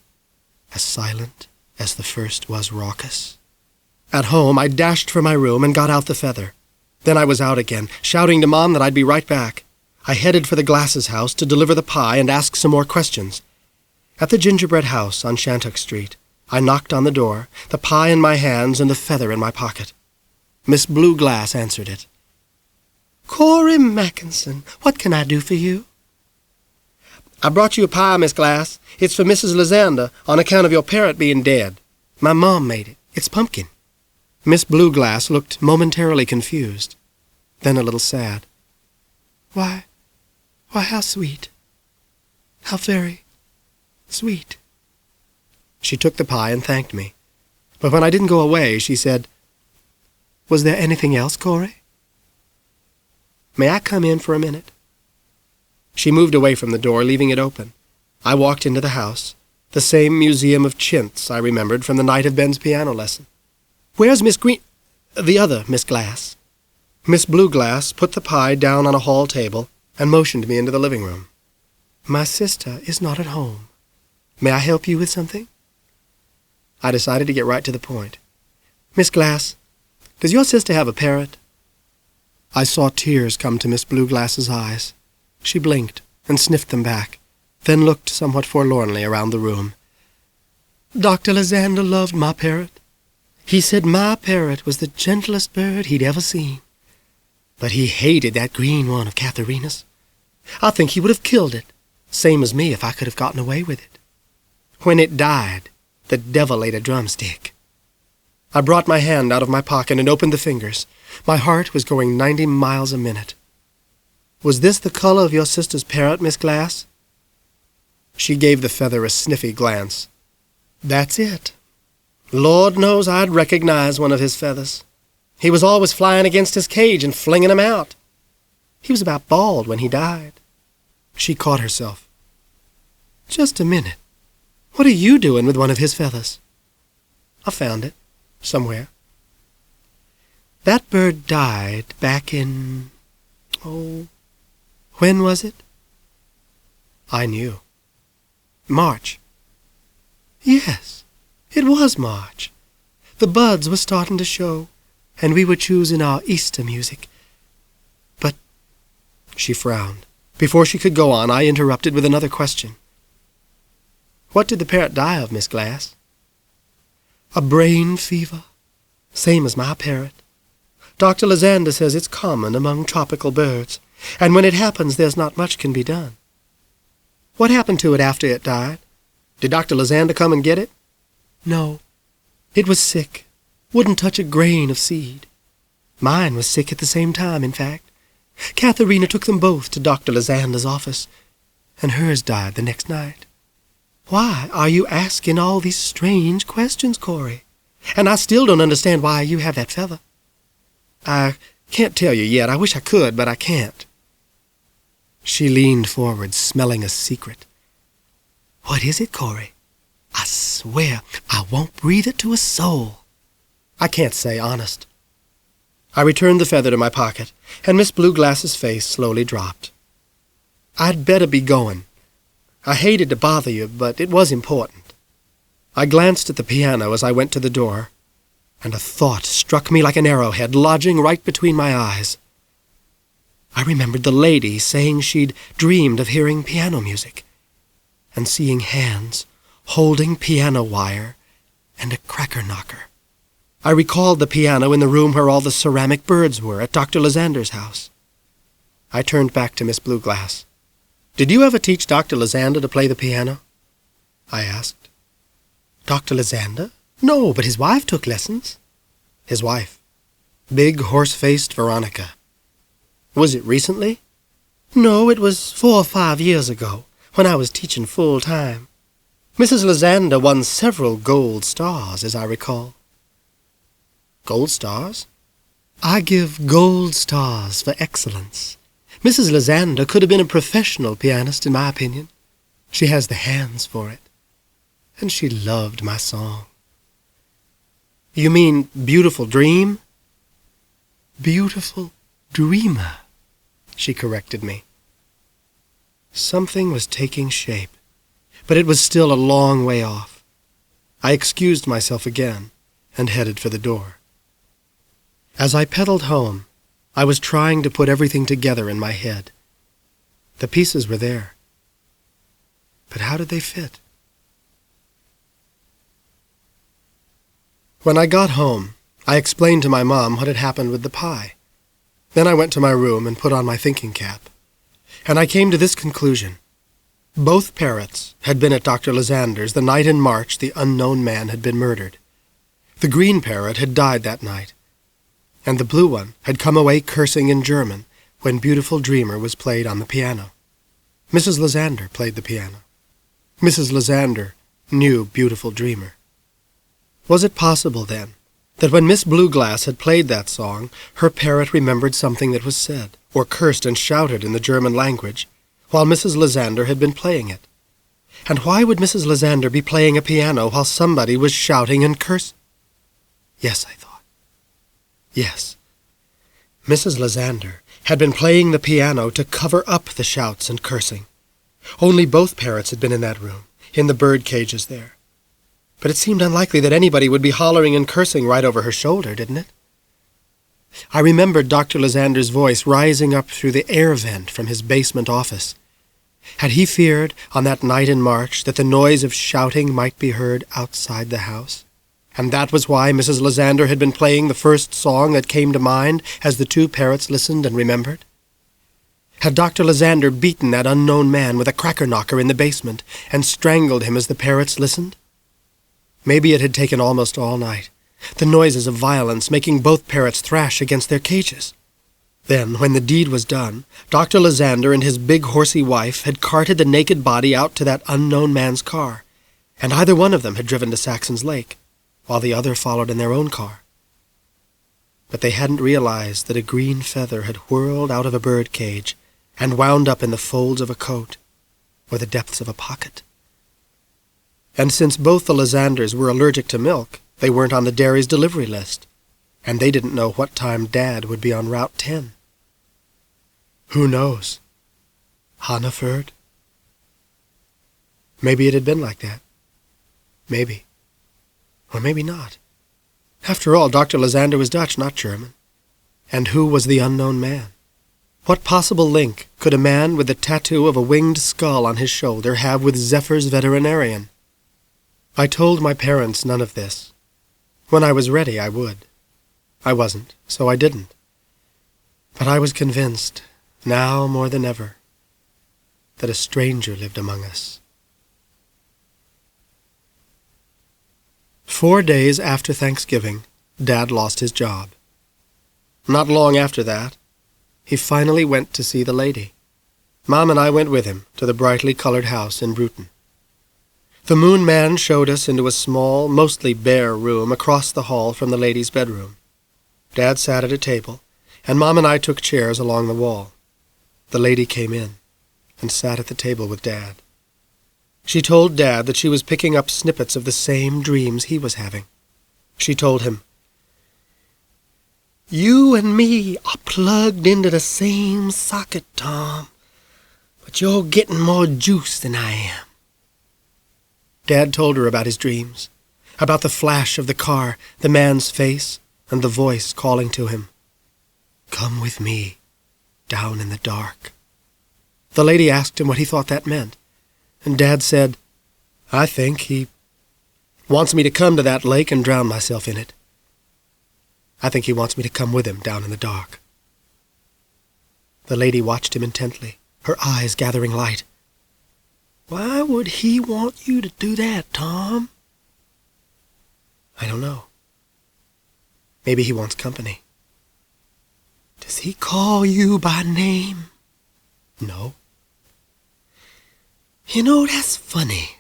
As silent as the first was raucous? At home, I dashed for my room and got out the feather. Then I was out again, shouting to Mom that I'd be right back. I headed for the Glasses' house to deliver the pie and ask some more questions. At the gingerbread house on Shantuck Street, I knocked on the door, the pie in my hands and the feather in my pocket. Miss Blue Glass answered it. "Cory Mackenson, what can I do for you?" "I brought you a pie, Miss Glass. It's for Mrs. Lysander, on account of your parrot being dead. My mom made it. It's pumpkin." Miss Blue Glass looked momentarily confused, then a little sad. Why, how sweet. How very sweet." She took the pie and thanked me. But when I didn't go away, she said, "Was there anything else, Cory?" "May I come in for a minute?" She moved away from the door, leaving it open. I walked into the house, the same museum of chintz I remembered from the night of Ben's piano lesson. "Where's Miss Green—" "The other Miss Glass." Miss Blue Glass put the pie down on a hall table and motioned me into the living room. "My sister is not at home. May I help you with something?" I decided to get right to the point. "Miss Glass, does your sister have a parrot?" I saw tears come to Miss Blue Glass's eyes. She blinked and sniffed them back, then looked somewhat forlornly around the room. "Dr. Lysander loved my parrot. He said my parrot was the gentlest bird he'd ever seen. But he hated that green one of Katharina's. I think he would have killed it, same as me if I could have gotten away with it. When it died, the devil ate a drumstick." I brought my hand out of my pocket and opened the fingers. My heart was going 90 miles a minute. "Was this the color of your sister's parrot, Miss Glass?" She gave the feather a sniffy glance. "That's it. Lord knows I'd recognize one of his feathers. He was always flying against his cage and flinging 'em out. He was about bald when he died." She caught herself. "Just a minute. What are you doing with one of his feathers?" "I found it. Somewhere." "That bird died back in... when was it?" I knew. "March." "Yes, it was March. The buds were starting to show, and we were choosing our Easter music. But—" She frowned. Before she could go on, I interrupted with another question. "What did the parrot die of, Miss Glass?" "A brain fever, same as my parrot. Dr. Lysander says it's common among tropical birds, and when it happens there's not much can be done." "What happened to it after it died? Did Dr. Lysander come and get it?" "No. It was sick. Wouldn't touch a grain of seed. Mine was sick at the same time, in fact. Katharina took them both to Dr. Lysander's office, and hers died the next night." "Why are you asking all these strange questions, Cory? And I still don't understand why you have that feather." "I can't tell you yet. I wish I could, but I can't." She leaned forward, smelling a secret. "What is it, Cory? I swear I won't breathe it to a soul." "I can't say, honest." I returned the feather to my pocket, and Miss Blueglass's face slowly dropped. "I'd better be going. I hated to bother you, but it was important." I glanced at the piano as I went to the door, and a thought struck me like an arrowhead, lodging right between my eyes. I remembered the lady saying she'd dreamed of hearing piano music, and seeing hands holding piano wire and a cracker knocker. I recalled the piano in the room where all the ceramic birds were at Dr. Lysander's house. I turned back to Miss Blueglass. "Did you ever teach Dr. Lysander to play the piano?" I asked. "Dr. Lysander? No, but his wife took lessons." "His wife? Big, horse-faced Veronica. Was it recently?" "No, it was 4 or 5 years ago, when I was teaching full-time. Mrs. Lysander won several gold stars, as I recall." "Gold stars?" "I give gold stars for excellence. Mrs. Lysander could have been a professional pianist, in my opinion. She has the hands for it. And she loved my song." "You mean Beautiful Dream?" "Beautiful Dreamer," she corrected me. Something was taking shape, but it was still a long way off. I excused myself again and headed for the door. As I pedaled home, I was trying to put everything together in my head. The pieces were there, but how did they fit? When I got home, I explained to my mom what had happened with the pie. Then I went to my room and put on my thinking cap, and I came to this conclusion. Both parrots had been at Dr. Lysander's the night in March the unknown man had been murdered. The green parrot had died that night, and the blue one had come away cursing in German when Beautiful Dreamer was played on the piano. Mrs. Lysander played the piano. Mrs. Lysander knew Beautiful Dreamer. Was it possible, then, that when Miss Blueglass had played that song, her parrot remembered something that was said, or cursed and shouted in the German language, while Mrs. Lysander had been playing it? And why would Mrs. Lysander be playing a piano while somebody was shouting and cursing? Yes, I thought. Yes. Mrs. Lysander had been playing the piano to cover up the shouts and cursing. Only both parrots had been in that room, in the bird cages there. But it seemed unlikely that anybody would be hollering and cursing right over her shoulder, didn't it? I remembered Dr. Lysander's voice rising up through the air vent from his basement office. Had he feared, on that night in March, that the noise of shouting might be heard outside the house? And that was why Mrs. Lysander had been playing the first song that came to mind as the two parrots listened and remembered? Had Dr. Lysander beaten that unknown man with a cracker knocker in the basement and strangled him as the parrots listened? Maybe it had taken almost all night, the noises of violence making both parrots thrash against their cages. Then, when the deed was done, Dr. Lysander and his big horsey wife had carted the naked body out to that unknown man's car, and either one of them had driven to Saxon's Lake, while the other followed in their own car. But they hadn't realized that a green feather had whirled out of a bird cage and wound up in the folds of a coat or the depths of a pocket. And since both the Lysanders were allergic to milk, they weren't on the dairy's delivery list, and they didn't know what time Dad would be on Route 10. Who knows? Hannaford? Maybe it had been like that. Maybe. Or maybe not. After all, Dr. Lysander was Dutch, not German. And who was the unknown man? What possible link could a man with the tattoo of a winged skull on his shoulder have with Zephyr's veterinarian? I told my parents none of this. When I was ready, I would. I wasn't, so I didn't. But I was convinced, now more than ever, that a stranger lived among us. 4 days after Thanksgiving, Dad lost his job. Not long after that, he finally went to see the lady. Mom and I went with him to the brightly colored house in Bruton. The Moon Man showed us into a small, mostly bare room across the hall from the lady's bedroom. Dad sat at a table, and Mom and I took chairs along the wall. The lady came in and sat at the table with Dad. She told Dad that she was picking up snippets of the same dreams he was having. She told him, "You and me are plugged into the same socket, Tom, but you're getting more juice than I am." Dad told her about his dreams, about the flash of the car, the man's face, and the voice calling to him, "Come with me, down in the dark." The lady asked him what he thought that meant, and Dad said, "I think he wants me to come to that lake and drown myself in it. I think he wants me to come with him down in the dark." The lady watched him intently, her eyes gathering light. "Why would he want you to do that, Tom?" "I don't know. Maybe he wants company." "Does he call you by name?" "No." "You know, that's funny,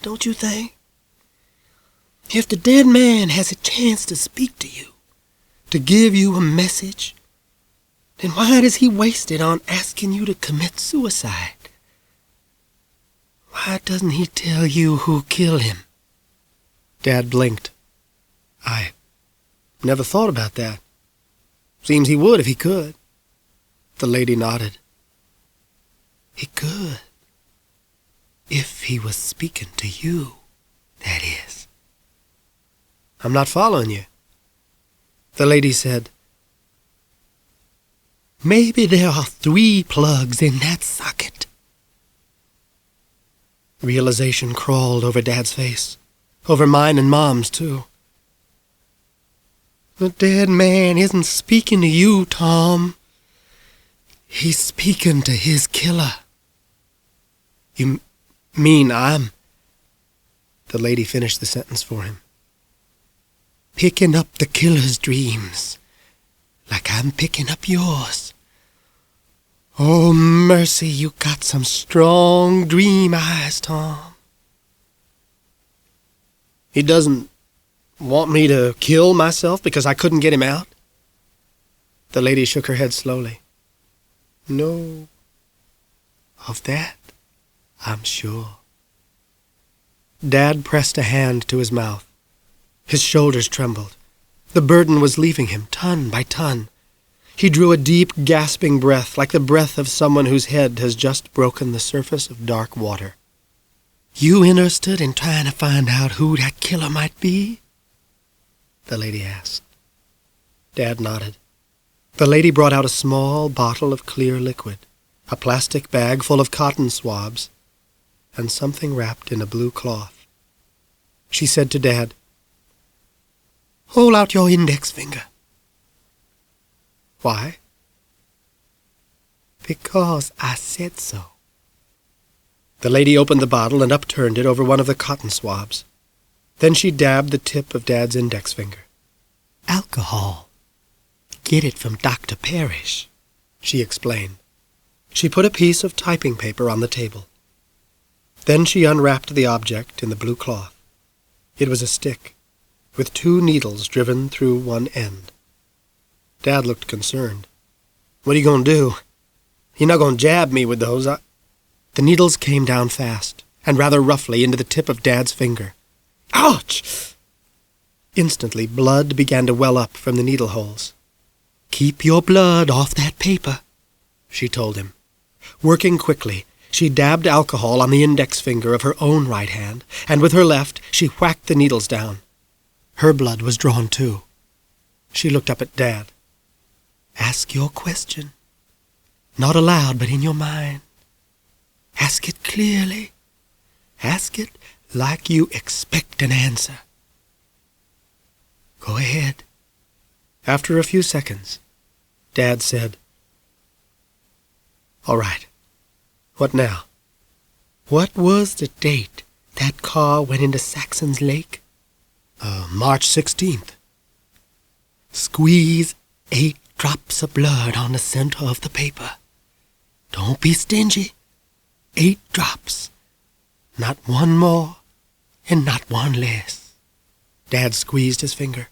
don't you think? If the dead man has a chance to speak to you, to give you a message, then why does he waste it on asking you to commit suicide? Why doesn't he tell you who killed him?" Dad blinked. "I never thought about that. Seems he would if he could." The lady nodded. "He could. If he was speaking to you, that is." "I'm not following you." The lady said, "Maybe there are 3 plugs in that socket." Realization crawled over Dad's face, over mine and Mom's, too. "The dead man isn't speaking to you, Tom. He's speaking to his killer." "You mean I'm—" The lady finished the sentence for him. "Picking up the killer's dreams, like I'm picking up yours. Oh, mercy, you got some strong dream eyes, Tom." "He doesn't want me to kill myself because I couldn't get him out?" The lady shook her head slowly. "No. Of that, I'm sure." Dad pressed a hand to his mouth. His shoulders trembled. The burden was leaving him, ton by ton. He drew a deep, gasping breath, like the breath of someone whose head has just broken the surface of dark water. "You interested in trying to find out who that killer might be?" the lady asked. Dad nodded. The lady brought out a small bottle of clear liquid, a plastic bag full of cotton swabs, and something wrapped in a blue cloth. She said to Dad, "Hold out your index finger." "Why?" "Because I said so." The lady opened the bottle and upturned it over one of the cotton swabs. Then she dabbed the tip of Dad's index finger. "Alcohol. Get it from Dr. Parrish," she explained. She put a piece of typing paper on the table. Then she unwrapped the object in the blue cloth. It was a stick, with 2 needles driven through one end. Dad looked concerned. "What are you going to do? You're not going to jab me with those?" The needles came down fast, and rather roughly into the tip of Dad's finger. "Ouch!" Instantly, blood began to well up from the needle holes. "Keep your blood off that paper," she told him. Working quickly, she dabbed alcohol on the index finger of her own right hand, and with her left she whacked the needles down. Her blood was drawn too. She looked up at Dad. "Ask your question. Not aloud, but in your mind. Ask it clearly. Ask it like you expect an answer. Go ahead." After a few seconds, Dad said, "All right. What now?" "What was the date that car went into Saxon's Lake?" March 16th. "Squeeze 8 drops of blood on the center of the paper. Don't be stingy. 8 drops. Not one more and not one less." Dad squeezed his finger,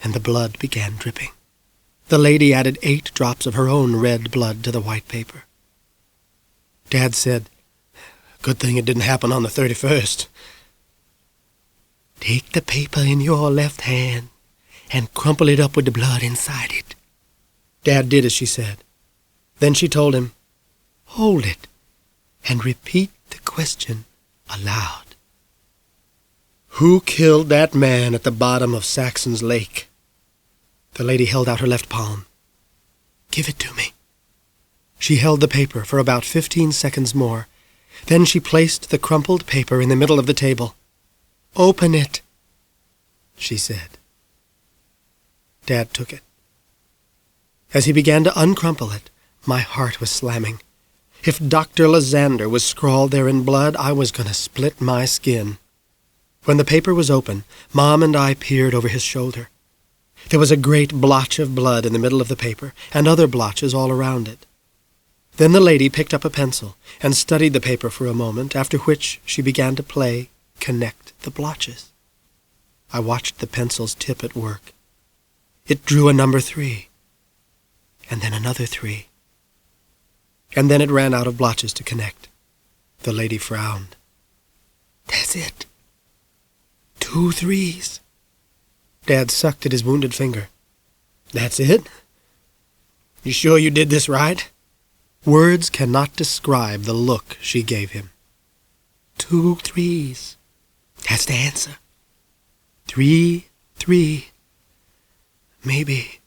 and the blood began dripping. The lady added 8 drops of her own red blood to the white paper. Dad said, "Good thing it didn't happen on the 31st. "Take the paper in your left hand and crumple it up with the blood inside it." Dad did as she said. Then she told him, "Hold it and repeat the question aloud." "Who killed that man at the bottom of Saxon's Lake?" The lady held out her left palm. "Give it to me." She held the paper for about 15 seconds more. Then she placed the crumpled paper in the middle of the table. "Open it," she said. Dad took it. As he began to uncrumple it, my heart was slamming. If Dr. Lysander was scrawled there in blood, I was going to split my skin. When the paper was open, Mom and I peered over his shoulder. There was a great blotch of blood in the middle of the paper, and other blotches all around it. Then the lady picked up a pencil and studied the paper for a moment, after which she began to play Connect the Blotches. I watched the pencil's tip at work. It drew a number 3, and then another 3. And then it ran out of blotches to connect. The lady frowned. "That's it. 2 3s. Dad sucked at his wounded finger. "That's it? You sure you did this right?" Words cannot describe the look she gave him. 2 3s. That's the answer. 3 3. Maybe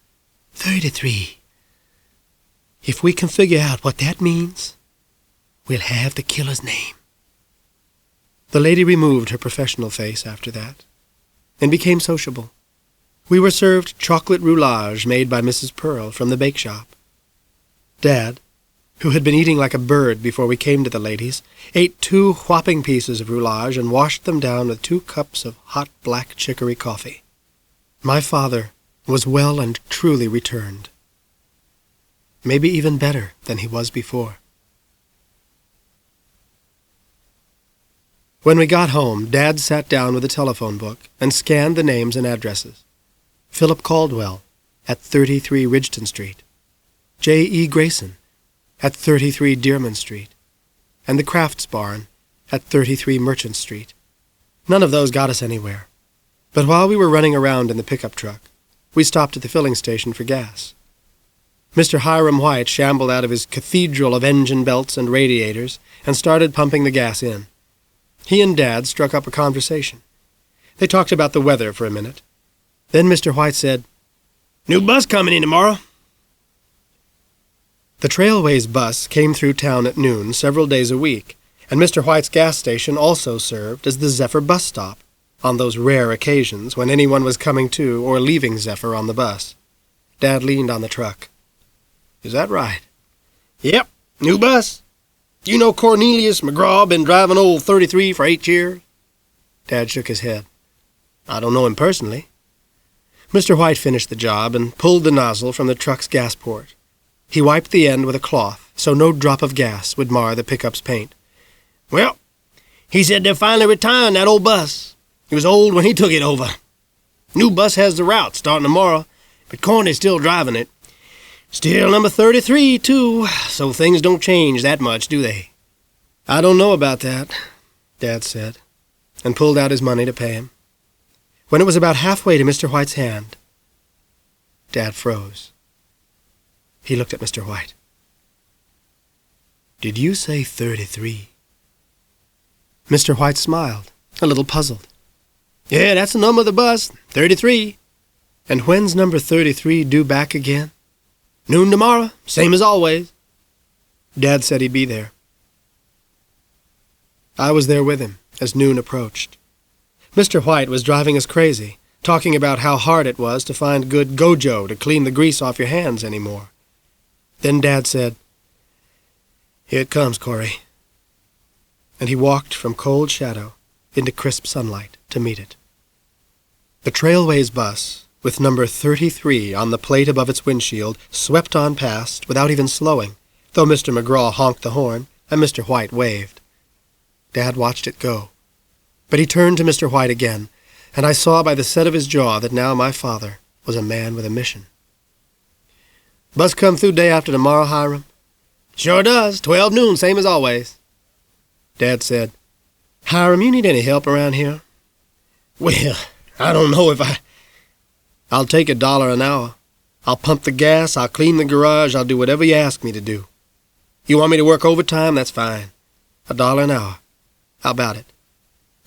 33. If we can figure out what that means, we'll have the killer's name." The lady removed her professional face after that and became sociable. We were served chocolate roulage made by Mrs. Pearl from the bake shop. Dad, who had been eating like a bird before we came to the ladies, ate 2 whopping pieces of roulage and washed them down with 2 cups of hot black chicory coffee. My father was well and truly returned. Maybe even better than he was before. When we got home, Dad sat down with a telephone book and scanned the names and addresses. Philip Caldwell at 33 Ridgeton Street. J.E. Grayson at 33 Dearman Street, and the Crafts Barn at 33 Merchant Street. None of those got us anywhere. But while we were running around in the pickup truck, we stopped at the filling station for gas. Mr. Hiram White shambled out of his cathedral of engine belts and radiators and started pumping the gas in. He and Dad struck up a conversation. They talked about the weather for a minute. Then Mr. White said, "New bus coming in tomorrow." The Trailways bus came through town at noon several days a week, and Mr. White's gas station also served as the Zephyr bus stop on those rare occasions when anyone was coming to or leaving Zephyr on the bus. Dad leaned on the truck. "Is that right?" "Yep, new bus. You know Cornelius McGraw been driving old 33 for 8 years?" Dad shook his head. "I don't know him personally." Mr. White finished the job and pulled the nozzle from the truck's gas port. He wiped the end with a cloth so no drop of gas would mar the pickup's paint. "Well, he said they're finally retiring that old bus. It was old when he took it over. New bus has the route starting tomorrow, but Corny's still driving it. Still number 33, too, so things don't change that much, do they?" "I don't know about that," Dad said, and pulled out his money to pay him. When it was about halfway to Mr. White's hand, Dad froze. He looked at Mr. White. "Did you say 33? Mr. White smiled, a little puzzled. Yeah, that's the number of the bus, 33. And when's number 33 due back again? Noon tomorrow, same as always. Dad said he'd be there. I was there with him as noon approached. Mr. White was driving us crazy, talking about how hard it was to find good gojo to clean the grease off your hands anymore. Then Dad said, "Here it comes, Cory." And he walked from cold shadow into crisp sunlight to meet it. The Trailways bus, with number 33 on the plate above its windshield, swept on past without even slowing, though Mr. McGraw honked the horn and Mr. White waved. Dad watched it go. But he turned to Mr. White again, and I saw by the set of his jaw that now my father was a man with a mission. "Bus come through day after tomorrow, Hiram?" "Sure does. 12 noon, same as always." Dad said, "Hiram, you need any help around here?" "Well, I don't know if I'll take $1 an hour. I'll pump the gas, I'll clean the garage, I'll do whatever you ask me to do. You want me to work overtime? That's fine. $1 an hour. How about it?"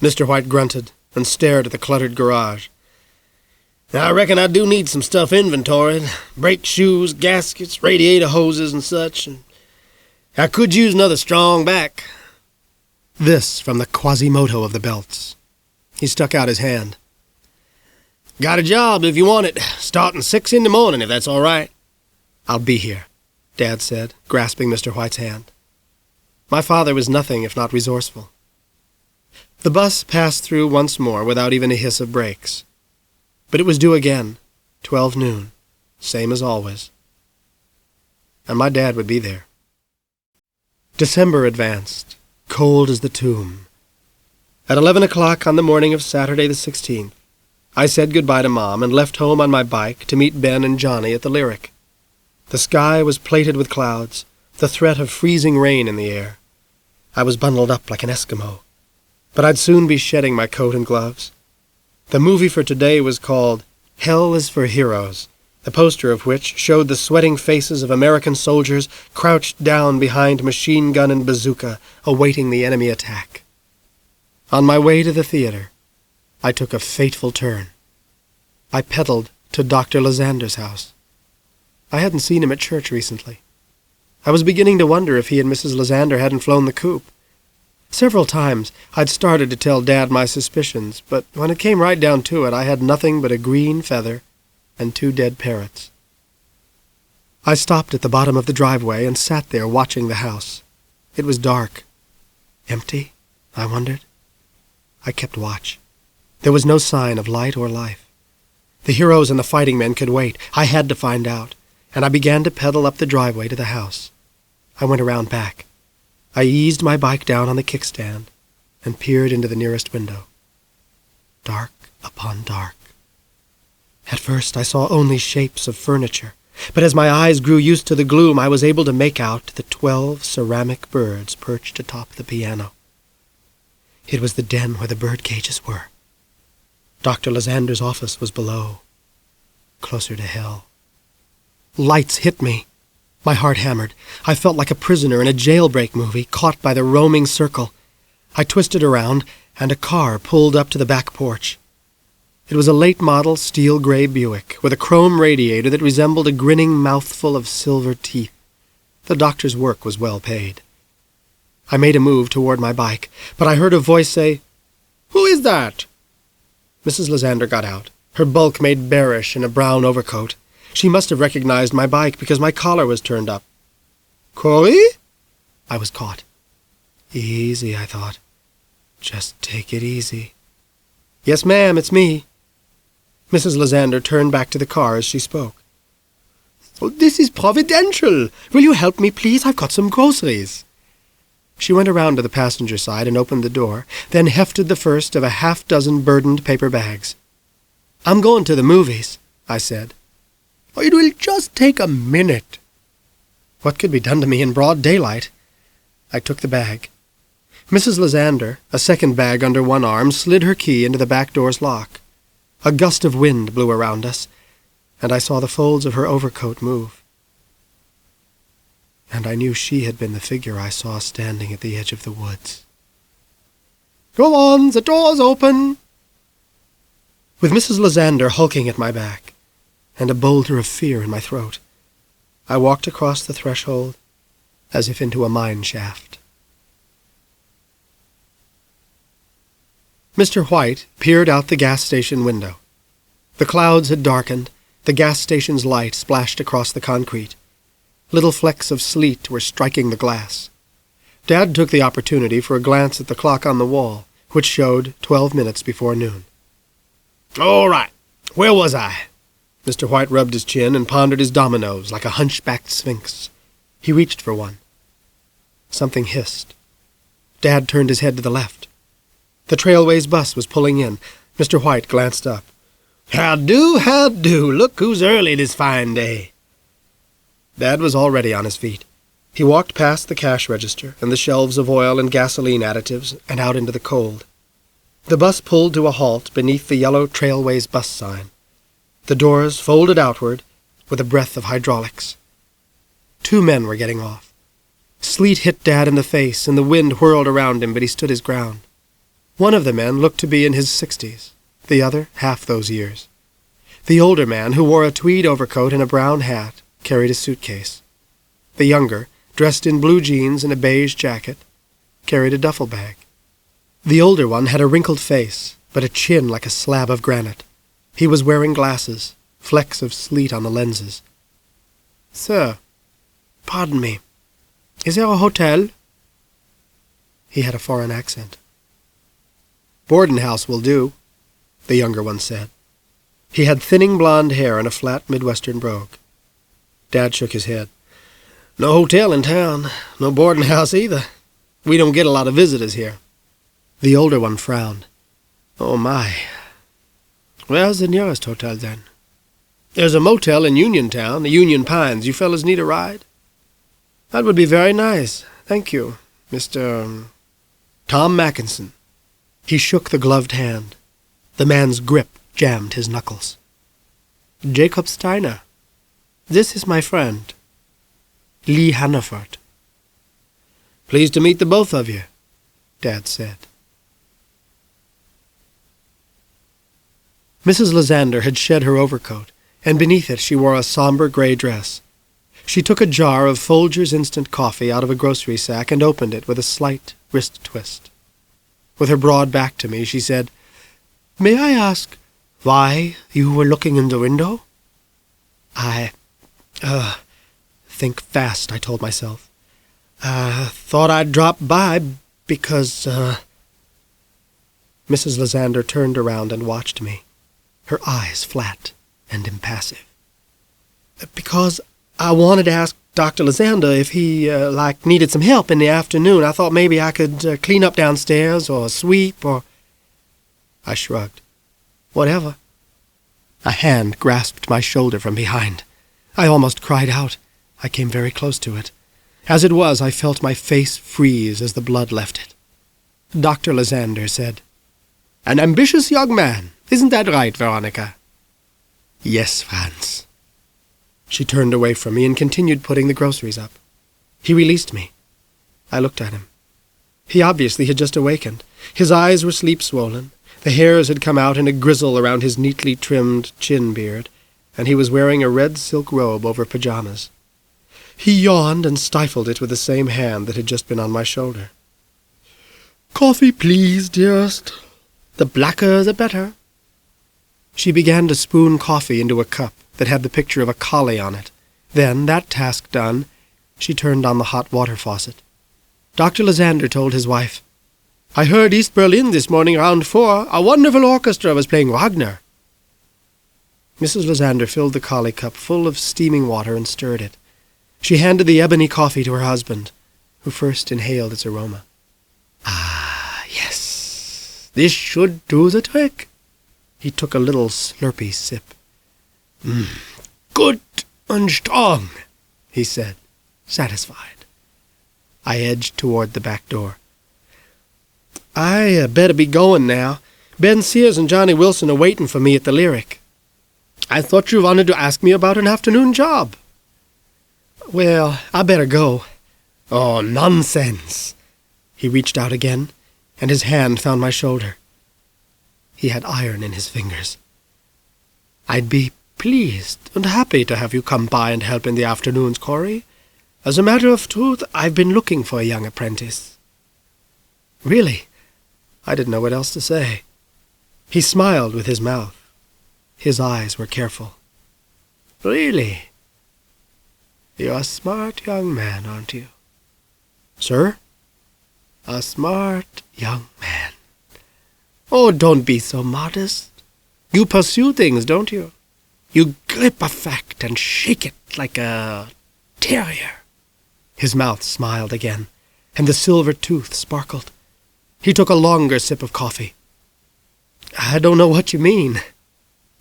Mr. White grunted and stared at the cluttered garage. "I reckon I do need some stuff inventoried. Brake shoes, gaskets, radiator hoses and such. And I could use another strong back." This from the Quasimodo of the belts. He stuck out his hand. "Got a job if you want it. Starting 6 in the morning, if that's all right." "I'll be here," Dad said, grasping Mr. White's hand. My father was nothing if not resourceful. The bus passed through once more without even a hiss of brakes. But it was due again, 12 noon, same as always. And my dad would be there. December advanced, cold as the tomb. At 11 o'clock on the morning of Saturday the 16th, I said goodbye to Mom and left home on my bike to meet Ben and Johnny at the Lyric. The sky was plated with clouds, the threat of freezing rain in the air. I was bundled up like an Eskimo, but I'd soon be shedding my coat and gloves. The movie for today was called Hell is for Heroes, the poster of which showed the sweating faces of American soldiers crouched down behind machine gun and bazooka, awaiting the enemy attack. On my way to the theater, I took a fateful turn. I pedaled to Dr. Lysander's house. I hadn't seen him at church recently. I was beginning to wonder if he and Mrs. Lysander hadn't flown the coop. Several times I'd started to tell Dad my suspicions, but when it came right down to it, I had nothing but a green feather and 2 dead parrots. I stopped at the bottom of the driveway and sat there watching the house. It was dark. Empty, I wondered. I kept watch. There was no sign of light or life. The heroes and the fighting men could wait. I had to find out, and I began to pedal up the driveway to the house. I went around back. I eased my bike down on the kickstand and peered into the nearest window. Dark upon dark. At first I saw only shapes of furniture, but as my eyes grew used to the gloom, I was able to make out the 12 ceramic birds perched atop the piano. It was the den where the bird cages were. Dr. Lysander's office was below, closer to hell. Lights hit me. My heart hammered. I felt like a prisoner in a jailbreak movie, caught by the roaming circle. I twisted around, and a car pulled up to the back porch. It was a late-model steel-gray Buick with a chrome radiator that resembled a grinning mouthful of silver teeth. The doctor's work was well paid. I made a move toward my bike, but I heard a voice say, "Who is that?" Mrs. Lysander got out, her bulk made bearish in a brown overcoat. She must have recognized my bike because my collar was turned up. "Cory?" I was caught. Easy, I thought. Just take it easy. "Yes, ma'am, it's me." Mrs. Lysander turned back to the car as she spoke. "Oh, this is providential. Will you help me, please? I've got some groceries." She went around to the passenger side and opened the door, then hefted the first of a half-dozen burdened paper bags. "I'm going to the movies," I said. "It will just take a minute." What could be done to me in broad daylight? I took the bag. Mrs. Lysander, a second bag under one arm, slid her key into the back door's lock. A gust of wind blew around us, and I saw the folds of her overcoat move. And I knew she had been the figure I saw standing at the edge of the woods. "Go on, the door's open." With Mrs. Lysander hulking at my back, and a boulder of fear in my throat, I walked across the threshold as if into a mine shaft. Mr. White peered out the gas station window. The clouds had darkened, the gas station's light splashed across the concrete. Little flecks of sleet were striking the glass. Dad took the opportunity for a glance at the clock on the wall, which showed 12 minutes before noon. "All right, where was I?" Mr. White rubbed his chin and pondered his dominoes like a hunchbacked sphinx. He reached for one. Something hissed. Dad turned his head to the left. The Trailways bus was pulling in. Mr. White glanced up. How do? Look who's early this fine day." Dad was already on his feet. He walked past the cash register and the shelves of oil and gasoline additives and out into the cold. The bus pulled to a halt beneath the yellow Trailways bus sign. The doors folded outward with a breath of hydraulics. 2 men were getting off. Sleet hit Dad in the face, and the wind whirled around him, but he stood his ground. One of the men looked to be in his 60s, the other half those years. The older man, who wore a tweed overcoat and a brown hat, carried a suitcase. The younger, dressed in blue jeans and a beige jacket, carried a duffel bag. The older one had a wrinkled face, but a chin like a slab of granite. He was wearing glasses, flecks of sleet on the lenses. "Sir, pardon me, is there a hotel?" He had a foreign accent. "Boarding house will do," the younger one said. He had thinning blonde hair and a flat Midwestern brogue. Dad shook his head. "No hotel in town, no boarding house either. We don't get a lot of visitors here." The older one frowned. "Oh, my. Where's the nearest hotel, then?" "There's a motel in Uniontown, the Union Pines. You fellas need a ride?" "That would be very nice. Thank you, Mr. Tom Mackenson." He shook the gloved hand. The man's grip jammed his knuckles. "Jacob Steiner. This is my friend, Lee Hannaford." "Pleased to meet the both of you," Dad said. Mrs. Lysander had shed her overcoat, and beneath it she wore a somber gray dress. She took a jar of Folger's instant coffee out of a grocery sack and opened it with a slight wrist twist. With her broad back to me, she said, "May I ask why you were looking in the window?" Think fast, I told myself. Thought I'd drop by because, Mrs. Lysander turned around and watched me, her eyes flat and impassive. "Because I wanted to ask Dr. Lysander if he, needed some help in the afternoon. I thought maybe I could clean up downstairs or sweep or—" I shrugged. "Whatever." A hand grasped my shoulder from behind. I almost cried out. I came very close to it. As it was, I felt my face freeze as the blood left it. Dr. Lysander said, "An ambitious young man. Isn't that right, Veronica?" "Yes, Franz." She turned away from me and continued putting the groceries up. He released me. I looked at him. He obviously had just awakened. His eyes were sleep-swollen. The hairs had come out in a grizzle around his neatly trimmed chin beard, and he was wearing a red silk robe over pajamas. He yawned and stifled it with the same hand that had just been on my shoulder. "Coffee, please, dearest. The blacker the better." She began to spoon coffee into a cup that had the picture of a collie on it. Then, that task done, she turned on the hot water faucet. Dr. Lysander told his wife, "I heard East Berlin this morning around 4. A wonderful orchestra was playing Wagner." Mrs. Lysander filled the collie cup full of steaming water and stirred it. She handed the ebony coffee to her husband, who first inhaled its aroma. "Ah, yes, this should do the trick." He took a little slurpy sip. Good and strong," he said, satisfied. I edged toward the back door. "I better be going now. Ben Sears and Johnny Wilson are waiting for me at the Lyric." "I thought you wanted to ask me about an afternoon job." "Well, I better go." "Oh, nonsense." He reached out again, and his hand found my shoulder. He had iron in his fingers. I'd be pleased and happy to have you come by and help in the afternoons, Cory. As a matter of truth, I've been looking for a young apprentice." "Really?" I didn't know what else to say. He smiled with his mouth. His eyes were careful. "Really? You're a smart young man, aren't you?" "Sir?" "A smart young man. Oh, don't be so modest. You pursue things, don't you? You grip a fact and shake it like a terrier." His mouth smiled again, and the silver tooth sparkled. He took a longer sip of coffee. "I don't know what you mean."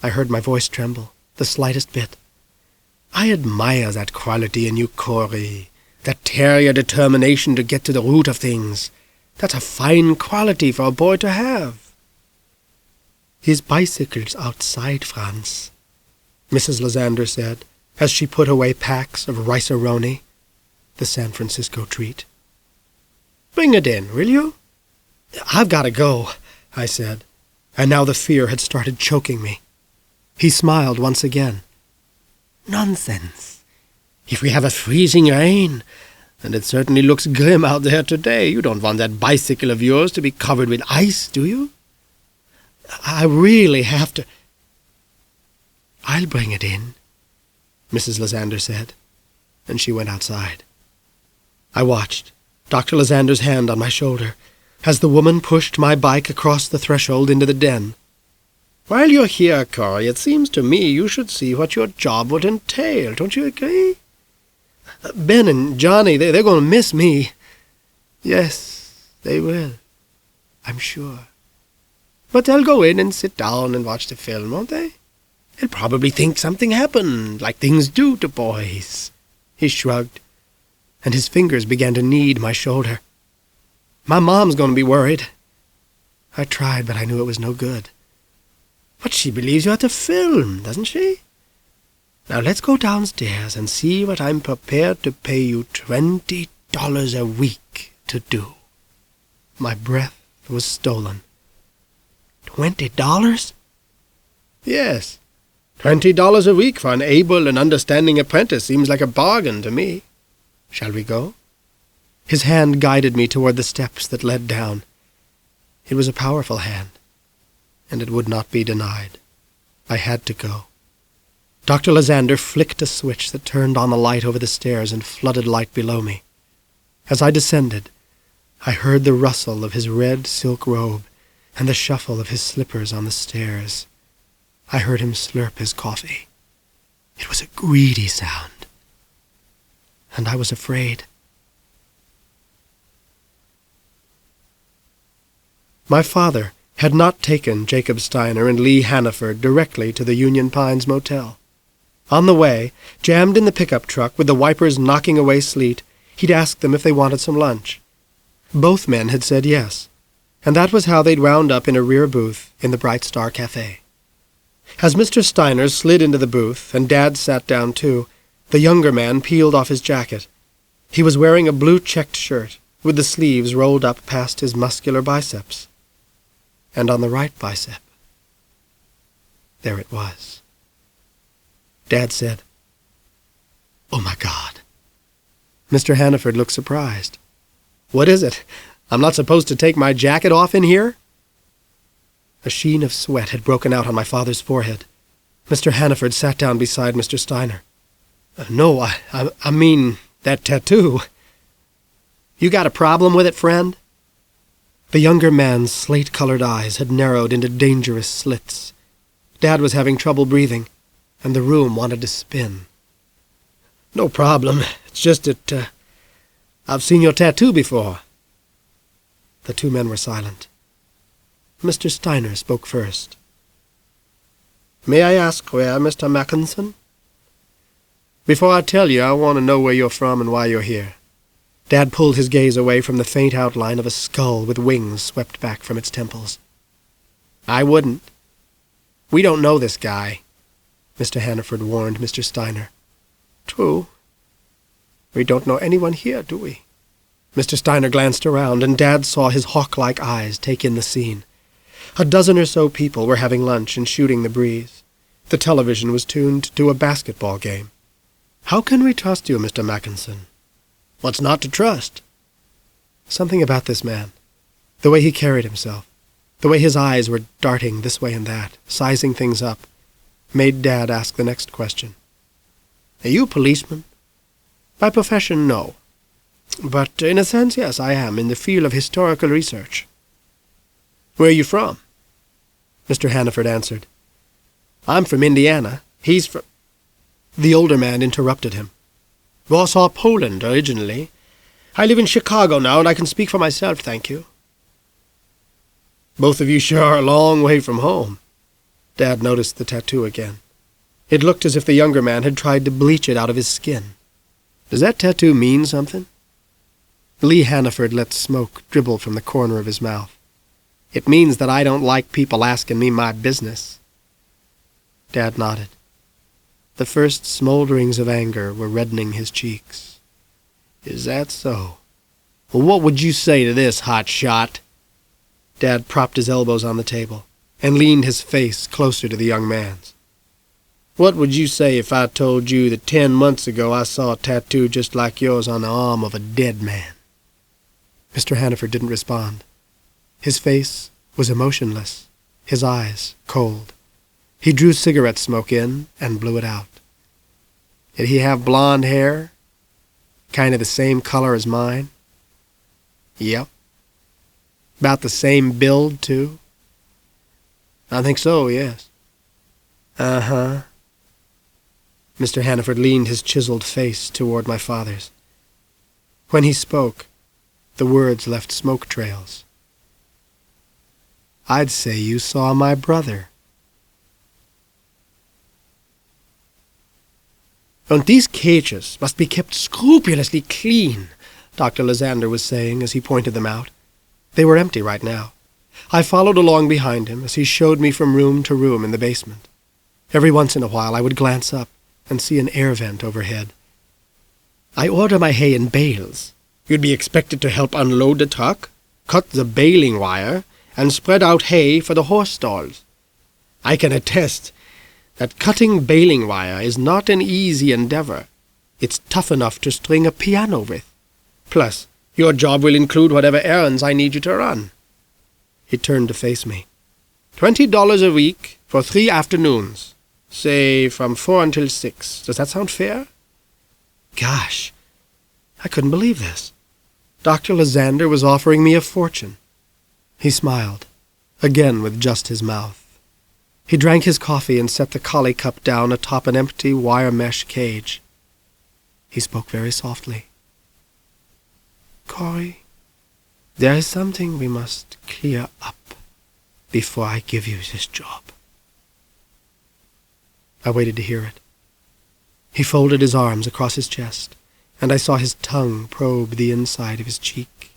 I heard my voice tremble, the slightest bit. "I admire that quality in you, Cory, that terrier determination to get to the root of things. That's a fine quality for a boy to have." "His bicycle's outside, Franz," Mrs. Lysander said, as she put away packs of rice-a-roni, the San Francisco treat. "Bring it in, will you?" "I've got to go," I said, and now the fear had started choking me. He smiled once again. "Nonsense. If we have a freezing rain, and it certainly looks grim out there today, you don't want that bicycle of yours to be covered with ice, do you?" "I really have to—" "I'll bring it in," Mrs. Lysander said, and she went outside. I watched, Dr. Lysander's hand on my shoulder, as the woman pushed my bike across the threshold into the den. "While you're here, Cory, it seems to me you should see what your job would entail. Don't you agree? Ben and Johnny, they're going to miss me." "Yes, they will, I'm sure. But they'll go in and sit down and watch the film, won't they? They'll probably think something happened, like things do to boys." He shrugged, and his fingers began to knead my shoulder. "My mom's going to be worried." I tried, but I knew it was no good. "But she believes you at the film, doesn't she? Now let's go downstairs and see what I'm prepared to pay you $20 a week to do." My breath was stolen. $20? "Yes. $20 a week for an able and understanding apprentice seems like a bargain to me. Shall we go?" His hand guided me toward the steps that led down. It was a powerful hand, and it would not be denied. I had to go. Dr. Lysander flicked a switch that turned on the light over the stairs and flooded light below me. As I descended, I heard the rustle of his red silk robe and the shuffle of his slippers on the stairs. I heard him slurp his coffee. It was a greedy sound, and I was afraid. My father had not taken Jacob Steiner and Lee Hannaford directly to the Union Pines Motel. On the way, jammed in the pickup truck with the wipers knocking away sleet, he'd asked them if they wanted some lunch. Both men had said yes, and that was how they'd wound up in a rear booth in the Bright Star Cafe. As Mr. Steiner slid into the booth and Dad sat down too, the younger man peeled off his jacket. He was wearing a blue checked shirt with the sleeves rolled up past his muscular biceps. And on the right bicep, there it was. Dad said, "Oh, my God." Mr. Hannaford looked surprised. "What is it? I'm not supposed to take my jacket off in here?" A sheen of sweat had broken out on my father's forehead. Mr. Hannaford sat down beside Mr. Steiner. "No, I mean that tattoo." "You got a problem with it, friend?" The younger man's slate-colored eyes had narrowed into dangerous slits. Dad was having trouble breathing, and the room wanted to spin. "No problem. It's just that, I've seen your tattoo before." The two men were silent. Mr. Steiner spoke first. "May I ask where, Mr. Mackenson?" "Before I tell you, I want to know where you're from and why you're here." Dad pulled his gaze away from the faint outline of a skull with wings swept back from its temples. "I wouldn't. We don't know this guy," Mr. Hannaford warned Mr. Steiner. "True. We don't know anyone here, do we?" Mr. Steiner glanced around, and Dad saw his hawk-like eyes take in the scene. A dozen or so people were having lunch and shooting the breeze. The television was tuned to a basketball game. "How can we trust you, Mr. Mackenson?" "What's not to trust?" Something about this man, the way he carried himself, the way his eyes were darting this way and that, sizing things up, made Dad ask the next question. "Are you a policeman?" "By profession, no. But in a sense, yes, I am, in the field of historical research." "Where are you from?" Mr. Hannaford answered. "I'm from Indiana. He's from—" The older man interrupted him. "Warsaw, Poland, originally. I live in Chicago now, and I can speak for myself, thank you." "Both of you sure are a long way from home." Dad noticed the tattoo again. It looked as if the younger man had tried to bleach it out of his skin. "Does that tattoo mean something?" Lee Hannaford let smoke dribble from the corner of his mouth. "It means that I don't like people asking me my business." Dad nodded. The first smolderings of anger were reddening his cheeks. "Is that so? Well, what would you say to this, hot shot?" Dad propped his elbows on the table and leaned his face closer to the young man's. "What would you say if I told you that 10 months ago I saw a tattoo just like yours on the arm of a dead man?" Mr. Hannaford didn't respond. His face was emotionless, his eyes cold. He drew cigarette smoke in and blew it out. "Did he have blonde hair? Kind of the same color as mine?" "Yep." "About the same build, too?" "I think so, yes." "Uh-huh." Mr. Hannaford leaned his chiseled face toward my father's. When he spoke, the words left smoke trails. "I'd say you saw my brother." "And these cages must be kept scrupulously clean," Dr. Lysander was saying as he pointed them out. They were empty right now. I followed along behind him as he showed me from room to room in the basement. Every once in a while I would glance up and see an air vent overhead. "I order my hay in bales. You'd be expected to help unload the truck, cut the baling wire, and spread out hay for the horse stalls. I can attest that cutting baling wire is not an easy endeavor. It's tough enough to string a piano with. Plus, your job will include whatever errands I need you to run." He turned to face me. $20 a week for 3 afternoons. Say from 4 until 6. Does that sound fair?" Gosh, I couldn't believe this. Dr. Lysander was offering me a fortune. He smiled, again with just his mouth. He drank his coffee and set the collie cup down atop an empty wire mesh cage. He spoke very softly. "Cory, there is something we must clear up before I give you this job." I waited to hear it. He folded his arms across his chest, and I saw his tongue probe the inside of his cheek.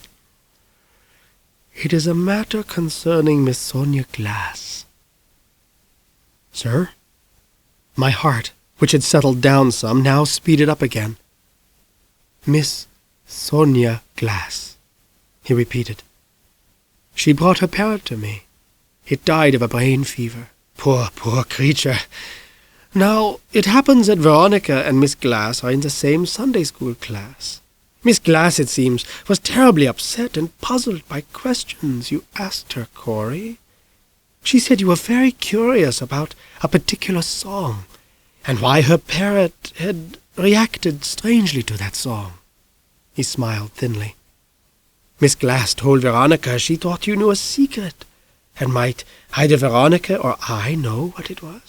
"It is a matter concerning Miss Sonia Glass." "Sir?" My heart, which had settled down some, now speeded up again. "Miss Sonia Glass," he repeated. "She brought her parrot to me. It died of a brain fever. Poor creature. Now, it happens that Veronica and Miss Glass are in the same Sunday school class. Miss Glass, it seems, was terribly upset and puzzled by questions you asked her, Cory. She said you were very curious about a particular song, and why her parrot had reacted strangely to that song." He smiled thinly. "Miss Glass told Veronica she thought you knew a secret, and might either Veronica or I know what it was.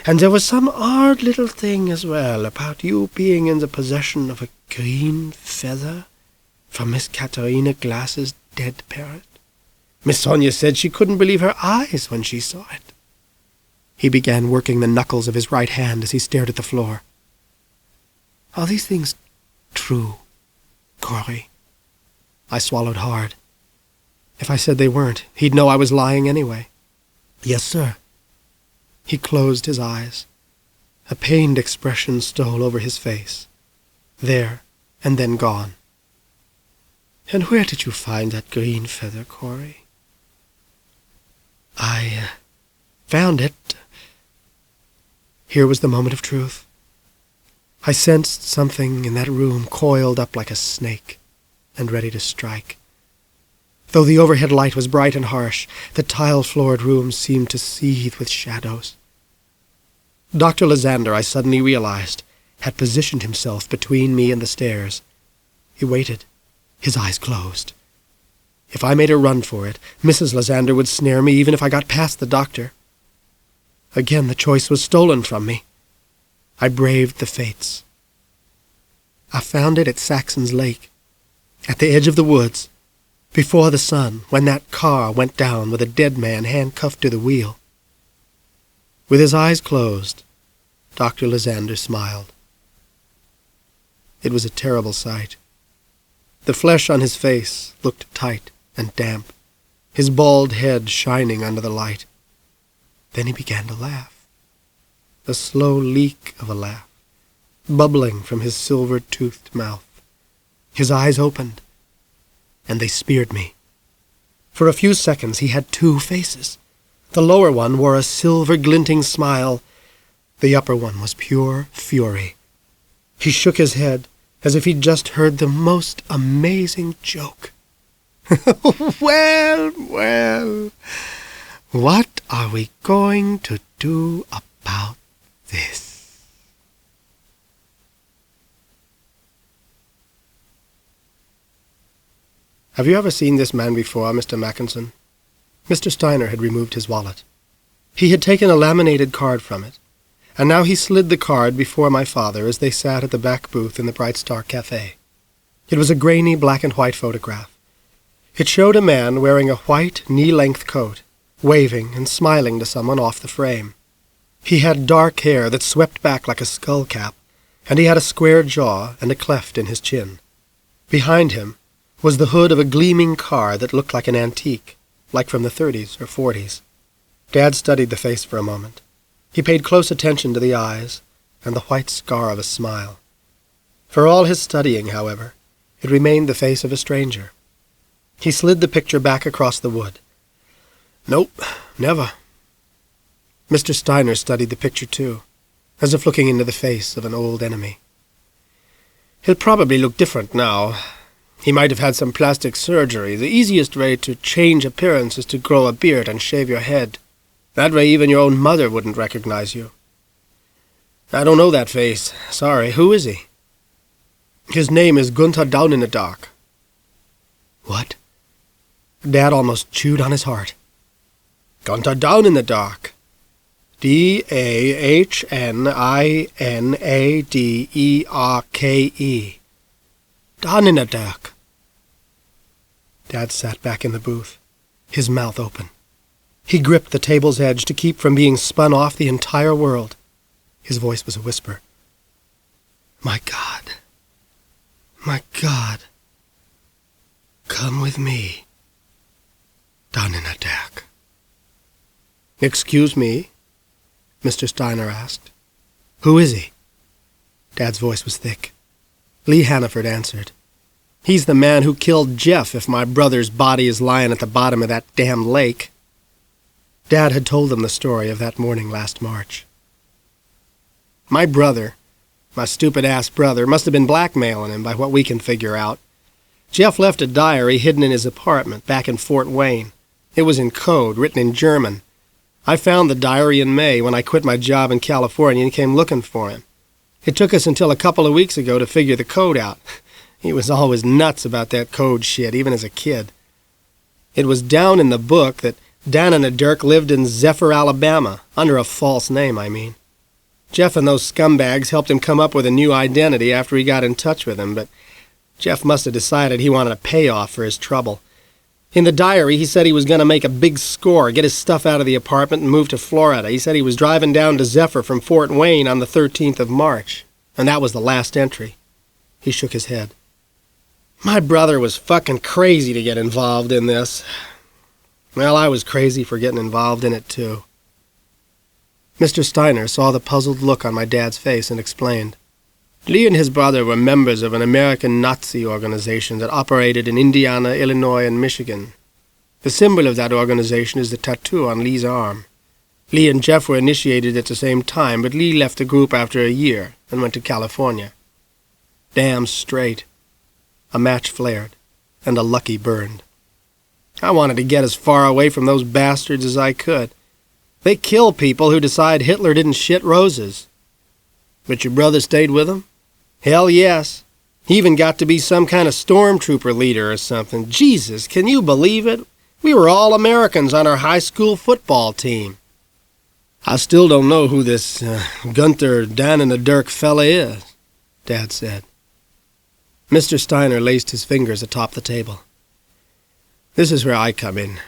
And there was some odd little thing as well about you being in the possession of a green feather from Miss Katerina Glass's dead parrot. Miss Sonia said she couldn't believe her eyes when she saw it." He began working the knuckles of his right hand as he stared at the floor. "Are these things true, Cory?" I swallowed hard. If I said they weren't, he'd know I was lying anyway. "Yes, sir." He closed his eyes. A pained expression stole over his face. There, and then gone. "And where did you find that green feather, Cory?" "I found it Here was the moment of truth. I sensed something in that room coiled up like a snake and ready to strike. Though the overhead light was bright and harsh, the tile-floored room seemed to seethe with shadows. Dr. Lysander, I suddenly realized, had positioned himself between me and the stairs. He waited, his eyes closed. If I made a run for it, Mrs. Lysander would snare me even if I got past the doctor. Again the choice was stolen from me. I braved the fates. I found it at Saxon's Lake, at the edge of the woods, before the sun, when that car went down with a dead man handcuffed to the wheel. With his eyes closed, Dr. Lysander smiled. It was a terrible sight. The flesh on his face looked tight and damp, his bald head shining under the light. Then he began to laugh, a slow leak of a laugh, bubbling from his silver-toothed mouth. His eyes opened, and they speared me. For a few seconds he had two faces. The lower one wore a silver-glinting smile. The upper one was pure fury. He shook his head as if he'd just heard the most amazing joke. Well, what are we going to do about this? Have you ever seen this man before, Mr. Mackenson? Mr. Steiner had removed his wallet. He had taken a laminated card from it, and now he slid the card before my father as they sat at the back booth in the Bright Star Cafe. It was a grainy black-and-white photograph. It showed a man wearing a white, knee-length coat, waving and smiling to someone off the frame. He had dark hair that swept back like a skull cap, and he had a square jaw and a cleft in his chin. Behind him was the hood of a gleaming car that looked like an antique, like from the 30s or 40s. Dad studied the face for a moment. He paid close attention to the eyes and the white scar of a smile. For all his studying, however, it remained the face of a stranger. He slid the picture back across the wood. Nope, never. Mr. Steiner studied the picture too, as if looking into the face of an old enemy. He'll probably look different now. He might have had some plastic surgery. The easiest way to change appearance is to grow a beard and shave your head. That way even your own mother wouldn't recognize you. I don't know that face. Sorry. Who is he? His name is Gunther Down in the Dark. What? Dad almost chewed on his heart. Gunther Down in the Dark. Dahninaderke. Down in the dark. Dad sat back in the booth, his mouth open. He gripped the table's edge to keep from being spun off the entire world. His voice was a whisper. My God. My God. Come with me. Down in the dark. Excuse me? Mr. Steiner asked. Who is he? Dad's voice was thick. Lee Hannaford answered. He's the man who killed Jeff if my brother's body is lying at the bottom of that damned lake. Dad had told them the story of that morning last March. My brother, my stupid-ass brother, must have been blackmailing him by what we can figure out. Jeff left a diary hidden in his apartment back in Fort Wayne. It was in code, written in German. I found the diary in May when I quit my job in California and came looking for him. It took us until a couple of weeks ago to figure the code out. He was always nuts about that code shit, even as a kid. It was down in the book that Dan and Dirk lived in Zephyr, Alabama, under a false name, I mean. Jeff and those scumbags helped him come up with a new identity after he got in touch with him, but Jeff must have decided he wanted a payoff for his trouble. In the diary, he said he was going to make a big score, get his stuff out of the apartment and move to Florida. He said he was driving down to Zephyr from Fort Wayne on the 13th of March, and that was the last entry. He shook his head. My brother was fucking crazy to get involved in this. Well, I was crazy for getting involved in it, too. Mr. Steiner saw the puzzled look on my dad's face and explained. Lee and his brother were members of an American Nazi organization that operated in Indiana, Illinois, and Michigan. The symbol of that organization is the tattoo on Lee's arm. Lee and Jeff were initiated at the same time, but Lee left the group after a year and went to California. Damn straight. A match flared, and a lucky burned. I wanted to get as far away from those bastards as I could. They kill people who decide Hitler didn't shit roses. But your brother stayed with them? Hell yes. He even got to be some kind of stormtrooper leader or something. Jesus, can you believe it? We were all Americans on our high school football team. I still don't know who this Gunther Dan-in-the-Dirk fella is, Dad said. Mr. Steiner laced his fingers atop the table. This is where I come in.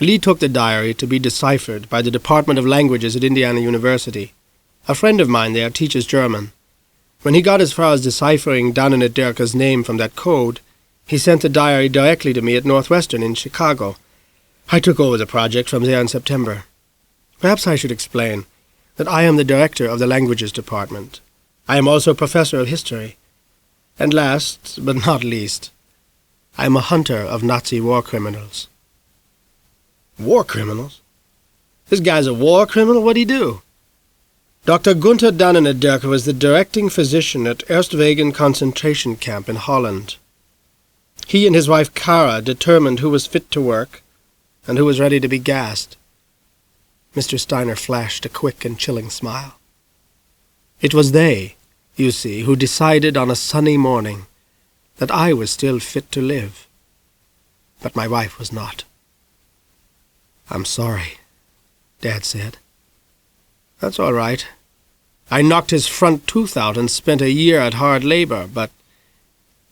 Lee took the diary to be deciphered by the Department of Languages at Indiana University. A friend of mine there teaches German. When he got as far as deciphering Dan-in-the-Dirk's name from that code, he sent the diary directly to me at Northwestern in Chicago. I took over the project from there in September. Perhaps I should explain that I am the director of the Languages Department. I am also a professor of history. And last, but not least, I am a hunter of Nazi war criminals. War criminals? This guy's a war criminal? What'd he do? Dr. Gunther Dan-in-the-Dirk was the directing physician at Erstwegen concentration camp in Holland. He and his wife Kara determined who was fit to work and who was ready to be gassed. Mr. Steiner flashed a quick and chilling smile. It was they, you see, who decided on a sunny morning that I was still fit to live, but my wife was not. I'm sorry, Dad said. That's all right. I knocked his front tooth out and spent a year at hard labor, but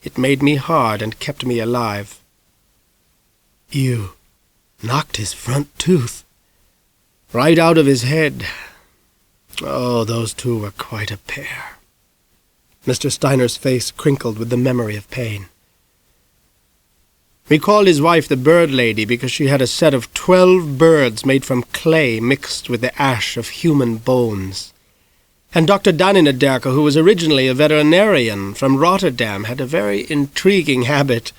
it made me hard and kept me alive. You knocked his front tooth? Right out of his head. Oh, those two were quite a pair. Mr. Steiner's face crinkled with the memory of pain. We called his wife the Bird Lady because she had a set of 12 birds made from clay mixed with the ash of human bones. And Dr. Dan-in-the-Dirk, who was originally a veterinarian from Rotterdam, had a very intriguing habit.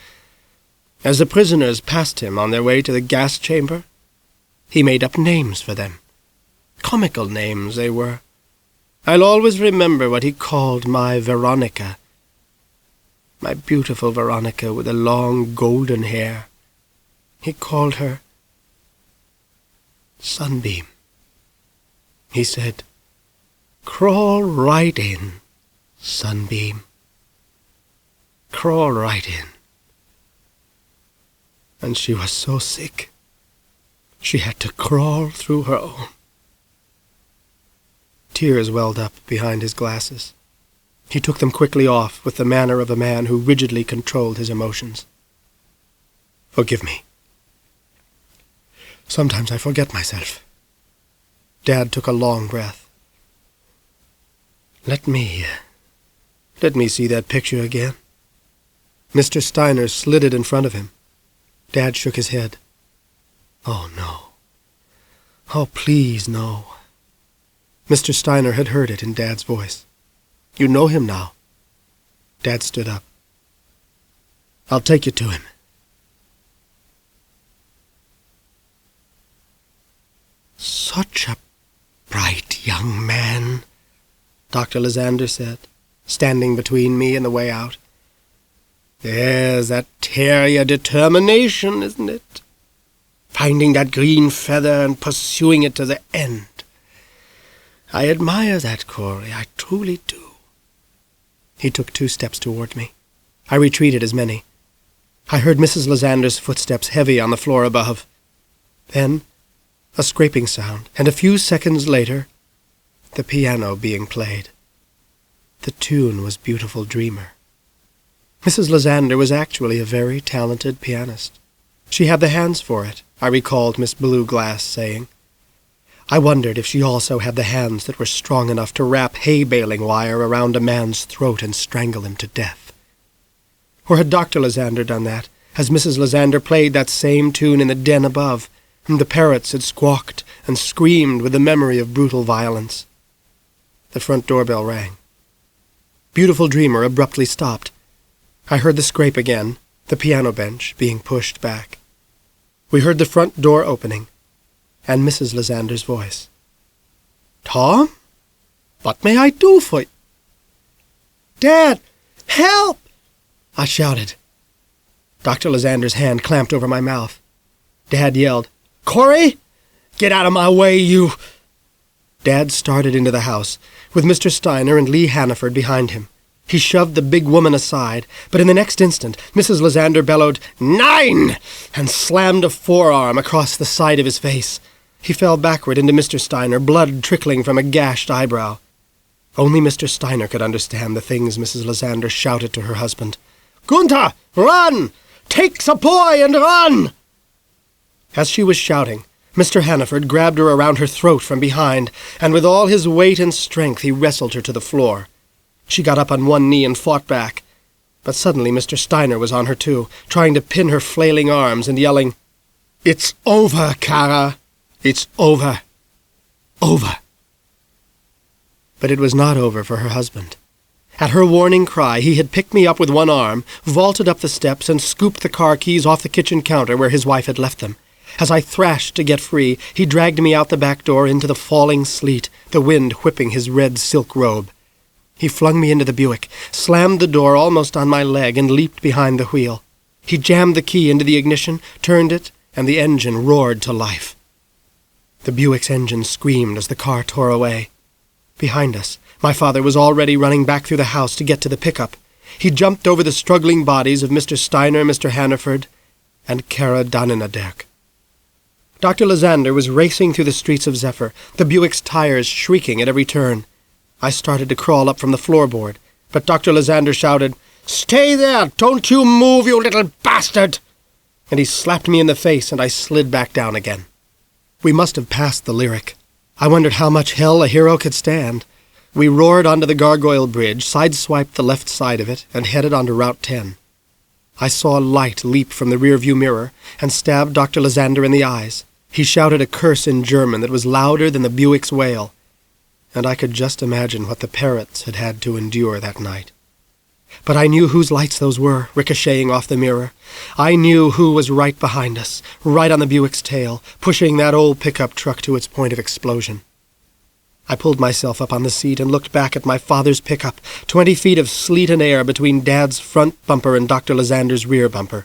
As the prisoners passed him on their way to the gas chamber, he made up names for them. Comical names they were. I'll always remember what he called my Veronica. My beautiful Veronica with the long golden hair. He called her Sunbeam. He said, "Crawl right in, Sunbeam. Crawl right in." And she was so sick, she had to crawl through her own. Tears welled up behind his glasses. He took them quickly off with the manner of a man who rigidly controlled his emotions. Forgive me. Sometimes I forget myself. Dad took a long breath. Let me see that picture again. Mr. Steiner slid it in front of him. Dad shook his head. Oh, no. Oh, please, no. Mr. Steiner had heard it in Dad's voice. You know him now. Dad stood up. I'll take you to him. Such a bright young man, Dr. Lysander said, standing between me and the way out. There's that terrier determination, isn't it? Finding that green feather and pursuing it to the end. I admire that, Cory, I truly do. He took 2 steps toward me. I retreated as many. I heard Mrs. Lysander's footsteps heavy on the floor above. Then a scraping sound, and a few seconds later, the piano being played. The tune was Beautiful Dreamer. Mrs. Lysander was actually a very talented pianist. She had the hands for it, I recalled Miss Blueglass saying. I wondered if she also had the hands that were strong enough to wrap hay-baling wire around a man's throat and strangle him to death. Or had Dr. Lysander done that, as Mrs. Lysander played that same tune in the den above, and the parrots had squawked and screamed with the memory of brutal violence. The front doorbell rang. Beautiful Dreamer abruptly stopped. I heard the scrape again, the piano bench being pushed back. We heard the front door opening. and Mrs. Lysander's voice. "Tom, what may I do for you?" "Dad, help!" I shouted. Dr. Lysander's hand clamped over my mouth. Dad yelled, "Cory, get out of my way, you—" Dad started into the house, with Mr. Steiner and Lee Hannaford behind him. He shoved the big woman aside, but in the next instant, Mrs. Lysander bellowed, "Nein!" and slammed a forearm across the side of his face. He fell backward into Mr. Steiner, blood trickling from a gashed eyebrow. Only Mr. Steiner could understand the things Mrs. Lysander shouted to her husband. "Gunther, run! Take the boy and run!" As she was shouting, Mr. Hannaford grabbed her around her throat from behind, and with all his weight and strength he wrestled her to the floor. She got up on one knee and fought back, but suddenly Mr. Steiner was on her too, trying to pin her flailing arms and yelling, "It's over, Kara! It's over! Over!" But it was not over for her husband. At her warning cry, he had picked me up with one arm, vaulted up the steps, and scooped the car keys off the kitchen counter where his wife had left them. As I thrashed to get free, he dragged me out the back door into the falling sleet, the wind whipping his red silk robe. He flung me into the Buick, slammed the door almost on my leg, and leaped behind the wheel. He jammed the key into the ignition, turned it, and the engine roared to life. The Buick's engine screamed as the car tore away. Behind us, my father was already running back through the house to get to the pickup. He jumped over the struggling bodies of Mr. Steiner, Mr. Hannaford, and Kara Danenaderk. Dr. Lysander was racing through the streets of Zephyr, the Buick's tires shrieking at every turn. I started to crawl up from the floorboard, but Dr. Lysander shouted, "Stay there! Don't you move, you little bastard!" And he slapped me in the face, and I slid back down again. We must have passed the Lyric. I wondered how much hell a hero could stand. We roared onto the Gargoyle Bridge, sideswiped the left side of it, and headed onto Route 10. I saw a light leap from the rearview mirror and stabbed Dr. Lysander in the eyes. He shouted a curse in German that was louder than the Buick's wail, and I could just imagine what the parrots had had to endure that night. But I knew whose lights those were, ricocheting off the mirror. I knew who was right behind us, right on the Buick's tail, pushing that old pickup truck to its point of explosion. I pulled myself up on the seat and looked back at my father's pickup, 20 feet of sleet and air between Dad's front bumper and Dr. Lysander's rear bumper.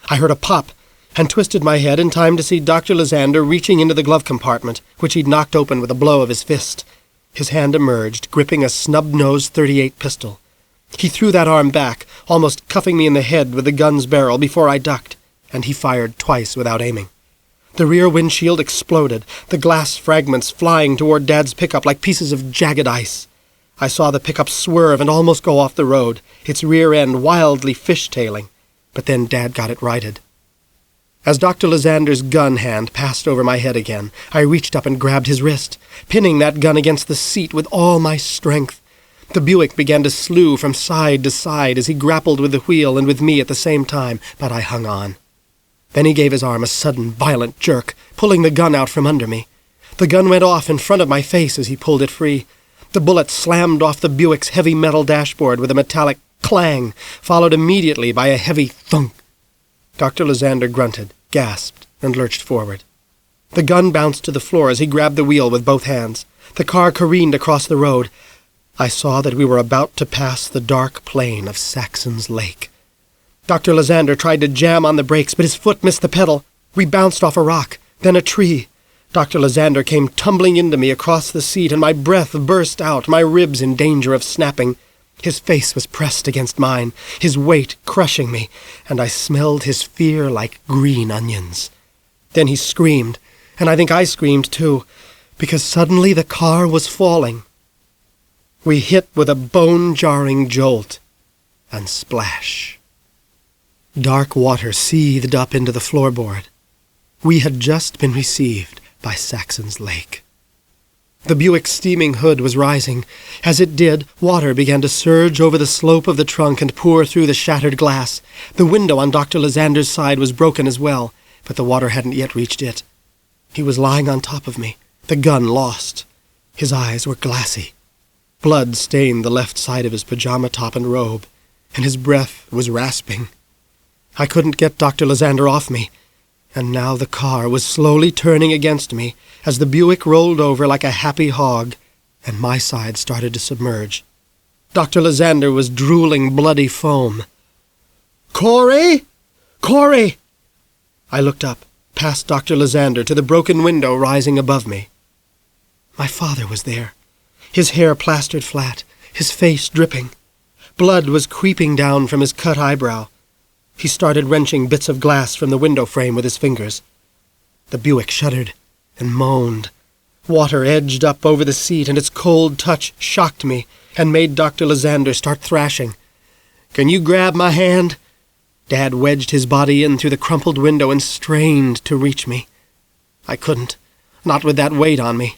I heard a pop, and twisted my head in time to see Dr. Lysander reaching into the glove compartment, which he'd knocked open with a blow of his fist. His hand emerged, gripping a snub-nosed .38 pistol. He threw that arm back, almost cuffing me in the head with the gun's barrel before I ducked, and he fired twice without aiming. The rear windshield exploded, the glass fragments flying toward Dad's pickup like pieces of jagged ice. I saw the pickup swerve and almost go off the road, its rear end wildly fishtailing, but then Dad got it righted. As Dr. Lysander's gun hand passed over my head again, I reached up and grabbed his wrist, pinning that gun against the seat with all my strength. The Buick began to slew from side to side as he grappled with the wheel and with me at the same time, but I hung on. Then he gave his arm a sudden, violent jerk, pulling the gun out from under me. The gun went off in front of my face as he pulled it free. The bullet slammed off the Buick's heavy metal dashboard with a metallic clang, followed immediately by a heavy thunk. Dr. Lysander grunted, gasped, and lurched forward. The gun bounced to the floor as he grabbed the wheel with both hands. The car careened across the road. I saw that we were about to pass the dark plain of Saxon's Lake. Dr. Lysander tried to jam on the brakes, but his foot missed the pedal. We bounced off a rock, then a tree. Dr. Lysander came tumbling into me across the seat, and my breath burst out, my ribs in danger of snapping. His face was pressed against mine, his weight crushing me, and I smelled his fear like green onions. Then he screamed, and I think I screamed too, because suddenly the car was falling. We hit with a bone-jarring jolt, and splash. Dark water seethed up into the floorboard. We had just been received by Saxon's Lake. The Buick's steaming hood was rising. As it did, water began to surge over the slope of the trunk and pour through the shattered glass. The window on Dr. Lysander's side was broken as well, but the water hadn't yet reached it. He was lying on top of me, the gun lost. His eyes were glassy. Blood stained the left side of his pajama top and robe, and his breath was rasping. I couldn't get Dr. Lysander off me. And now the car was slowly turning against me as the Buick rolled over like a happy hog, and my side started to submerge. Dr. Lysander was drooling bloody foam. "Cory! Cory!" I looked up, past Dr. Lysander to the broken window rising above me. My father was there, his hair plastered flat, his face dripping. Blood was creeping down from his cut eyebrow. He started wrenching bits of glass from the window frame with his fingers. The Buick shuddered and moaned. Water edged up over the seat, and its cold touch shocked me and made Dr. Lysander start thrashing. "Can you grab my hand?" Dad wedged his body in through the crumpled window and strained to reach me. I couldn't, not with that weight on me.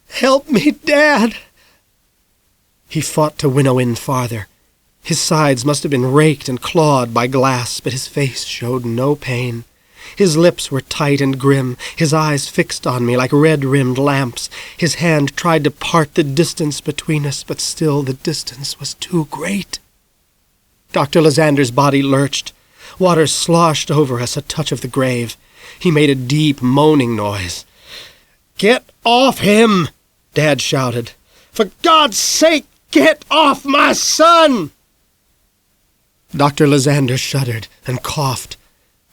"Help me, Dad!" He fought to winnow in farther. His sides must have been raked and clawed by glass, but his face showed no pain. His lips were tight and grim, his eyes fixed on me like red-rimmed lamps. His hand tried to part the distance between us, but still the distance was too great. Dr. Lysander's body lurched. Water sloshed over us, a touch of the grave. He made a deep, moaning noise. "Get off him!" Dad shouted. "For God's sake, get off my son!" Dr. Lysander shuddered and coughed.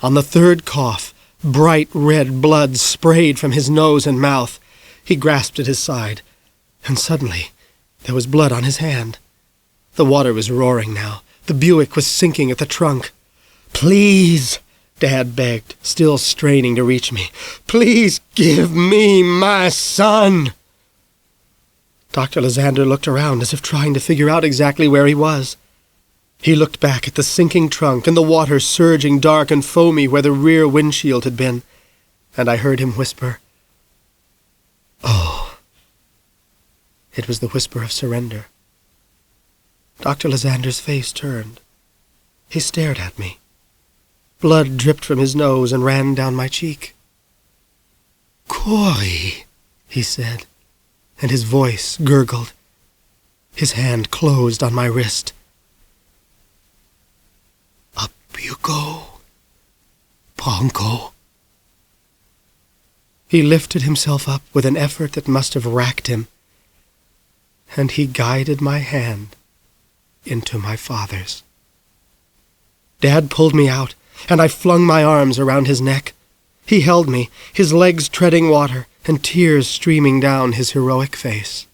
On the third cough, bright red blood sprayed from his nose and mouth. He grasped at his side, and suddenly there was blood on his hand. The water was roaring now. The Buick was sinking at the trunk. "Please," Dad begged, still straining to reach me. "Please give me my son." Dr. Lysander looked around as if trying to figure out exactly where he was. He looked back at the sinking trunk and the water surging dark and foamy where the rear windshield had been, and I heard him whisper, "Oh." It was the whisper of surrender. Dr. Lysander's face turned. He stared at me. Blood dripped from his nose and ran down my cheek. "Cory," he said, and his voice gurgled. His hand closed on my wrist. "Up you go, Bronco." He lifted himself up with an effort that must have racked him, and he guided my hand into my father's. Dad pulled me out, and I flung my arms around his neck. He held me, his legs treading water, and tears streaming down his heroic face.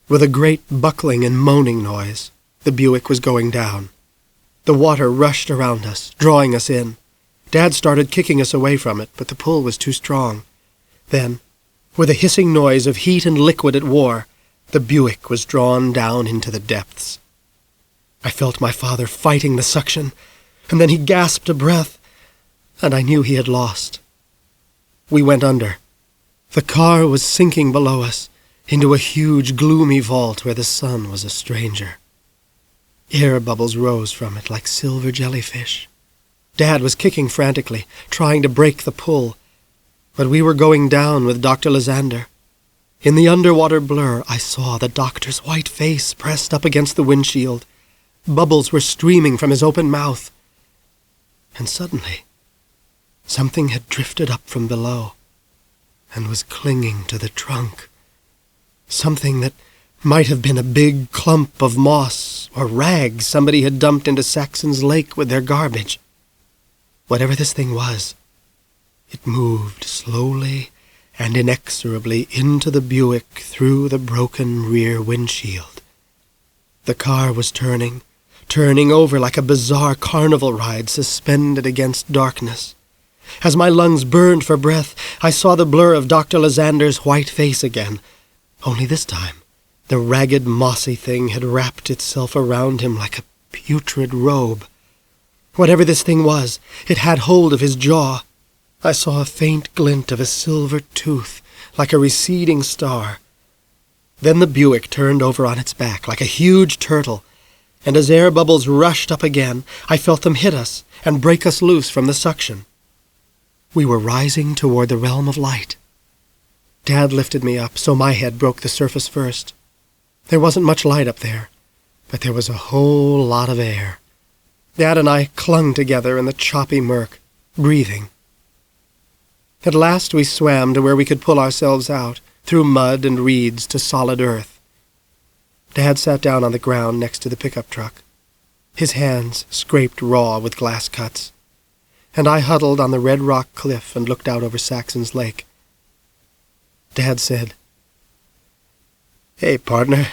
With a great buckling and moaning noise, the Buick was going down. The water rushed around us, drawing us in. Dad started kicking us away from it, but the pull was too strong. Then, with a hissing noise of heat and liquid at war, the Buick was drawn down into the depths. I felt my father fighting the suction, and then he gasped a breath, and I knew he had lost. We went under. The car was sinking below us, into a huge, gloomy vault where the sun was a stranger. Air bubbles rose from it like silver jellyfish. Dad was kicking frantically, trying to break the pull, but we were going down with Dr. Lysander. In the underwater blur, I saw the doctor's white face pressed up against the windshield. Bubbles were streaming from his open mouth. And suddenly, something had drifted up from below and was clinging to the trunk. Something that might have been a big clump of moss or rags somebody had dumped into Saxon's lake with their garbage. Whatever this thing was, it moved slowly and inexorably into the Buick through the broken rear windshield. The car was turning over like a bizarre carnival ride suspended against darkness. As my lungs burned for breath, I saw the blur of Dr. Lysander's white face again. Only this time, the ragged, mossy thing had wrapped itself around him like a putrid robe. Whatever this thing was, it had hold of his jaw. I saw a faint glint of a silver tooth, like a receding star. Then the Buick turned over on its back like a huge turtle, and as air bubbles rushed up again, I felt them hit us and break us loose from the suction. We were rising toward the realm of light. Dad lifted me up so my head broke the surface first. There wasn't much light up there, but there was a whole lot of air. Dad and I clung together in the choppy murk. breathing. At last we swam to where we could pull ourselves out, through mud and reeds to solid earth. Dad sat down on the ground next to the pickup truck, his hands scraped raw with glass cuts, and I huddled on the red rock cliff and looked out over Saxon's Lake. Dad said, "Hey, partner.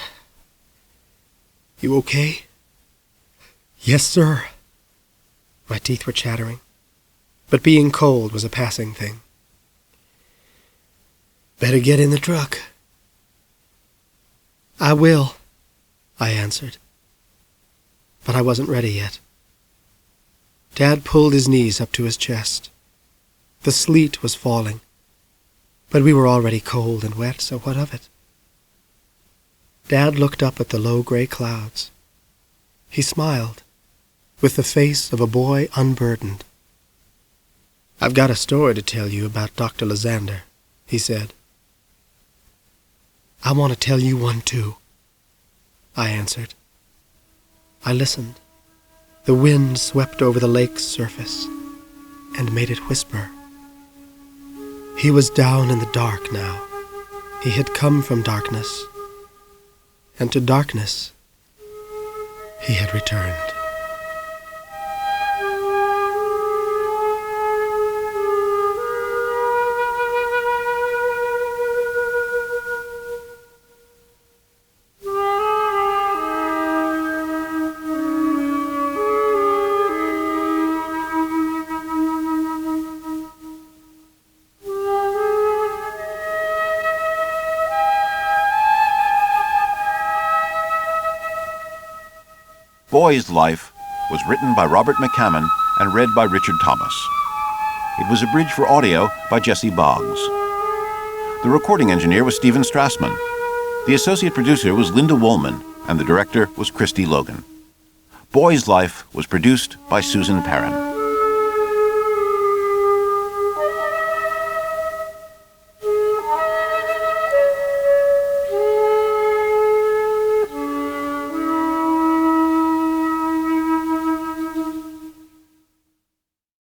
You okay?" "Yes, sir." My teeth were chattering, but being cold was a passing thing. "Better get in the truck." "I will," I answered. But I wasn't ready yet. Dad pulled his knees up to his chest. The sleet was falling, but we were already cold and wet, so what of it? Dad looked up at the low gray clouds. He smiled, with the face of a boy unburdened. "I've got a story to tell you about Dr. Lysander," he said. "I want to tell you one too," I answered. I listened. The wind swept over the lake's surface and made it whisper. He was down in the dark now. He had come from darkness, and to darkness he had returned. Boy's Life was written by Robert McCammon and read by Richard Thomas. It was abridged for audio by Jesse Boggs. The recording engineer was Stephen Strassman. The associate producer was Linda Woolman, and the director was Christy Logan. Boy's Life was produced by Susan Perrin.